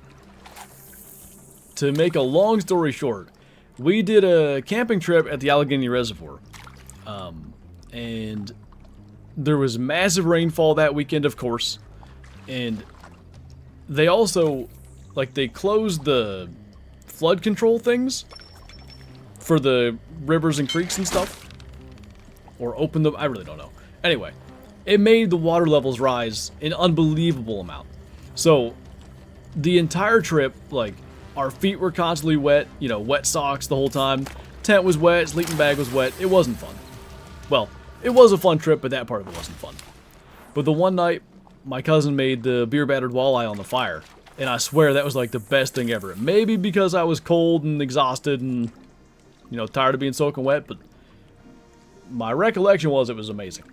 to make a long story short, we did a camping trip at the Allegheny Reservoir. And there was massive rainfall that weekend, of course. And they also, like, they closed the flood control things for the rivers and creeks and stuff. Or opened them, I really don't know. Anyway, it made the water levels rise an unbelievable amount. So, the entire trip, like, our feet were constantly wet, you know, wet socks the whole time. Tent was wet, sleeping bag was wet. It wasn't fun. Well, it was a fun trip, but that part of it wasn't fun. But the one night, my cousin made the beer-battered walleye on the fire. And I swear that was like the best thing ever. Maybe because I was cold and exhausted and, you know, tired of being soaking wet, but my recollection was it was amazing.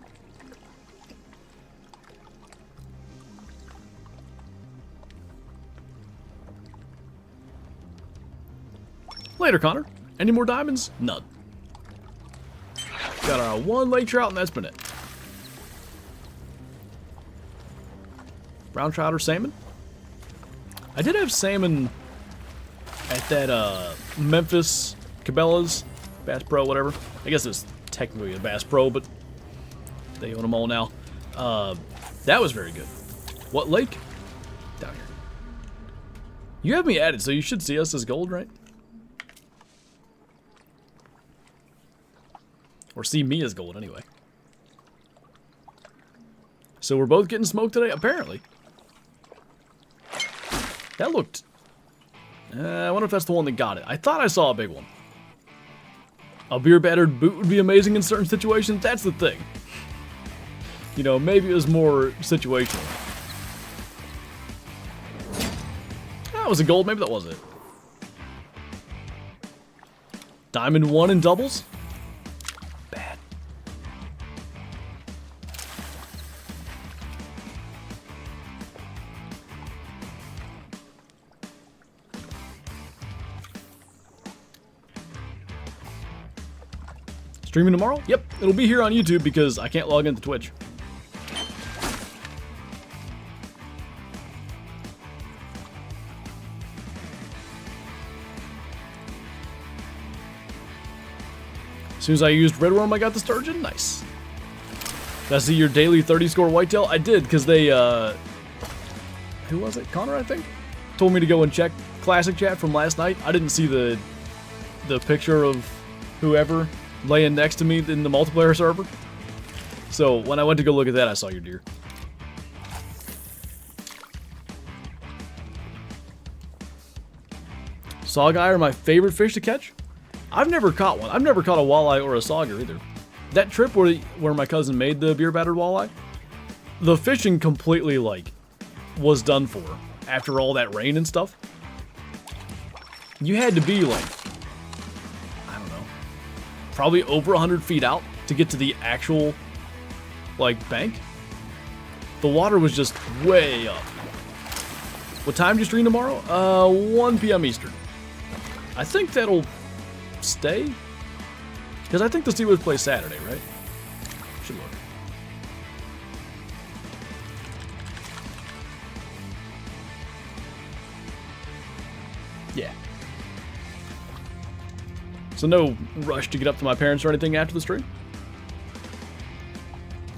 Later, Connor. Any more diamonds? None. Got our one lake trout, and that's been it. Brown trout or salmon? I did have salmon at that Memphis Cabela's Bass Pro, whatever. I guess it's technically a Bass Pro, but they own them all now. That was very good. What lake? Down here. You have me added, so you should see us as gold, right? Or see me as gold, anyway. So we're both getting smoked today? Apparently. That looked... I wonder if that's the one that got it. I thought I saw a big one. A beer-battered boot would be amazing in certain situations. That's the thing. You know, maybe it was more situational. That was a gold. Maybe that was it. Diamond 1 in doubles? Bad. Streaming tomorrow? Yep, it'll be here on YouTube because I can't log into Twitch. As soon as I used red worm, I got the sturgeon. Nice. Did I see your daily 30 score whitetail? I did, because they, who was it? Connor, I think? Told me to go and check Classic Chat from last night. I didn't see the picture of whoever laying next to me in the multiplayer server. So when I went to go look at that, I saw your deer. Sawguy are my favorite fish to catch. I've never caught one. I've never caught a walleye or a sauger either. That trip where my cousin made the beer battered walleye, the fishing completely was done for after all that rain and stuff. You had to be I don't know, probably over 100 feet out to get to the actual bank. The water was just way up. What time do you stream tomorrow? 1 p.m. Eastern. I think that'll stay? Because I think the Steelers play Saturday, right? Should look. Yeah. So no rush to get up to my parents or anything after the stream?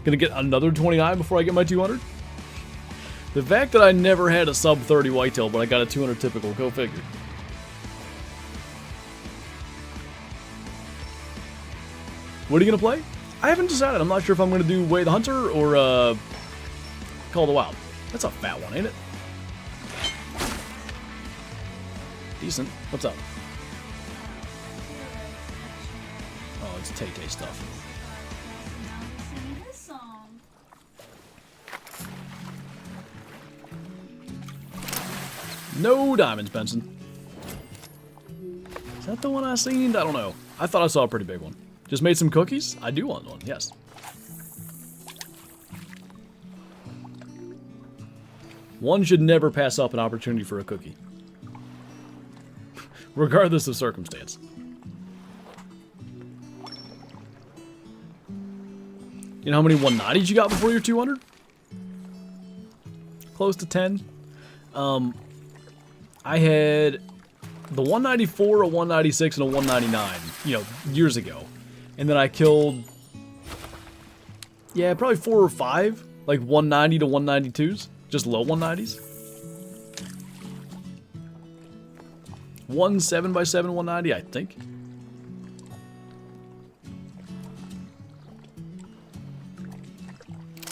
Gonna get another 29 before I get my 200? The fact that I never had a sub 30 whitetail, but I got a 200 typical, go figure. What are you going to play? I haven't decided. I'm not sure if I'm going to do Way the Hunter or Call the Wild. That's a fat one, ain't it? Decent. What's up? Oh, it's Tay-Tay stuff. No diamonds, Benson. Is that the one I seen? I don't know. I thought I saw a pretty big one. Just made some cookies? I do want one, yes. One should never pass up an opportunity for a cookie. Regardless of circumstance. You know how many 190s you got before your 200? Close to 10. I had the 194, a 196, and a 199, years ago. And then I killed, yeah, probably 4 or 5, 190 to 192s, just low 190s. 1 7x7 190, I think.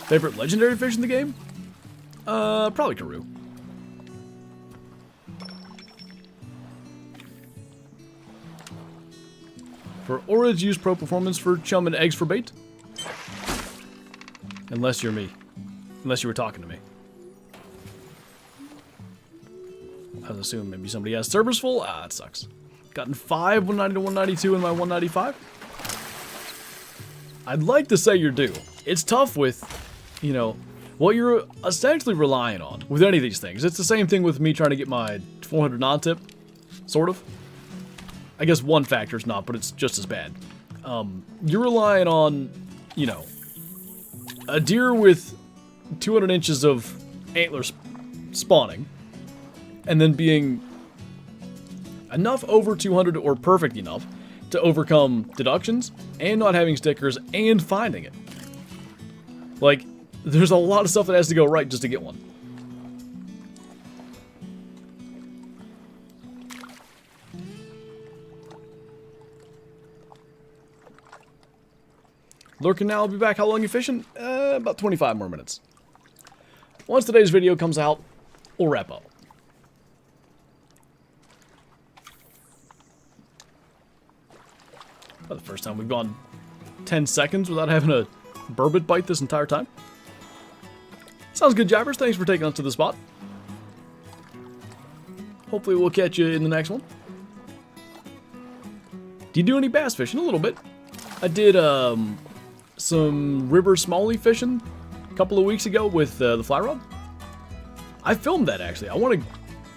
Favorite legendary fish in the game? Probably Karoo. For Orage, use Pro Performance for chum and eggs for bait. Unless you're me. Unless you were talking to me. I was assuming maybe somebody has servers full. Ah, that sucks. Gotten 5 190 to 192 in my 195. I'd like to say you're due. It's tough with, what you're essentially relying on with any of these things. It's the same thing with me trying to get my 400 non-tip, sort of. I guess one factor's not, but it's just as bad. you're relying on, you know, a deer with 200 inches of antlers spawning, and then being enough over 200 or perfect enough to overcome deductions, and not having stickers, and finding it. Like, there's a lot of stuff that has to go right just to get one. Lurking now, I'll be back. How long you fishing? About 25 more minutes. Once today's video comes out, we'll wrap up. For the first time we've gone 10 seconds without having a burbot bite this entire time. Sounds good, Jabbers. Thanks for taking us to the spot. Hopefully we'll catch you in the next one. Do you do any bass fishing? A little bit. I did some river smallie fishing a couple of weeks ago with the fly rod. I filmed that actually. I want to.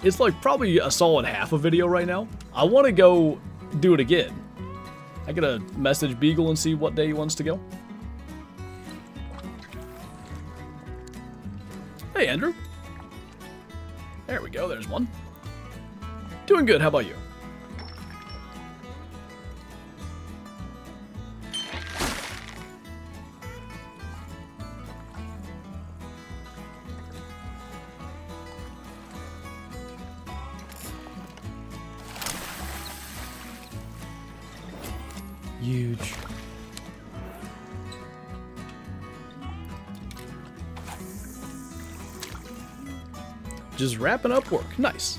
It's like probably a solid half a video right now. I want to go do it again. I gotta message Beagle and see what day he wants to go. Hey, Andrew. There we go. There's one. Doing good. How about you? Huge. Just wrapping up work. Nice.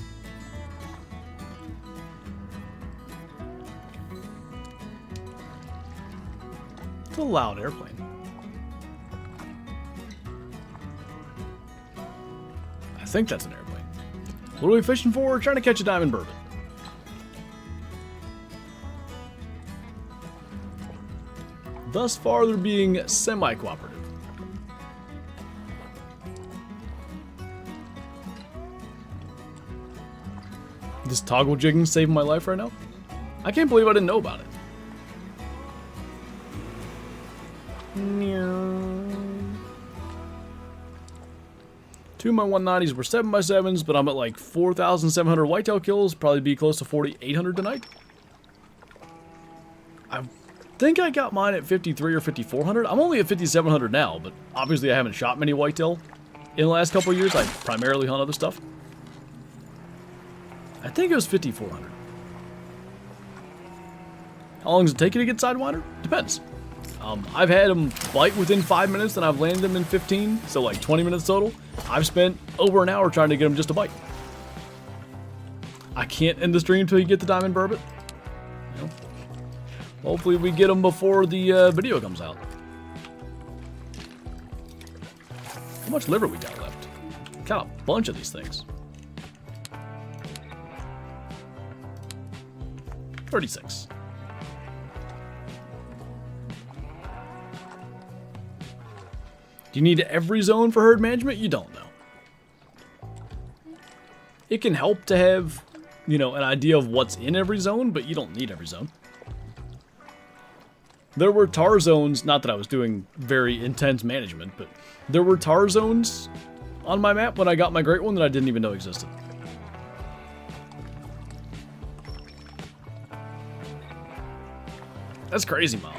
It's a loud airplane. I think that's an airplane. What are we fishing for? We're trying to catch a diamond burbot. Thus far, they're being semi-cooperative. This toggle jigging saving my life right now? I can't believe I didn't know about it. Two of my 190s were 7x7s, but I'm at like 4,700 whitetail kills. Probably be close to 4,800 tonight. I think I got mine at 53 or 5,400. I'm only at 5,700 now, but obviously I haven't shot many whitetail in the last couple of years. I primarily hunt other stuff. I think it was 5,400. How long does it take you to get Sidewinder? Depends. I've had them bite within 5 minutes, and I've landed them in 15, so like 20 minutes total. I've spent over an hour trying to get them just to bite. I can't end the stream until you get the diamond burbot. You know? Hopefully we get them before the video comes out. How much liver we got left? Got a bunch of these things. 36. Do you need every zone for herd management? You don't know. It can help to have, you know, an idea of what's in every zone, but you don't need every zone. There were tar zones, not that I was doing very intense management, but there were tar zones on my map when I got my great one that I didn't even know existed. That's crazy, Mom.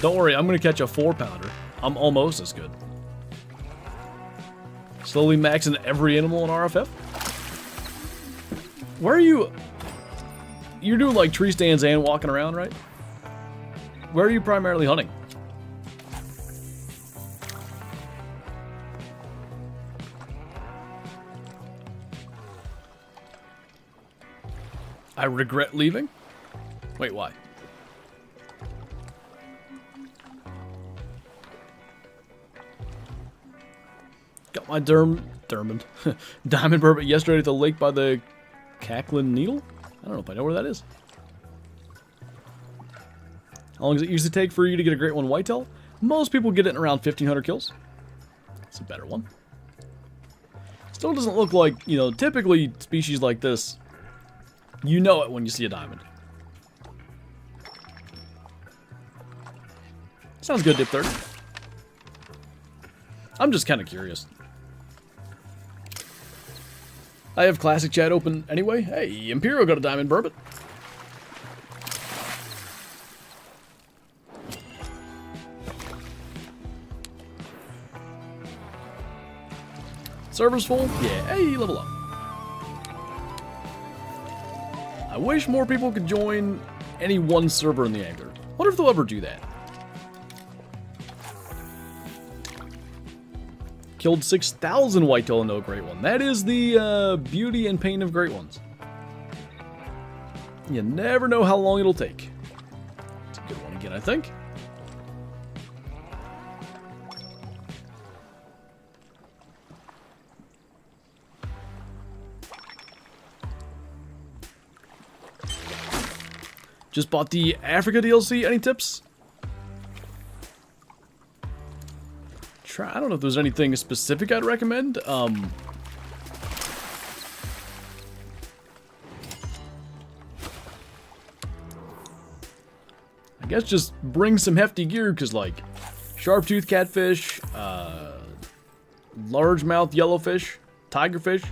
Don't worry, I'm going to catch a 4-pounder. I'm almost as good. Slowly maxing every animal in RFF. Where are you? You're doing like tree stands and walking around, right? Where are you primarily hunting? I regret leaving? Wait, why? Got my diamond burbot yesterday at the lake by the Cackling Needle? I don't know if I know where that is. How long does it usually take for you to get a great one whitetail? Most people get it in around 1,500 kills. It's a better one. Still doesn't look like, you know, typically species like this, you know it when you see a diamond. Sounds good, Dip 30. I'm just kind of curious. I have Classic Chat open anyway. Hey, Imperial got a diamond burbot. Server's full? Yeah, hey, level up. I wish more people could join any one server in the Angler. Wonder if they'll ever do that. Killed 6,000 whitetail and no great one. That is the beauty and pain of great ones. You never know how long it'll take. It's a good one again, I think. Just bought the Africa DLC. Any tips? I don't know if there's anything specific I'd recommend. I guess just bring some hefty gear, because like sharp-tooth catfish, largemouth yellowfish, tigerfish,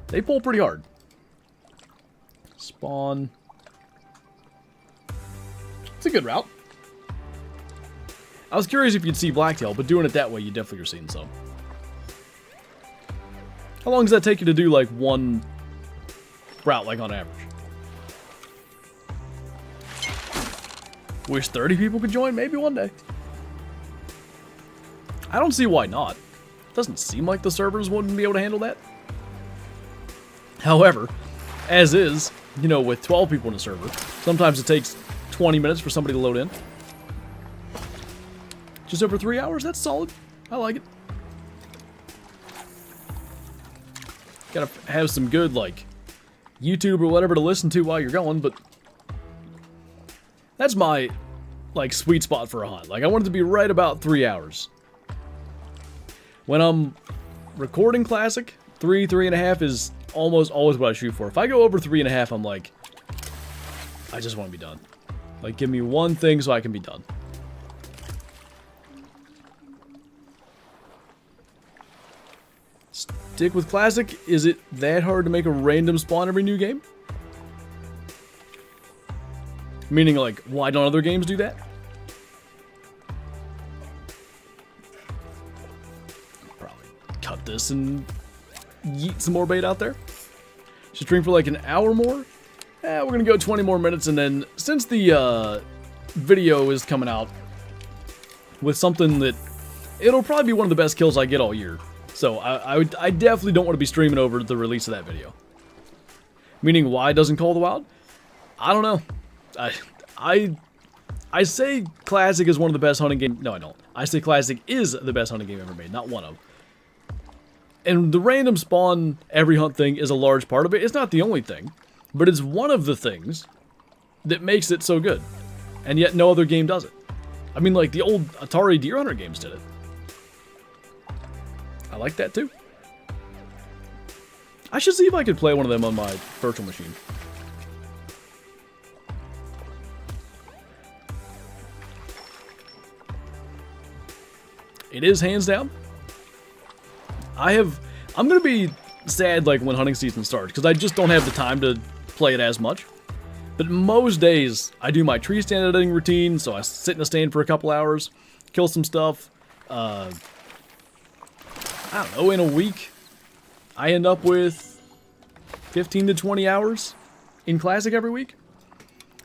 they pull pretty hard. Spawn. It's a good route. I was curious if you'd see blacktail, but doing it that way, you definitely are seeing some. How long does that take you to do, like, one route, like, on average? Wish 30 people could join? Maybe one day. I don't see why not. Doesn't seem like the servers wouldn't be able to handle that. However, as is, you know, with 12 people in a server, sometimes it takes 20 minutes for somebody to load in. Just over 3 hours? That's solid. I like it. Gotta have some good, like, YouTube or whatever to listen to while you're going, but that's my, like, sweet spot for a hunt. Like, I want it to be right about 3 hours. When I'm recording Classic, 3.5 is almost always what I shoot for. If I go over 3.5, I'm like, I just want to be done. Like, give me one thing so I can be done. Stick with Classic. Is it that hard to make a random spawn every new game? Meaning, like, why don't other games do that? Probably cut this and yeet some more bait out there. Should stream for like an hour more. We're gonna go 20 more minutes, and then since the video is coming out with something that it'll probably be one of the best kills I get all year. So I definitely don't want to be streaming over the release of that video. Meaning, why doesn't Call of the Wild? I don't know. I say Classic is one of the best hunting games. No, I don't. I say Classic is the best hunting game ever made, not one of. And the random spawn every hunt thing is a large part of it. It's not the only thing, but it's one of the things that makes it so good. And yet no other game does it. I mean, like the old Atari Deer Hunter games did it. I like that too. I should see if I could play one of them on my virtual machine. It is hands down. I'm gonna be sad like when hunting season starts, because I just don't have the time to play it as much. But most days I do my tree stand editing routine, so I sit in a stand for a couple hours, kill some stuff. I don't know, in a week, I end up with 15 to 20 hours in Classic every week.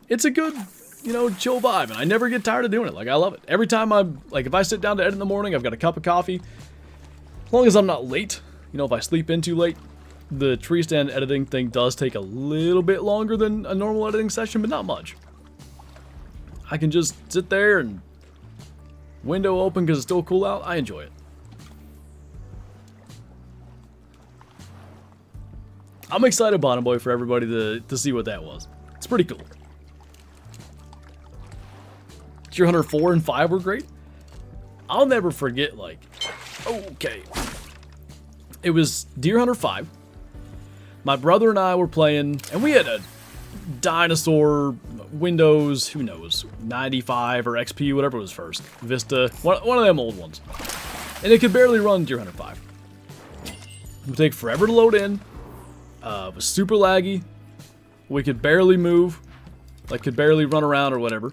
It's a good, you know, chill vibe, and I never get tired of doing it. Like, I love it. Every time I'm, like, if I sit down to edit in the morning, I've got a cup of coffee. As long as I'm not late, you know, if I sleep in too late, the tree stand editing thing does take a little bit longer than a normal editing session, but not much. I can just sit there and window open because it's still cool out. I enjoy it. I'm excited, Bottom Boy, for everybody to see what that was. It's pretty cool. Deer Hunter 4 and 5 were great. I'll never forget, like, okay. It was Deer Hunter 5. My brother and I were playing, and we had a dinosaur, Windows, who knows, 95 or XP, whatever was first. Vista, one of them old ones. And it could barely run Deer Hunter 5. It would take forever to load in. It was super laggy. We could barely move. Like, could barely run around or whatever.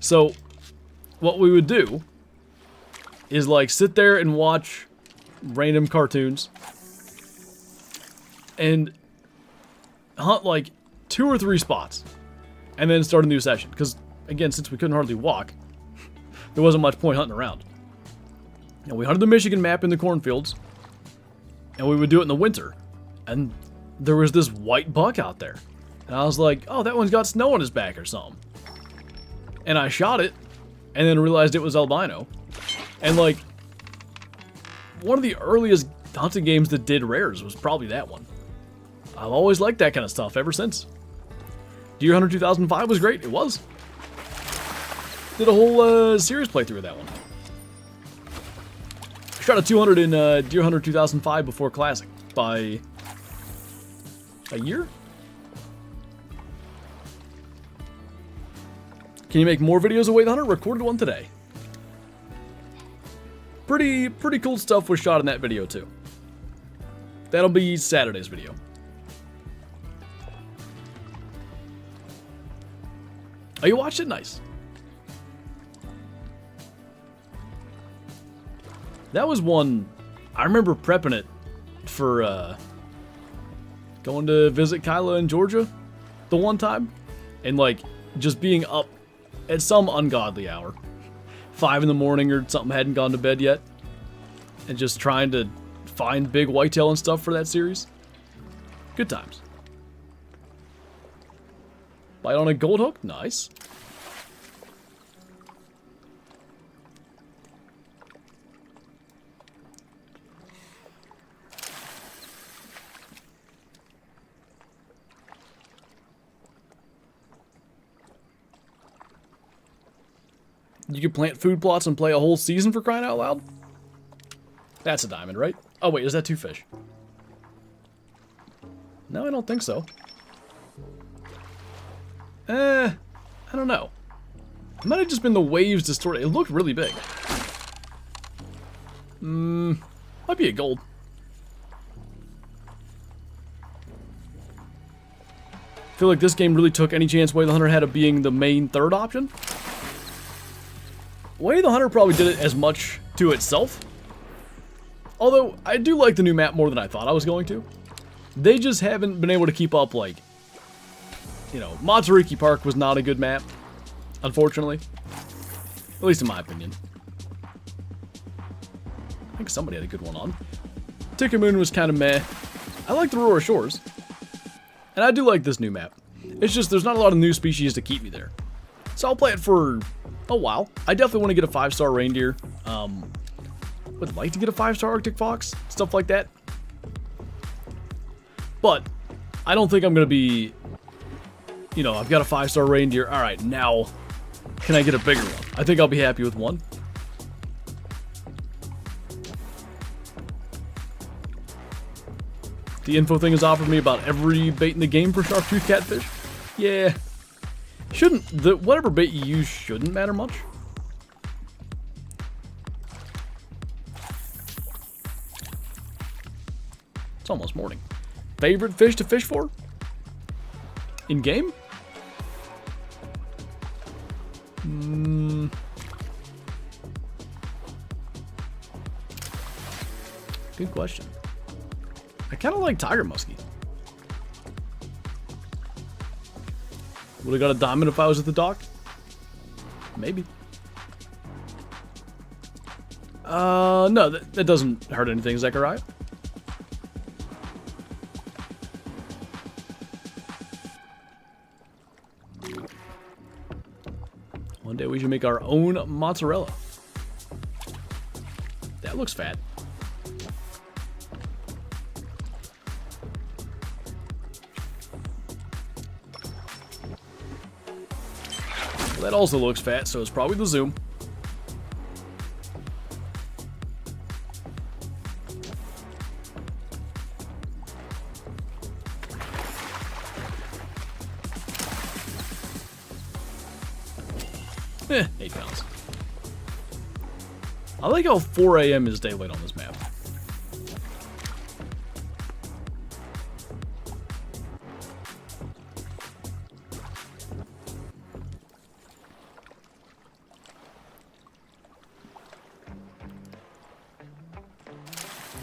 So, what we would do is, like, sit there and watch random cartoons. And hunt, like, 2 or 3 spots. And then start a new session. Because, again, since we couldn't hardly walk, there wasn't much point hunting around. And we hunted the Michigan map in the cornfields. And we would do it in the winter. And there was this white buck out there. And I was like, oh, that one's got snow on his back or something. And I shot it. And then realized it was albino. And, like, one of the earliest hunting games that did rares was probably that one. I've always liked that kind of stuff ever since. Deer Hunter 2005 was great. It was. Did a whole series playthrough of that one. Shot a 200 in Deer Hunter 2005 before Classic by a year. Can you make more videos of Way the Hunter? Recorded one today. Pretty cool stuff was shot in that video too. That'll be Saturday's video. Oh, you watched it? Nice. That was one, I remember prepping it for going to visit Kyla in Georgia the one time. And like, just being up at some ungodly hour. 5 in the morning or something, hadn't gone to bed yet. And just trying to find big whitetail and stuff for that series. Good times. Bite on a gold hook? Nice. You could plant food plots and play a whole season for crying out loud? That's a diamond, right? Oh wait, is that 2 fish? No, I don't think so. I don't know. It might have just been the waves distorted. It looked really big. Might be a gold. I feel like this game really took any chance Way the Hunter had of being the main third option. Way the Hunter probably did it as much to itself. Although, I do like the new map more than I thought I was going to. They just haven't been able to keep up, like, you know, Matsuriki Park was not a good map, unfortunately. At least in my opinion. I think somebody had a good one on. Tikamoon was kind of meh. I like the Aurora Shores. And I do like this new map. It's just there's not a lot of new species to keep me there. So I'll play it for a while. I definitely want to get a 5-star reindeer. Would like to get a 5-star Arctic fox. Stuff like that. But I don't think I'm going to be, you know, I've got a 5-star reindeer. All right, now can I get a bigger one? I think I'll be happy with one. The info thing has offered me about every bait in the game for sharp-tooth catfish. Yeah. Whatever bait you use shouldn't matter much. It's almost morning. Favorite fish to fish for? In game? Good question. I kind of like tiger muskie. Would have got a diamond if I was at the dock? Maybe. No, that doesn't hurt anything, Zechariah. One day we should make our own mozzarella. That looks fat. Well, that also looks fat, so it's probably the zoom. 8 pounds. I like how 4 a.m. is daylight on this map.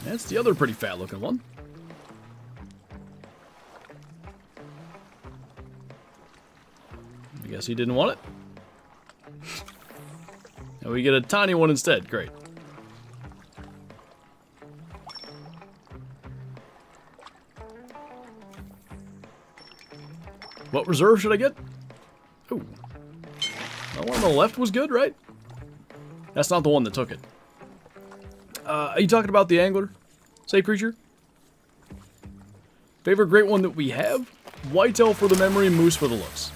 That's the other pretty fat looking one. I guess he didn't want it. And we get a tiny one instead. Great. What reserve should I get? Oh. The one on the left was good, right? That's not the one that took it. Are you talking about the angler? Say creature? Favorite great one that we have? Whitetail for the memory, moose for the looks.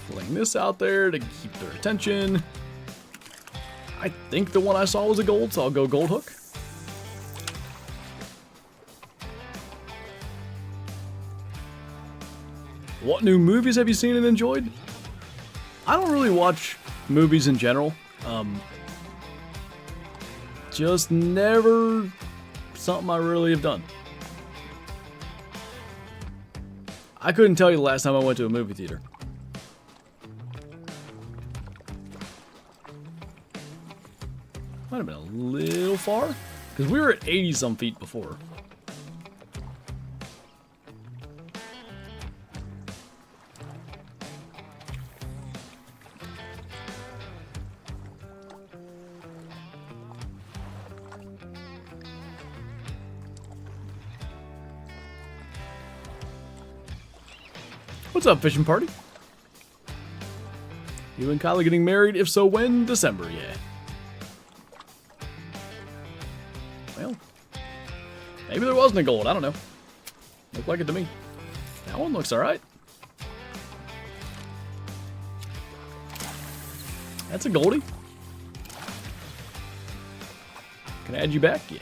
Fling this out there to keep their attention. I think the one I saw was a gold, so I'll go gold hook. What new movies have you seen and enjoyed? I don't really watch movies in general. Just never something I really have done. I couldn't tell you the last time I went to a movie theater. Might have been a little far, because we were at 80-some feet before. What's up, fishing party? You and Kylie getting married? If so, when? December, yeah. Well, maybe there wasn't a gold. I don't know. Looked like it to me. That one looks alright. That's a goldie. Can I add you back? Yeah.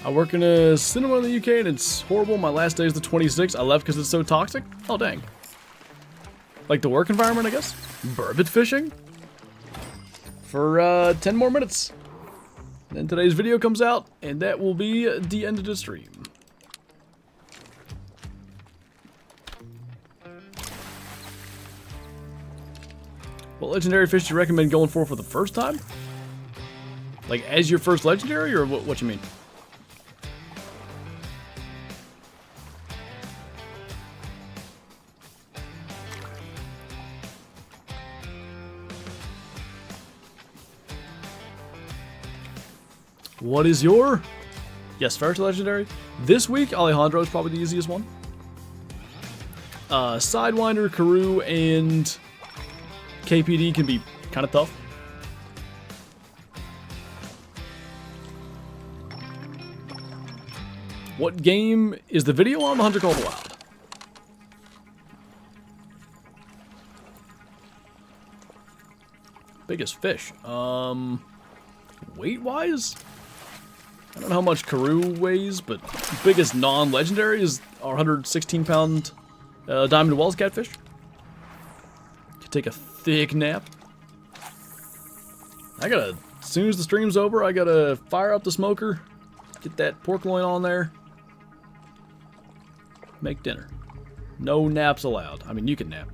I work in a cinema in the UK and it's horrible. My last day is the 26th. I left because it's so toxic. Oh, dang. Like the work environment, I guess? Burbot fishing? For 10 more minutes. Then today's video comes out, and that will be the end of the stream. What legendary fish do you recommend going for the first time? Like as your first legendary, or what you mean? What is your... Yes, first legendary. This week, Alejandro is probably the easiest one. Sidewinder, Karoo, and KPD can be kind of tough. What game is the video on? The Hunter Called Wild. Biggest fish. Weight-wise? I don't know how much Karoo weighs, but biggest non-legendary is our 116-pound Diamond Wells catfish. Could take a thick nap. As soon as the stream's over, I gotta fire up the smoker, get that pork loin on there, make dinner. No naps allowed. I mean, you can nap.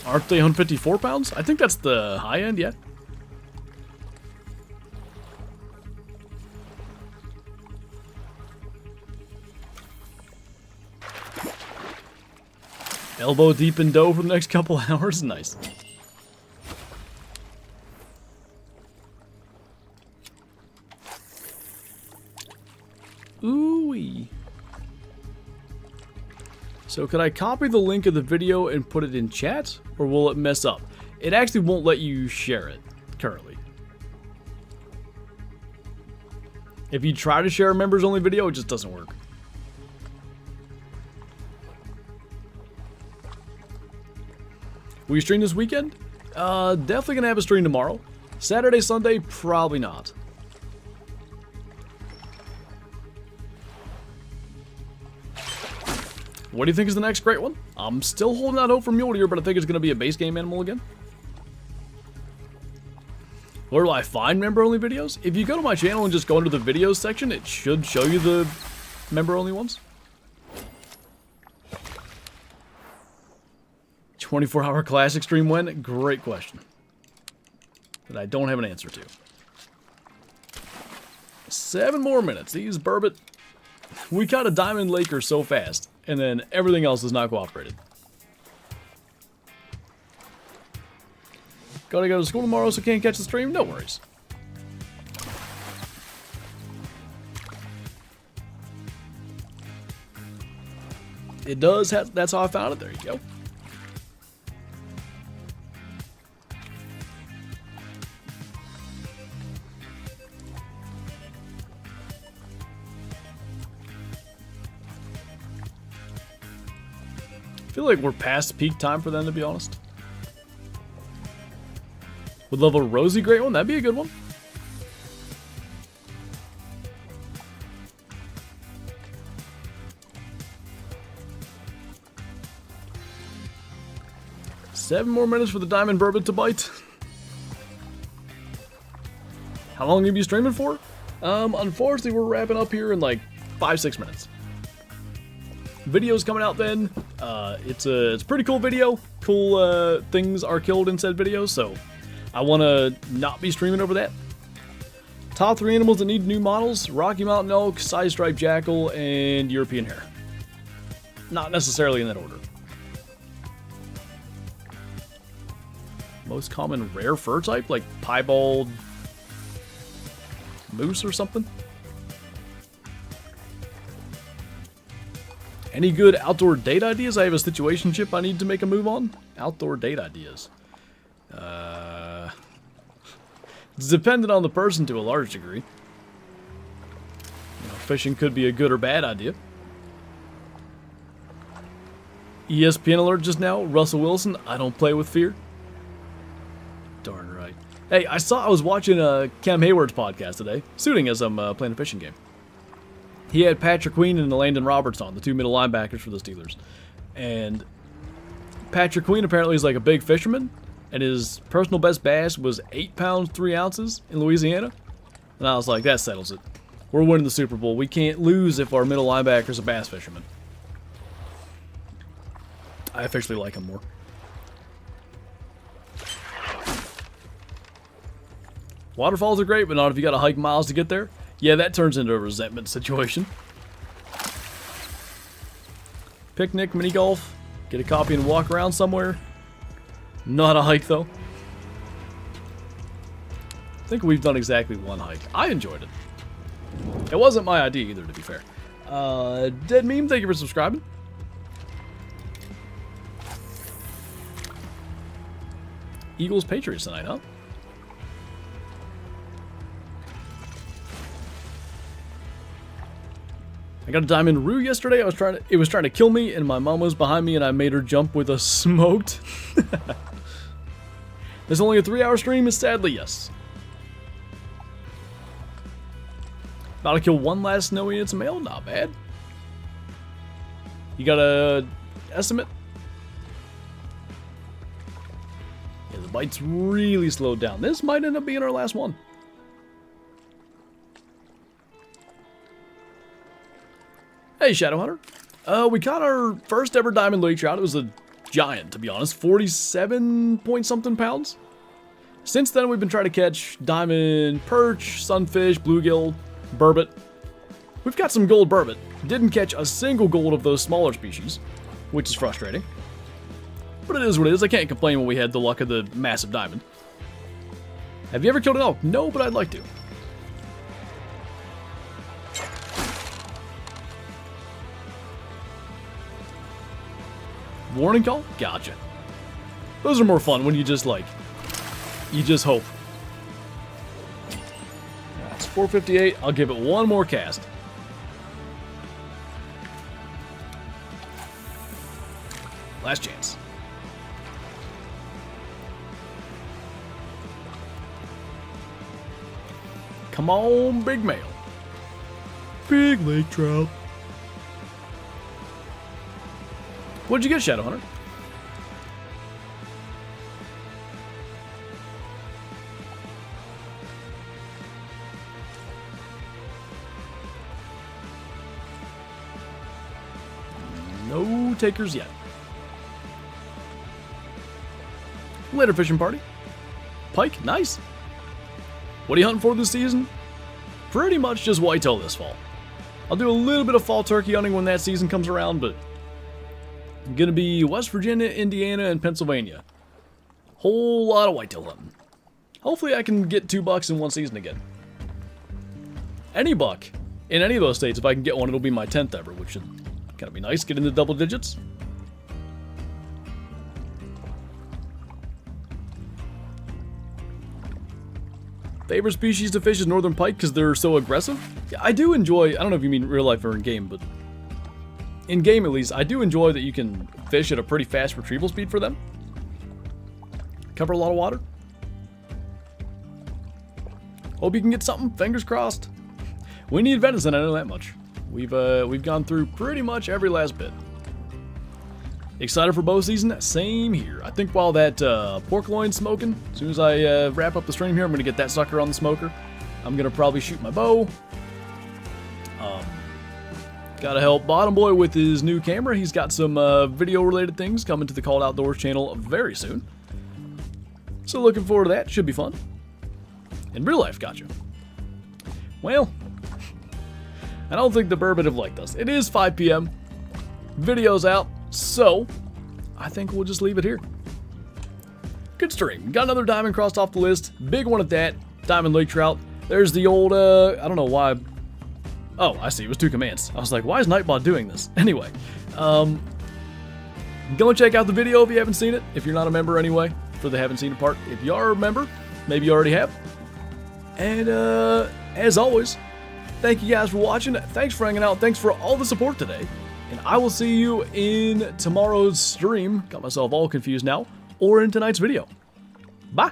Aren't they 154 pounds? I think that's the high end, yeah. Elbow deep in dough for the next couple hours. Nice. Ooh-wee. So could I copy the link of the video and put it in chat, or will it mess up? It actually won't let you share it currently. If you try to share a members only video, it just doesn't work. Will you stream this weekend? Definitely gonna have a stream tomorrow. Saturday, Sunday, probably not. What do you think is the next great one? I'm still holding out hope for mule deer, but I think it's going to be a base game animal again. Where do I find member-only videos? If you go to my channel and just go into the videos section, it should show you the member-only ones. 24-hour classic stream when? Great question. That I don't have an answer to. 7 more minutes. These burbot. We caught a diamond laker so fast. And then everything else is not cooperated. Gotta go to school tomorrow, so can't catch the stream? No worries. It does have, that's how I found it. There you go. I feel like we're past peak time for them, to be honest. Would love a rosy great one. That'd be a good one. Seven more minutes for the diamond burbot to bite. How long have you been streaming for? Unfortunately, we're wrapping up here in like 5-6 minutes. Video's coming out then. It's a pretty cool video. Cool things are killed in said video, so I want to not be streaming over that. Top 3 animals that need new models: Rocky Mountain elk, side-striped jackal, and European hare. Not necessarily in that order. Most common rare fur type, like piebald moose or something. Any good outdoor date ideas? I have a situationship I need to make a move on. Outdoor date ideas. It's dependent on the person to a large degree. You know, fishing could be a good or bad idea. ESPN alert just now. Russell Wilson, I don't play with fear. Darn right. Hey, I was watching Cam Hayward's podcast today, shooting as I'm playing a fishing game. He had Patrick Queen and Landon Roberts on, the 2 middle linebackers for the Steelers. And Patrick Queen apparently is like a big fisherman, and his personal best bass was 8 pounds 3 ounces in Louisiana. And I was like, that settles it. We're winning the Super Bowl. We can't lose if our middle linebacker's a bass fisherman. I officially like him more. Waterfalls are great, but not if you gotta hike miles to get there. Yeah, that turns into a resentment situation. Picnic, mini golf, get a copy and walk around somewhere. Not a hike though. I think we've done exactly 1 hike. I enjoyed it. It wasn't my idea either, to be fair. Dead Meme, thank you for subscribing. Eagles Patriots tonight, huh? I got a diamond roo yesterday. It was trying to kill me, and my mom was behind me, and I made her jump with a smoked. There's only a 3-hour stream, is sadly yes. About to kill 1 last snowy and it's a male, not bad. You got a estimate? Yeah, the bite's really slowed down. This might end up being our last one. Hey, Shadow Hunter. We caught our first ever diamond lake trout. It was a giant, to be honest. 47 point something pounds. Since then, we've been trying to catch diamond perch, sunfish, bluegill, burbot. We've got some gold burbot. Didn't catch a single gold of those smaller species, which is frustrating. But it is what it is. I can't complain when we had the luck of the massive diamond. Have you ever killed an elk? No, but I'd like to. Warning call? Gotcha. Those are more fun when you just like, you just hope. That's 458. I'll give it one more cast. Last chance. Come on, big male. Big lake trout. What'd you get, Shadow Hunter? No takers yet. Later fishing party. Pike, nice. What are you hunting for this season? Pretty much just whitetail this fall. I'll do a little bit of fall turkey hunting when that season comes around, but I'm gonna be West Virginia, Indiana, and Pennsylvania. Whole lot of whitetail hunting. Hopefully I can get 2 bucks in one season again. Any buck in any of those states, if I can get one, it'll be my 10th ever, which should kind of be nice. Get into double digits. Favorite species to fish is northern pike because they're so aggressive. Yeah, I do enjoy, I don't know if you mean real life or in game, but in game at least, I do enjoy that you can fish at a pretty fast retrieval speed for them. Cover a lot of water. Hope you can get something, fingers crossed. We need venison, I know that much. We've gone through pretty much every last bit. Excited for bow season? Same here. I think while that pork loin's smoking, as soon as I wrap up the stream here, I'm going to get that sucker on the smoker. I'm going to probably shoot my bow. Gotta help Bottom Boy with his new camera. He's got some video-related things coming to the Called Outdoors channel very soon. So looking forward to that. Should be fun. In real life, gotcha. Well, I don't think the bourbon have liked us. It is 5 p.m. Video's out. So, I think we'll just leave it here. Good stream. Got another diamond crossed off the list. Big one at that. Diamond lake trout. There's the old, I don't know why. Oh, I see. It was 2 commands. I was like, why is Nightbot doing this? Anyway, go and check out the video if you haven't seen it. If you're not a member anyway, for the haven't seen it part. If you are a member, maybe you already have. And, as always, thank you guys for watching. Thanks for hanging out. Thanks for all the support today. And I will see you in tomorrow's stream. Got myself all confused now. Or in tonight's video. Bye.